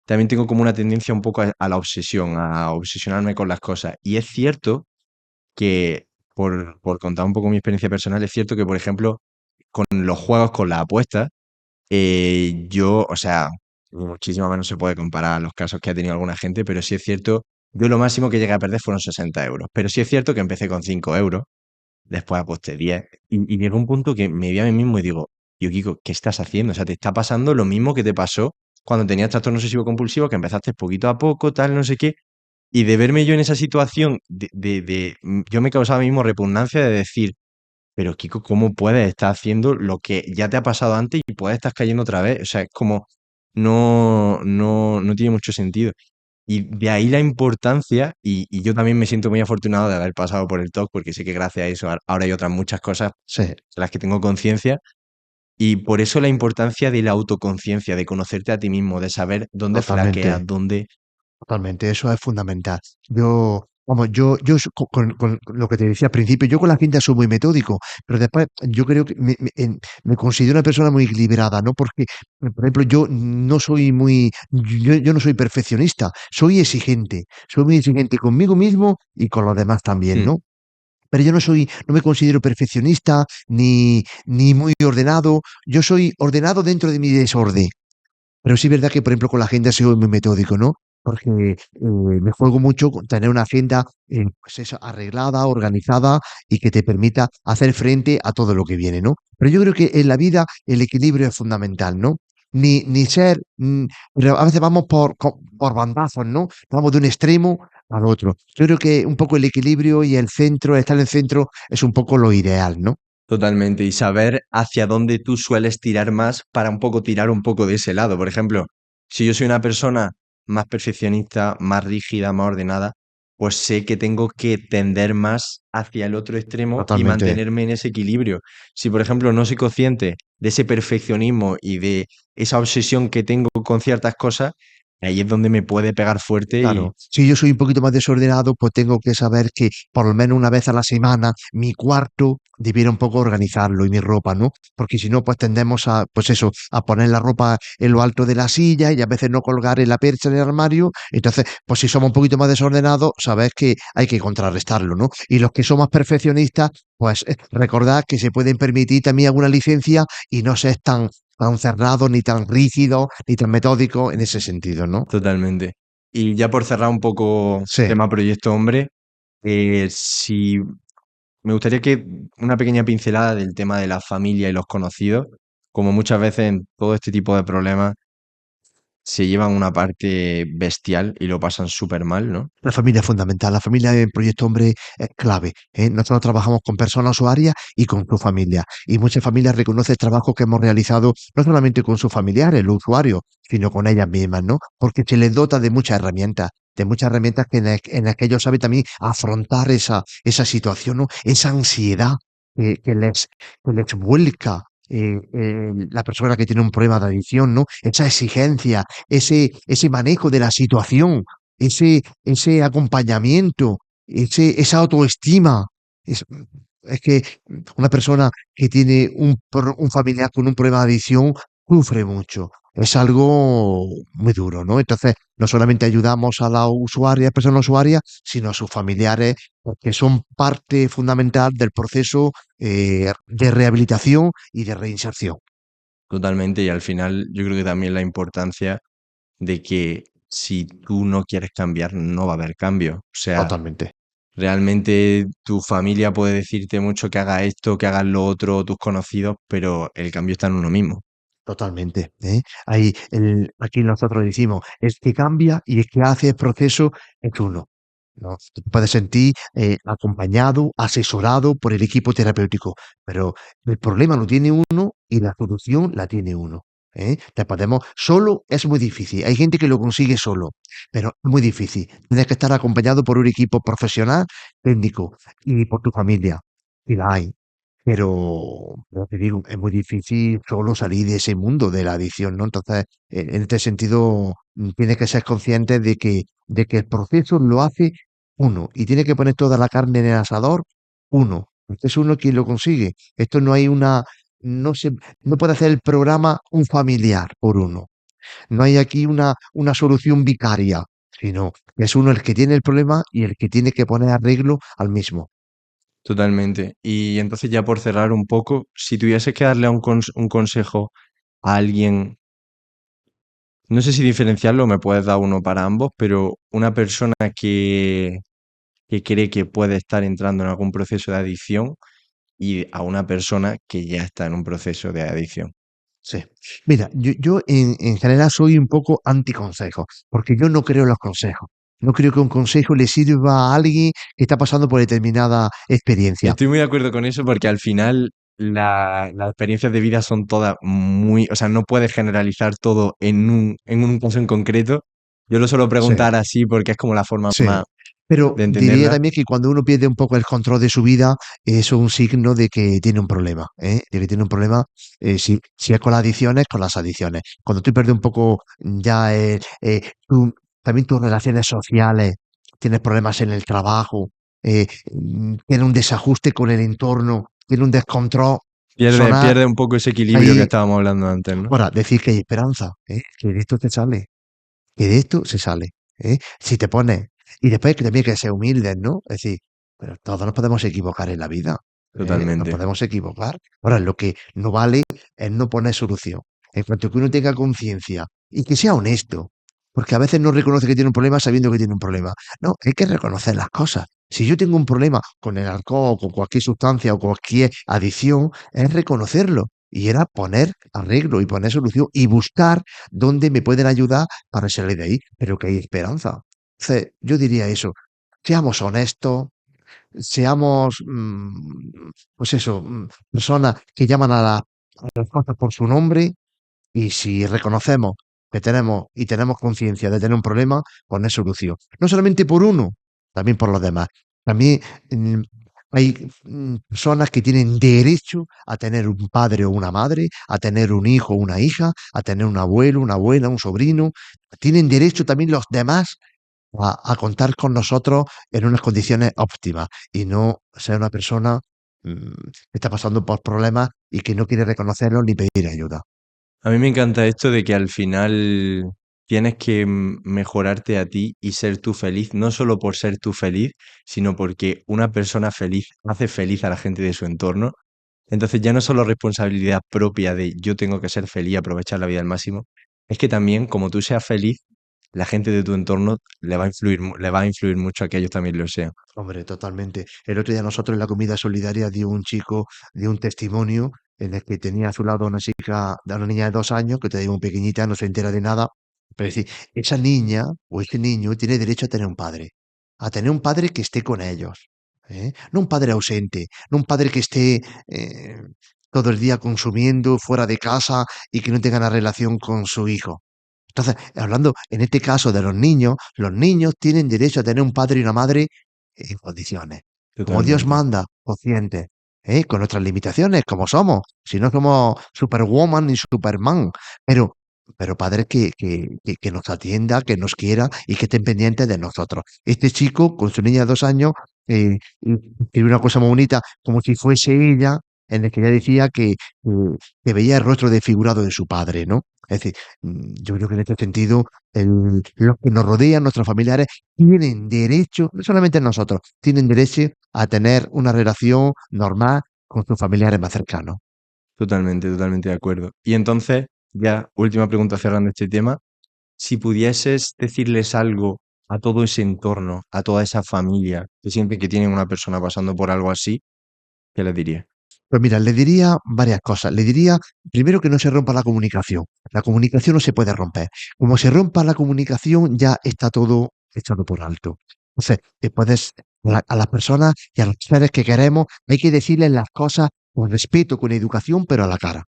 también tengo como una tendencia un poco a la obsesión, a obsesionarme con las cosas. Y es cierto que, por contar un poco mi experiencia personal, es cierto que, por ejemplo, con los juegos, con las apuestas, yo, o sea, muchísimo menos se puede comparar a los casos que ha tenido alguna gente, pero sí es cierto, yo lo máximo que llegué a perder fueron 60 euros. Pero sí es cierto que empecé con 5 euros, después aposté 10 y llegó un punto que me vi a mí mismo y digo, yo Kiko, ¿qué estás haciendo? O sea, te está pasando lo mismo que te pasó cuando tenías trastorno obsesivo compulsivo, que empezaste poquito a poco, tal, no sé qué, y de verme yo en esa situación, yo me causaba mismo repugnancia de decir, pero Kiko, ¿cómo puedes estar haciendo lo que ya te ha pasado antes y puedes estar cayendo otra vez? O sea, es como, no tiene mucho sentido. Y de ahí la importancia, y yo también me siento muy afortunado de haber pasado por el TOC, porque sé que gracias a eso ahora hay otras muchas cosas Sí. de las que tengo conciencia, y por eso la importancia de la autoconciencia, de conocerte a ti mismo, de saber dónde flaqueas, Totalmente, dónde... totalmente, eso es fundamental. Con con lo que te decía al principio, yo con la cinta soy muy metódico, pero después yo creo que me considero una persona muy equilibrada, ¿no? Porque, por ejemplo, yo no soy perfeccionista, soy muy exigente conmigo mismo y con los demás también, Hmm, ¿no? Pero yo no me considero perfeccionista ni muy ordenado, yo soy ordenado dentro de mi desorden. Pero sí es verdad que, por ejemplo, con la agenda soy muy metódico, ¿no? Porque me juego mucho con tener una agenda pues eso, arreglada, organizada y que te permita hacer frente a todo lo que viene, ¿no? Pero yo creo que en la vida el equilibrio es fundamental, ¿no? Ni ser, pero a veces vamos por bandazos, ¿no? Vamos de un extremo al otro. Yo creo que un poco el equilibrio y el centro, estar en el centro, es un poco lo ideal, ¿no? totalmente, y saber hacia dónde tú sueles tirar más para un poco tirar un poco de ese lado. Por ejemplo, si yo soy una persona más perfeccionista, más rígida, más ordenada, pues sé que tengo que tender más hacia el otro extremo y Totalmente. mantenerme en ese equilibrio. Si, por ejemplo, no soy consciente de ese perfeccionismo y de esa obsesión que tengo con ciertas cosas, ahí es donde me puede pegar fuerte y Claro, si yo soy un poquito más desordenado, pues tengo que saber que por lo menos una vez a la semana mi cuarto debiera un poco organizarlo y mi ropa, ¿no? Porque si no, pues tendemos a, pues eso, a poner la ropa en lo alto de la silla y a veces no colgar en la percha del armario. Entonces, pues si somos un poquito más desordenados, sabes que hay que contrarrestarlo, ¿no? Y los que somos perfeccionistas, pues recordad que se pueden permitir también alguna licencia y no ser tan cerrado, ni tan rígido, ni tan metódico en ese sentido, ¿no? totalmente. Y ya por cerrar un poco Sí. tema Proyecto Hombre, si me gustaría que una pequeña pincelada del tema de la familia y los conocidos, como muchas veces en todo este tipo de problemas se llevan una parte bestial y lo pasan súper mal, ¿no? La familia es fundamental, la familia en Proyecto Hombre es clave, ¿eh? Nosotros trabajamos con personas usuarias y con su familia, y muchas familias reconocen el trabajo que hemos realizado no solamente con sus familiares, los usuarios, sino con ellas mismas, ¿no? Porque se les dota de muchas herramientas en las que ellos saben también afrontar esa situación, ¿no? Esa ansiedad que les vuelca la persona que tiene un problema de adicción, ¿no? Esa exigencia, ese manejo de la situación, ese acompañamiento, esa autoestima. Es, es que una persona que tiene un familiar con un problema de adicción sufre mucho. Es algo muy duro, ¿no? Entonces, no solamente ayudamos a la usuaria, persona usuaria, sino a sus familiares, que son parte fundamental del proceso de rehabilitación y de reinserción. Totalmente. Y al final yo creo que también la importancia de que si tú no quieres cambiar, no va a haber cambio. O sea, Totalmente. realmente tu familia puede decirte mucho que haga esto, que hagas lo otro, tus conocidos, pero el cambio está en uno mismo. Totalmente, ¿eh? Aquí nosotros decimos, el que cambia y el que hace el proceso es uno, ¿no? Tú te puedes sentir acompañado, asesorado por el equipo terapéutico, pero el problema lo tiene uno y la solución la tiene uno, ¿eh? Solo es muy difícil. Hay gente que lo consigue solo, pero es muy difícil. Tienes que estar acompañado por un equipo profesional, técnico y por tu familia, si la hay. Pero te digo, es muy difícil solo salir de ese mundo de la adicción, ¿no? Entonces, en este sentido, tienes que ser consciente de que el proceso lo hace uno y tiene que poner toda la carne en el asador uno. Porque es uno quien lo consigue. Esto no hay no se, no puede hacer el programa un familiar por uno. No hay aquí una solución vicaria, sino que es uno el que tiene el problema y el que tiene que poner arreglo al mismo. Totalmente. Y entonces ya por cerrar un poco, si tuvieses que darle un consejo a alguien, no sé si diferenciarlo, me puedes dar uno para ambos, pero una persona que cree que puede estar entrando en algún proceso de adicción y a una persona que ya está en un proceso de adicción. Sí. Mira, yo en general soy un poco anticonsejo, porque yo no creo en los consejos. No creo que un consejo le sirva a alguien que está pasando por determinada experiencia. Estoy muy de acuerdo con eso porque al final las experiencias de vida son todas muy, o sea, no puedes generalizar todo en un caso en concreto. Yo lo suelo Sí, preguntar así porque es como la forma sí. más Pero de diría entenderla. también que cuando uno pierde un poco el control de su vida, eso es un signo de que tiene un problema, ¿eh? De que tiene un problema, si es con las adicciones, con las adicciones. Cuando tú pierdes un poco ya también tus relaciones sociales, tienes problemas en el trabajo, tienes un desajuste con el entorno, tienes un descontrol personal, Pierde un poco ese equilibrio que ahí, estábamos hablando antes, ¿no? ahora, decir que hay esperanza, ¿eh? Que de esto te sale, que de esto se sale, ¿eh? Si te pones, y después que también hay que ser humildes, ¿no? Es decir, pero todos nos podemos equivocar en la vida, ¿eh? Nos Totalmente. podemos equivocar. Ahora, lo que no vale es no poner solución. En cuanto que uno tenga conciencia y que sea honesto, porque a veces no reconoce que tiene un problema sabiendo que tiene un problema. No, hay que reconocer las cosas. Si yo tengo un problema con el alcohol, con cualquier sustancia o cualquier adicción, es reconocerlo. Y era poner arreglo y poner solución y buscar dónde me pueden ayudar para salir de ahí, pero que hay esperanza. Entonces, yo diría eso, seamos honestos, seamos, pues eso, personas que llaman a las cosas por su nombre y si reconocemos que tenemos conciencia de tener un problema, poner solución. No solamente por uno, también por los demás. También mm, hay personas que tienen derecho a tener un padre o una madre, a tener un hijo o una hija, a tener un abuelo, una abuela, un sobrino. Tienen derecho también los demás a contar con nosotros en unas condiciones óptimas y no ser una persona que está pasando por problemas y que no quiere reconocerlos ni pedir ayuda. A mí me encanta esto de que al final tienes que mejorarte a ti y ser tú feliz, no solo por ser tú feliz, sino porque una persona feliz hace feliz a la gente de su entorno. Entonces ya no es solo responsabilidad propia de yo tengo que ser feliz y aprovechar la vida al máximo, es que también como tú seas feliz, la gente de tu entorno le va a influir mucho a que ellos también lo sean. Hombre, totalmente. El otro día nosotros en la comida solidaria dio un chico, dio un testimonio en el que tenía a su lado a una chica, a una niña de 2 años, que te digo muy pequeñita, no se entera de nada. Pero es decir, esa niña o ese niño tiene derecho a tener un padre que esté con ellos. ¿Eh? No un padre ausente, no un padre que esté todo el día consumiendo fuera de casa y que no tenga una relación con su hijo. Entonces, hablando en este caso de los niños tienen derecho a tener un padre y una madre en condiciones, como Dios Totalmente. manda, conscientes, con nuestras limitaciones, como somos. Si no somos Superwoman ni Superman, pero, pero padres que nos atienda, que nos quiera y que estén pendientes de nosotros. Este chico, con su niña de 2 años, escribió una cosa muy bonita, como si fuese ella, en el que ella decía que veía el rostro desfigurado de su padre, ¿no? Es decir, yo creo que en este sentido, los que nos rodean, nuestros familiares, tienen derecho, no solamente nosotros, tienen derecho a tener una relación normal con sus familiares más cercanos. Totalmente, totalmente de acuerdo. Y entonces, ya, última pregunta cerrando este tema. Si pudieses decirles algo a todo ese entorno, a toda esa familia que sienten que tienen una persona pasando por algo así, ¿qué les dirías? Pues mira, le diría varias cosas. Le diría, primero, que no se rompa la comunicación. La comunicación no se puede romper. Como se rompa la comunicación, ya está todo echado por alto. Entonces, puedes, a las personas y a los seres que queremos, hay que decirles las cosas con respeto, con educación, pero a la cara.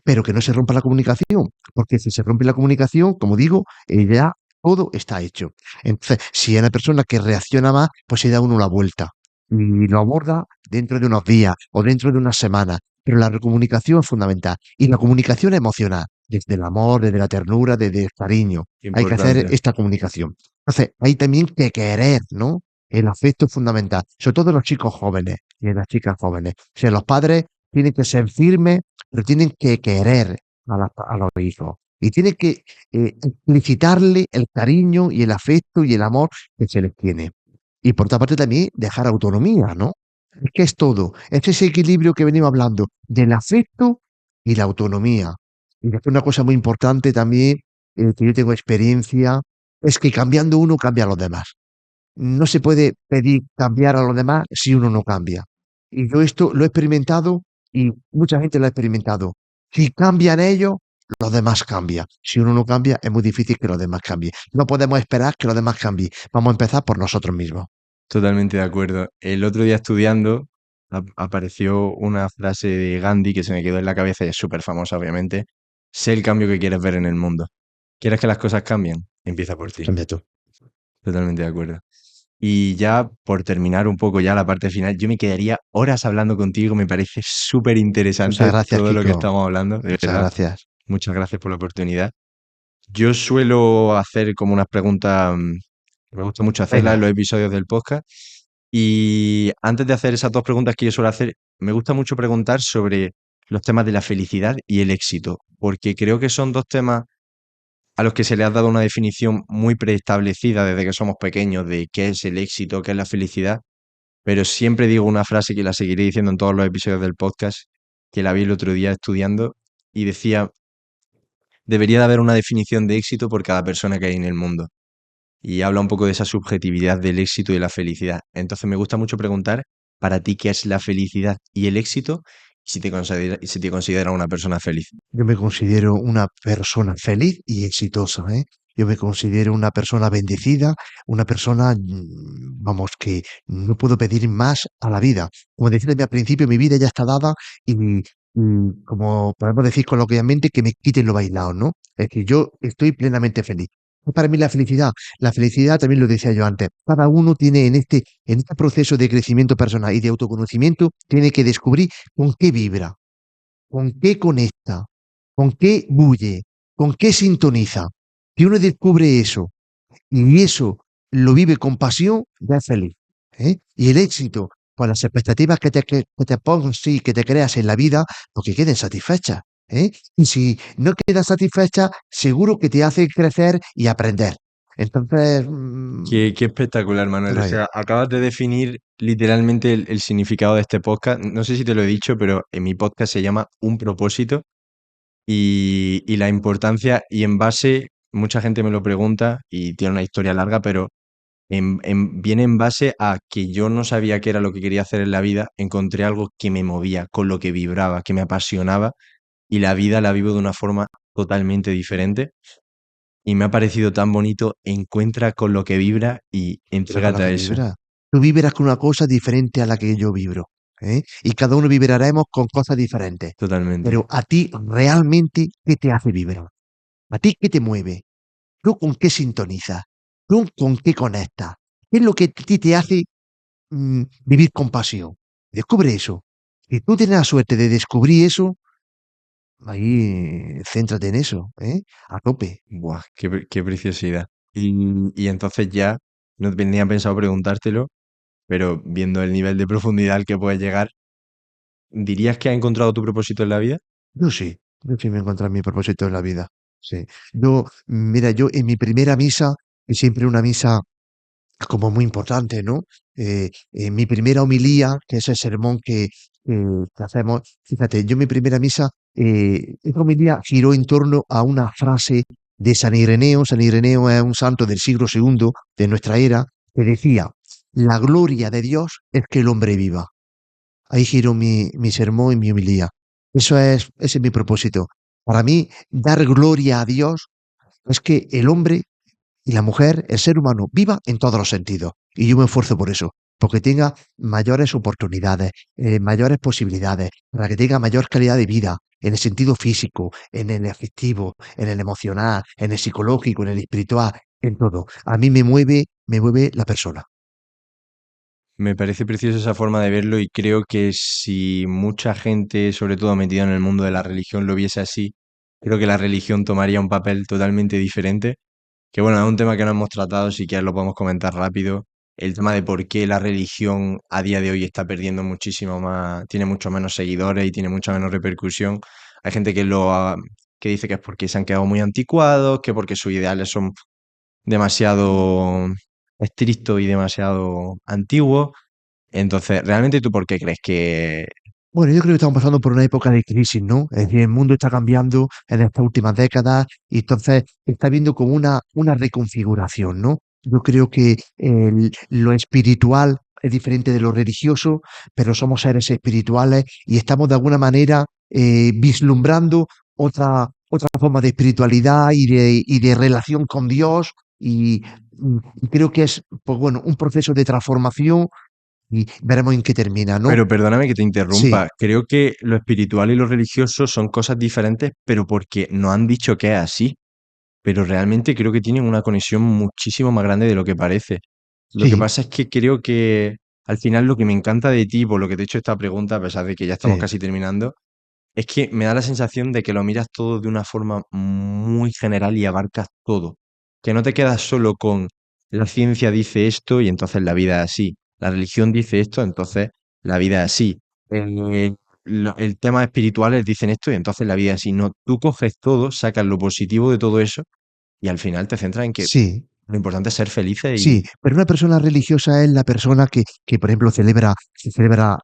Pero que no se rompa la comunicación, porque si se rompe la comunicación, como digo, ya todo está hecho. Entonces, si hay una persona que reacciona más, pues se da uno la vuelta y lo aborda dentro de unos días o dentro de unas semanas. Pero la comunicación es fundamental y la comunicación emocional, desde el amor, desde la ternura, desde el cariño. Hay que hacer Importante, esta comunicación. Entonces, hay también que querer, ¿no? El afecto es fundamental, sobre todo los chicos jóvenes y las chicas jóvenes. O sea, los padres tienen que ser firmes, pero tienen que querer a los hijos. Y tienen que explicitarle el cariño y el afecto y el amor que se les tiene. Y por otra parte también dejar autonomía, ¿no? Es que es todo. Es ese equilibrio que venimos hablando del afecto y la autonomía. Y después una cosa muy importante también, que yo tengo experiencia, es que cambiando uno cambia a los demás. No se puede pedir cambiar a los demás si uno no cambia. Y yo esto lo he experimentado y mucha gente lo ha experimentado. Si cambian ellos, los demás cambian. Si uno no cambia, es muy difícil que los demás cambien. No podemos esperar que los demás cambien. Vamos a empezar por nosotros mismos. totalmente de acuerdo. El otro día estudiando apareció una frase de Gandhi que se me quedó en la cabeza y es súper famosa, obviamente. Sé el cambio que quieres ver en el mundo. ¿Quieres que las cosas cambien? Empieza por ti. Cambia tú. Totalmente de acuerdo. Y ya por terminar un poco ya la parte final, yo me quedaría horas hablando contigo, me parece súper Muchas interesante gracias, todo lo que Kiko. estamos hablando, de Muchas verdad. gracias. Muchas gracias por la oportunidad. Yo suelo hacer como unas preguntas, me gusta mucho hacerlas en Venga. los episodios del podcast. Y antes de hacer esas dos preguntas que yo suelo hacer, me gusta mucho preguntar sobre los temas de la felicidad y el éxito, porque creo que son dos temas a los que se le ha dado una definición muy preestablecida desde que somos pequeños de qué es el éxito, qué es la felicidad, pero siempre digo una frase que la seguiré diciendo en todos los episodios del podcast, que la vi el otro día estudiando y decía, debería de haber una definición de éxito por cada persona que hay en el mundo. Y habla un poco de esa subjetividad del éxito y de la felicidad. Entonces me gusta mucho preguntar para ti qué es la felicidad y el éxito y si te considera una persona feliz. Yo me considero una persona feliz y exitosa, ¿eh? Yo me considero una persona bendecida, una persona, vamos, que no puedo pedir más a la vida. Como decía al principio, mi vida ya está dada y como podemos decir coloquialmente, que me quiten lo bailado, ¿no? Es que yo estoy plenamente feliz. Para mí la felicidad también lo decía yo antes, cada uno tiene en este proceso de crecimiento personal y de autoconocimiento, tiene que descubrir con qué vibra, con qué conecta, con qué bulle, con qué sintoniza. Si uno descubre eso y eso lo vive con pasión, ya es feliz. Y el éxito, con las expectativas que te pongas y que te creas en la vida, pues que queden satisfechas. Y si no quedas satisfecha, seguro que te hace crecer y aprender. Entonces, Qué espectacular, Manuel. por O ahí. sea, acabas de definir literalmente el significado de este podcast. No sé si te lo he dicho, pero en mi podcast se llama Un propósito y la importancia y en base mucha gente me lo pregunta y tiene una historia larga, pero viene en base a que yo no sabía qué era lo que quería hacer en la vida, encontré algo que me movía, con lo que vibraba, que me apasionaba y la vida la vivo de una forma totalmente diferente y me ha parecido tan bonito, encuentra con lo que vibra y Pero con lo entrégate a que eso, vibra. Tú vibras con una cosa diferente a la que yo vibro, ¿eh? Y cada uno vibraremos con cosas diferentes. totalmente. Pero a ti realmente, ¿qué te hace vibrar? ¿A ti qué te mueve? ¿Tú con qué sintonizas? ¿Tú con qué conectas? ¿Qué es lo que a ti te hace vivir con pasión? Descubre eso. Si tú tienes la suerte de descubrir eso, ahí céntrate en eso, ¿eh? A tope. Buah, qué preciosidad. Y entonces ya no tenía pensado preguntártelo, pero viendo el nivel de profundidad al que puedes llegar, ¿dirías que has encontrado tu propósito en la vida? Yo sí me encontré mi propósito en la vida. Sí. Mira, yo en mi primera misa, y siempre una misa como muy importante, ¿no? En mi primera homilía, que es el sermón que hacemos, fíjate, yo en mi primera misa, esa homilía giró en torno a una frase de San Ireneo. San Ireneo es un santo del siglo segundo de nuestra era, que decía, la gloria de Dios es que el hombre viva. Ahí giró mi sermón y mi homilía. Ese es mi propósito. Para mí, dar gloria a Dios es que el hombre y la mujer, el ser humano, viva en todos los sentidos. Y yo me esfuerzo por eso, porque tenga mayores oportunidades, mayores posibilidades, para que tenga mayor calidad de vida, en el sentido físico, en el afectivo, en el emocional, en el psicológico, en el espiritual, en todo. A mí me mueve la persona. Me parece preciosa esa forma de verlo y creo que si mucha gente, sobre todo metida en el mundo de la religión, lo viese así, creo que la religión tomaría un papel totalmente diferente. Que bueno, es un tema que no hemos tratado, si quieres lo podemos comentar rápido. El tema de por qué la religión a día de hoy está perdiendo muchísimo más, tiene mucho menos seguidores y tiene mucha menos repercusión. Hay gente que dice que es porque se han quedado muy anticuados, que porque sus ideales son demasiado estrictos y demasiado antiguos. Entonces, ¿realmente tú por qué crees que... Bueno, yo creo que estamos pasando por una época de crisis, ¿no? Es decir, el mundo está cambiando en estas últimas décadas y entonces está viendo como una reconfiguración, ¿no? Yo creo que lo espiritual es diferente de lo religioso, pero somos seres espirituales y estamos de alguna manera vislumbrando otra forma de espiritualidad y de relación con Dios y creo que es, pues bueno, un proceso de transformación y veremos en qué termina, ¿no? Pero perdóname que te Sí, interrumpa, creo que lo espiritual y lo religioso son cosas diferentes, pero porque no han dicho que es así. Pero realmente creo que tienen una conexión muchísimo más grande de lo que parece. Lo que sí, pasa es que creo que al final lo que me encanta de ti, por lo que te he hecho esta pregunta, a pesar de que ya estamos sí. casi terminando, es que me da la sensación de que lo miras todo de una forma muy general y abarcas todo. Que no te quedas solo con la ciencia dice esto y entonces la vida es así. La religión dice esto, entonces la vida es así. Eh, el tema espirituales dicen esto y entonces la vida es así. No, tú coges todo, sacas lo positivo de todo eso y al final te centras en que Sí, lo importante es ser felices y sí, pero una persona religiosa es la persona que, por ejemplo, celebra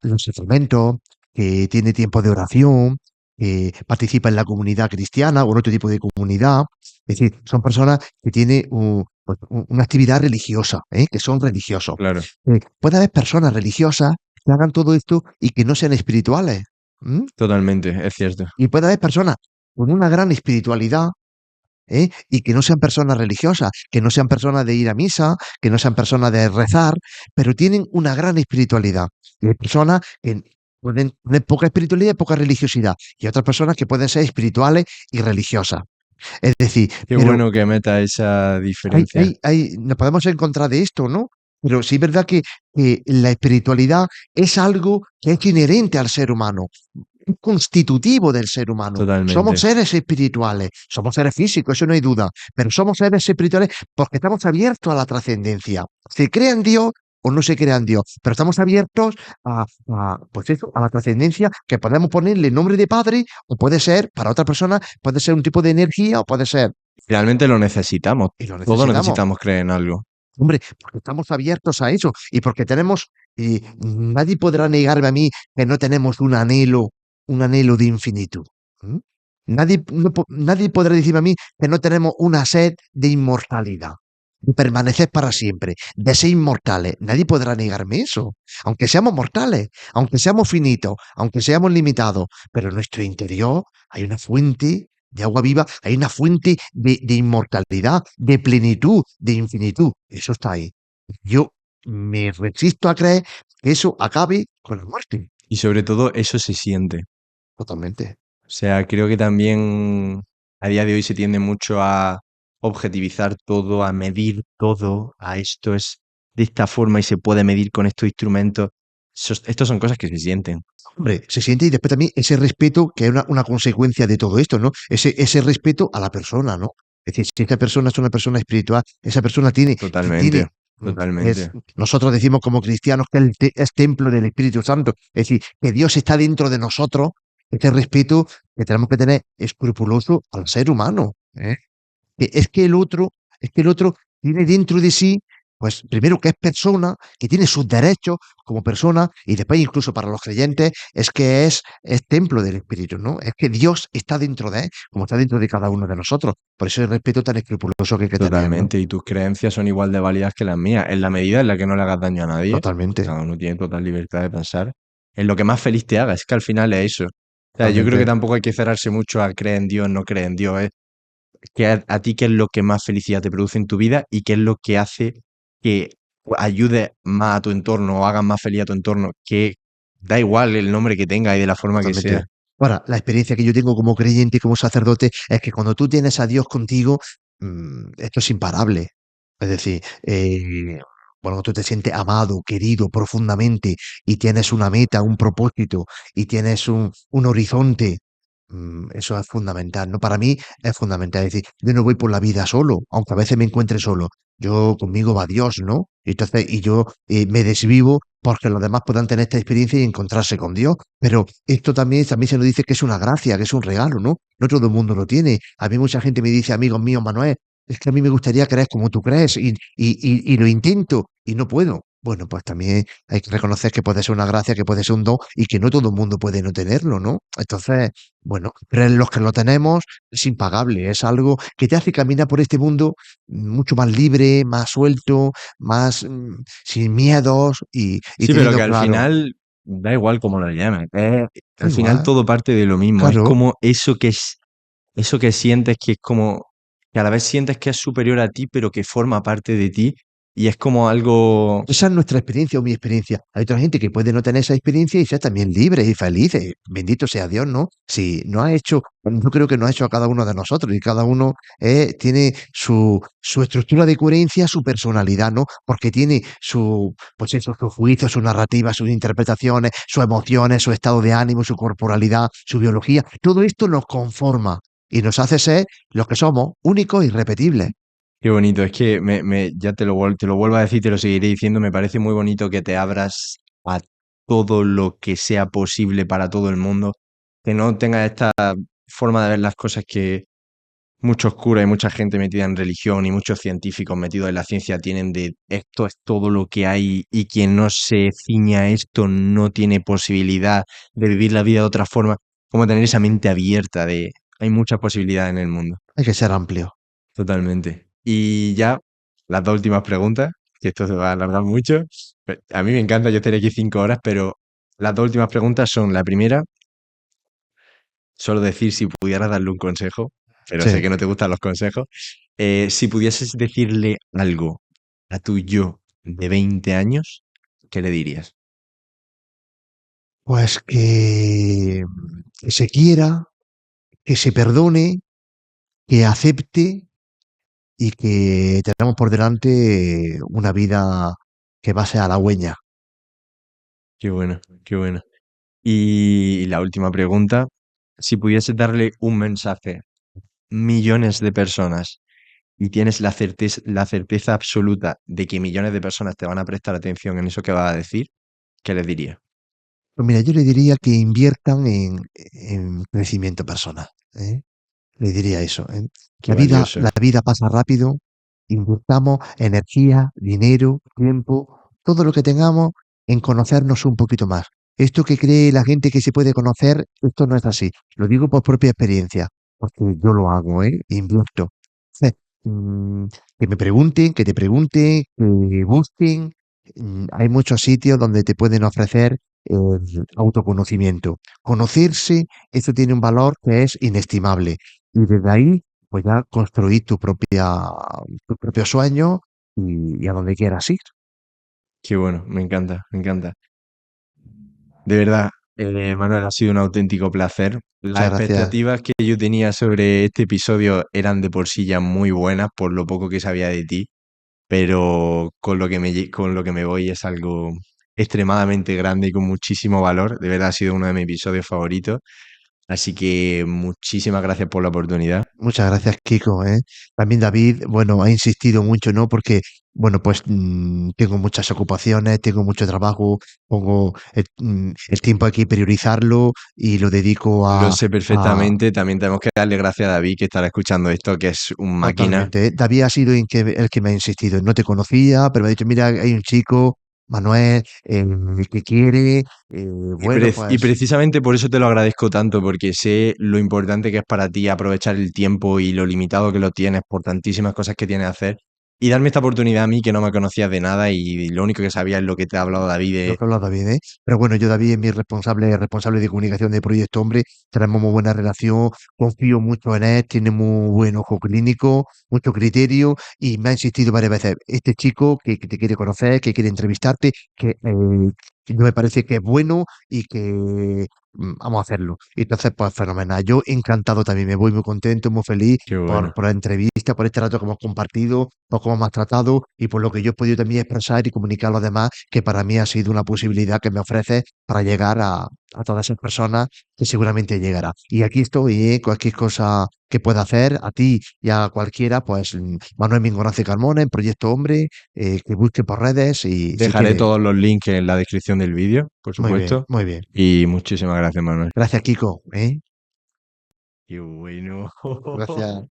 los sacramentos, que tiene tiempo de oración, que participa en la comunidad cristiana o en otro tipo de comunidad. Es decir, son personas que tienen pues, una actividad religiosa, ¿eh? Que son religiosos. claro, Puede haber personas religiosas que hagan todo esto y que no sean espirituales. ¿M? totalmente, es cierto. Y puede haber personas con una gran espiritualidad, y que no sean personas religiosas, que no sean personas de ir a misa, que no sean personas de rezar, pero tienen una gran espiritualidad. Y hay personas que pueden tener poca espiritualidad y poca religiosidad, y otras personas que pueden ser espirituales y religiosas. Es decir, Qué pero bueno que meta esa diferencia. nos podemos encontrar de esto, ¿no? Pero sí es verdad que la espiritualidad es algo que es inherente al ser humano, es constitutivo del ser humano. Somos Totalmente. seres espirituales, somos seres físicos, eso no hay duda, pero somos seres espirituales porque estamos abiertos a la trascendencia. Se crea en Dios o no se crea en Dios, pero estamos abiertos pues eso, a la trascendencia que podemos ponerle nombre de Padre o puede ser, para otra persona, puede ser un tipo de energía o puede ser, Realmente lo necesitamos. y lo Todos necesitamos. necesitamos creer en algo. Hombre, porque estamos abiertos a eso y porque tenemos, nadie podrá negarme a mí que no tenemos un anhelo de infinitud. ¿Mm? Nadie podrá decirme a mí que no tenemos una sed de inmortalidad, de permanecer para siempre, de ser inmortales. Nadie podrá negarme eso, aunque seamos mortales, aunque seamos finitos, aunque seamos limitados, pero en nuestro interior hay una fuente de agua viva, hay una fuente de inmortalidad, de plenitud, de infinitud. Eso está ahí. Yo me resisto a creer que eso acabe con la muerte. Y sobre todo eso se siente. Totalmente. O sea, creo que también a día de hoy se tiende mucho a objetivizar todo, a medir todo, a esto es de esta forma y se puede medir con estos instrumentos. Estos son cosas que se sienten. Hombre, se siente y después también ese respeto que es una consecuencia de todo esto, ¿no? Ese respeto a la persona, ¿no? Es decir, si esa persona es una persona espiritual, esa persona Totalmente, mm, es, totalmente, nosotros decimos como cristianos que es templo del Espíritu Santo, es decir, que Dios está dentro de nosotros, ese respeto que tenemos que tener escrupuloso al ser humano, ¿eh? Es que el otro, es que el otro tiene dentro de sí, pues primero que es persona, que tiene sus derechos como persona, y después incluso para los creyentes es que es templo del Espíritu, ¿no? Es que Dios está dentro de él, como está dentro de cada uno de nosotros. Por eso el respeto tan escrupuloso que hay que tener, ¿no? totalmente. Y tus creencias son igual de válidas que las mías, en la medida en la que no le hagas daño a nadie. Totalmente, Cada uno tiene total libertad de pensar en lo que más feliz te haga. Es que al final es eso. O sea, yo creo que totalmente, tampoco hay que cerrarse mucho a creer en Dios, no creer en Dios. Que a ti qué es lo que más felicidad te produce en tu vida y qué es lo que hace que ayude más a tu entorno o hagas más feliz a tu entorno, que da igual el nombre que tenga y de la forma que sea. totalmente. Ahora, la experiencia que yo tengo como creyente y como sacerdote es que cuando tú tienes a Dios contigo, esto es imparable. Es decir, bueno, tú te sientes amado, querido profundamente y tienes una meta, un propósito y tienes un horizonte. Eso es fundamental, ¿no? Para mí es fundamental. Es decir, yo no voy por la vida solo, aunque a veces me encuentre solo. Yo conmigo va Dios, ¿no? Y entonces, y yo me desvivo porque los demás puedan tener esta experiencia y encontrarse con Dios. Pero esto también se nos dice que es una gracia, que es un regalo, ¿no? No todo el mundo lo tiene. A mí mucha gente me dice, amigos míos, Manuel, es que a mí me gustaría creer como tú crees y lo intento y no puedo. Bueno, pues también hay que reconocer que puede ser una gracia, que puede ser un don y que no todo el mundo puede no tenerlo, ¿no? Entonces, bueno, pero en los que lo tenemos es impagable, es algo que te hace caminar por este mundo mucho más libre, más suelto, más sin miedos y Sí, pero teniendo que al claro, final da igual cómo lo llames. da Al final igual, todo parte de lo mismo. Es claro. como eso que sientes que es como que a la vez sientes que es superior a ti, pero que forma parte de ti. Y es como algo. Esa es nuestra experiencia o mi experiencia. Hay otra gente que puede no tener esa experiencia y ser también libre y feliz. Bendito sea Dios, ¿no? Si no ha hecho, yo creo que no ha hecho a cada uno de nosotros y cada uno tiene su estructura de coherencia, su personalidad, ¿no? Porque tiene pues eso, su juicio, su narrativa, sus interpretaciones, sus emociones, su estado de ánimo, su corporalidad, su biología. Todo esto nos conforma y nos hace ser los que somos, únicos e irrepetibles. Qué bonito, es que ya te lo vuelvo a decir, te lo seguiré diciendo, me parece muy bonito que te abras a todo lo que sea posible para todo el mundo, que no tengas esta forma de ver las cosas que muchos curas y mucha gente metida en religión y muchos científicos metidos en la ciencia tienen de esto es todo lo que hay y quien no se ciña a esto no tiene posibilidad de vivir la vida de otra forma, como tener esa mente abierta de hay muchas posibilidades en el mundo. Hay que ser amplio. Totalmente. Y ya, las dos últimas preguntas, que esto se va a alargar mucho. A mí me encanta, yo estaré aquí 5 horas, pero las dos últimas preguntas son, la primera, solo decir si pudieras darle un consejo, pero sé Sí. que no te gustan los consejos. Si pudieses decirle algo a tu yo de 20 años, ¿qué le dirías? Pues que se quiera, que se perdone, que acepte y que tenemos por delante una vida que va a ser halagüeña. Qué bueno, qué bueno. Y la última pregunta, si pudieses darle un mensaje a millones de personas y tienes la certeza absoluta de que millones de personas te van a prestar atención en eso que vas a decir, ¿qué les diría? Pues mira, yo le diría que inviertan en crecimiento personal, ¿eh? Le diría eso, ¿eh? Qué valioso. La vida pasa rápido, invirtamos energía, dinero, tiempo, todo lo que tengamos en conocernos un poquito más. Esto que cree la gente que se puede conocer, esto no es así. Lo digo por propia experiencia, porque yo lo hago, ¿eh? Invierto. Eh, mm, que me pregunten, que te pregunten, que busquen. Hay muchos sitios donde te pueden ofrecer autoconocimiento. Conocerse, eso tiene un valor que es inestimable. Y desde ahí, pues ya construir tu propio sueño y a donde quieras ir. Qué bueno, me encanta, me encanta. De verdad, Manuel, ha sido un auténtico placer. Las Muchas gracias. expectativas que yo tenía sobre este episodio eran de por sí ya muy buenas, por lo poco que sabía de ti, pero con lo que me voy es algo extremadamente grande y con muchísimo valor. De verdad, ha sido uno de mis episodios favoritos. Así que muchísimas gracias por la oportunidad. Muchas gracias, Kiko, ¿eh? También David, bueno, ha insistido mucho, ¿no? Porque, bueno, pues tengo muchas ocupaciones, tengo mucho trabajo, pongo el tiempo hay que priorizarlo y lo dedico Lo a, sé a perfectamente. También tenemos que darle gracias a David que estará escuchando esto, que es un máquina. totalmente. ¿Eh? David ha sido el que me ha insistido. No te conocía, pero me ha dicho, mira, hay un chico, Manuel, que quiere, bueno, Y pues precisamente por eso te lo agradezco tanto, porque sé lo importante que es para ti aprovechar el tiempo y lo limitado que lo tienes por tantísimas cosas que tienes que hacer. Y darme esta oportunidad a mí que no me conocías de nada y lo único que sabía es lo que te ha hablado David lo de que ha hablado David, ¿eh? Pero bueno, yo David es mi responsable de comunicación de Proyecto Hombre, tenemos muy buena relación, confío mucho en él, tiene muy buen ojo clínico, mucho criterio y me ha insistido varias veces, este chico que te quiere conocer, que quiere entrevistarte, que me parece que es bueno y que vamos a hacerlo. Y entonces, pues fenomenal. Yo encantado también, me voy muy contento, muy feliz qué bueno, por la entrevista, por este rato que hemos compartido, por cómo me has tratado y por lo que yo he podido también expresar y comunicar a los demás, que para mí ha sido una posibilidad que me ofrece para llegar a todas esas personas que seguramente llegará. Y aquí estoy, cualquier cosa que pueda hacer a ti y a cualquiera, pues Manuel Mingonace Carmona en Proyecto Hombre, que busque por redes y si dejaré quiere. todos los links en la descripción del vídeo, por Muy bien, supuesto. muy bien. Y muchísimas gracias, Manuel. Gracias, Kiko. ¿Eh? Qué bueno. Gracias.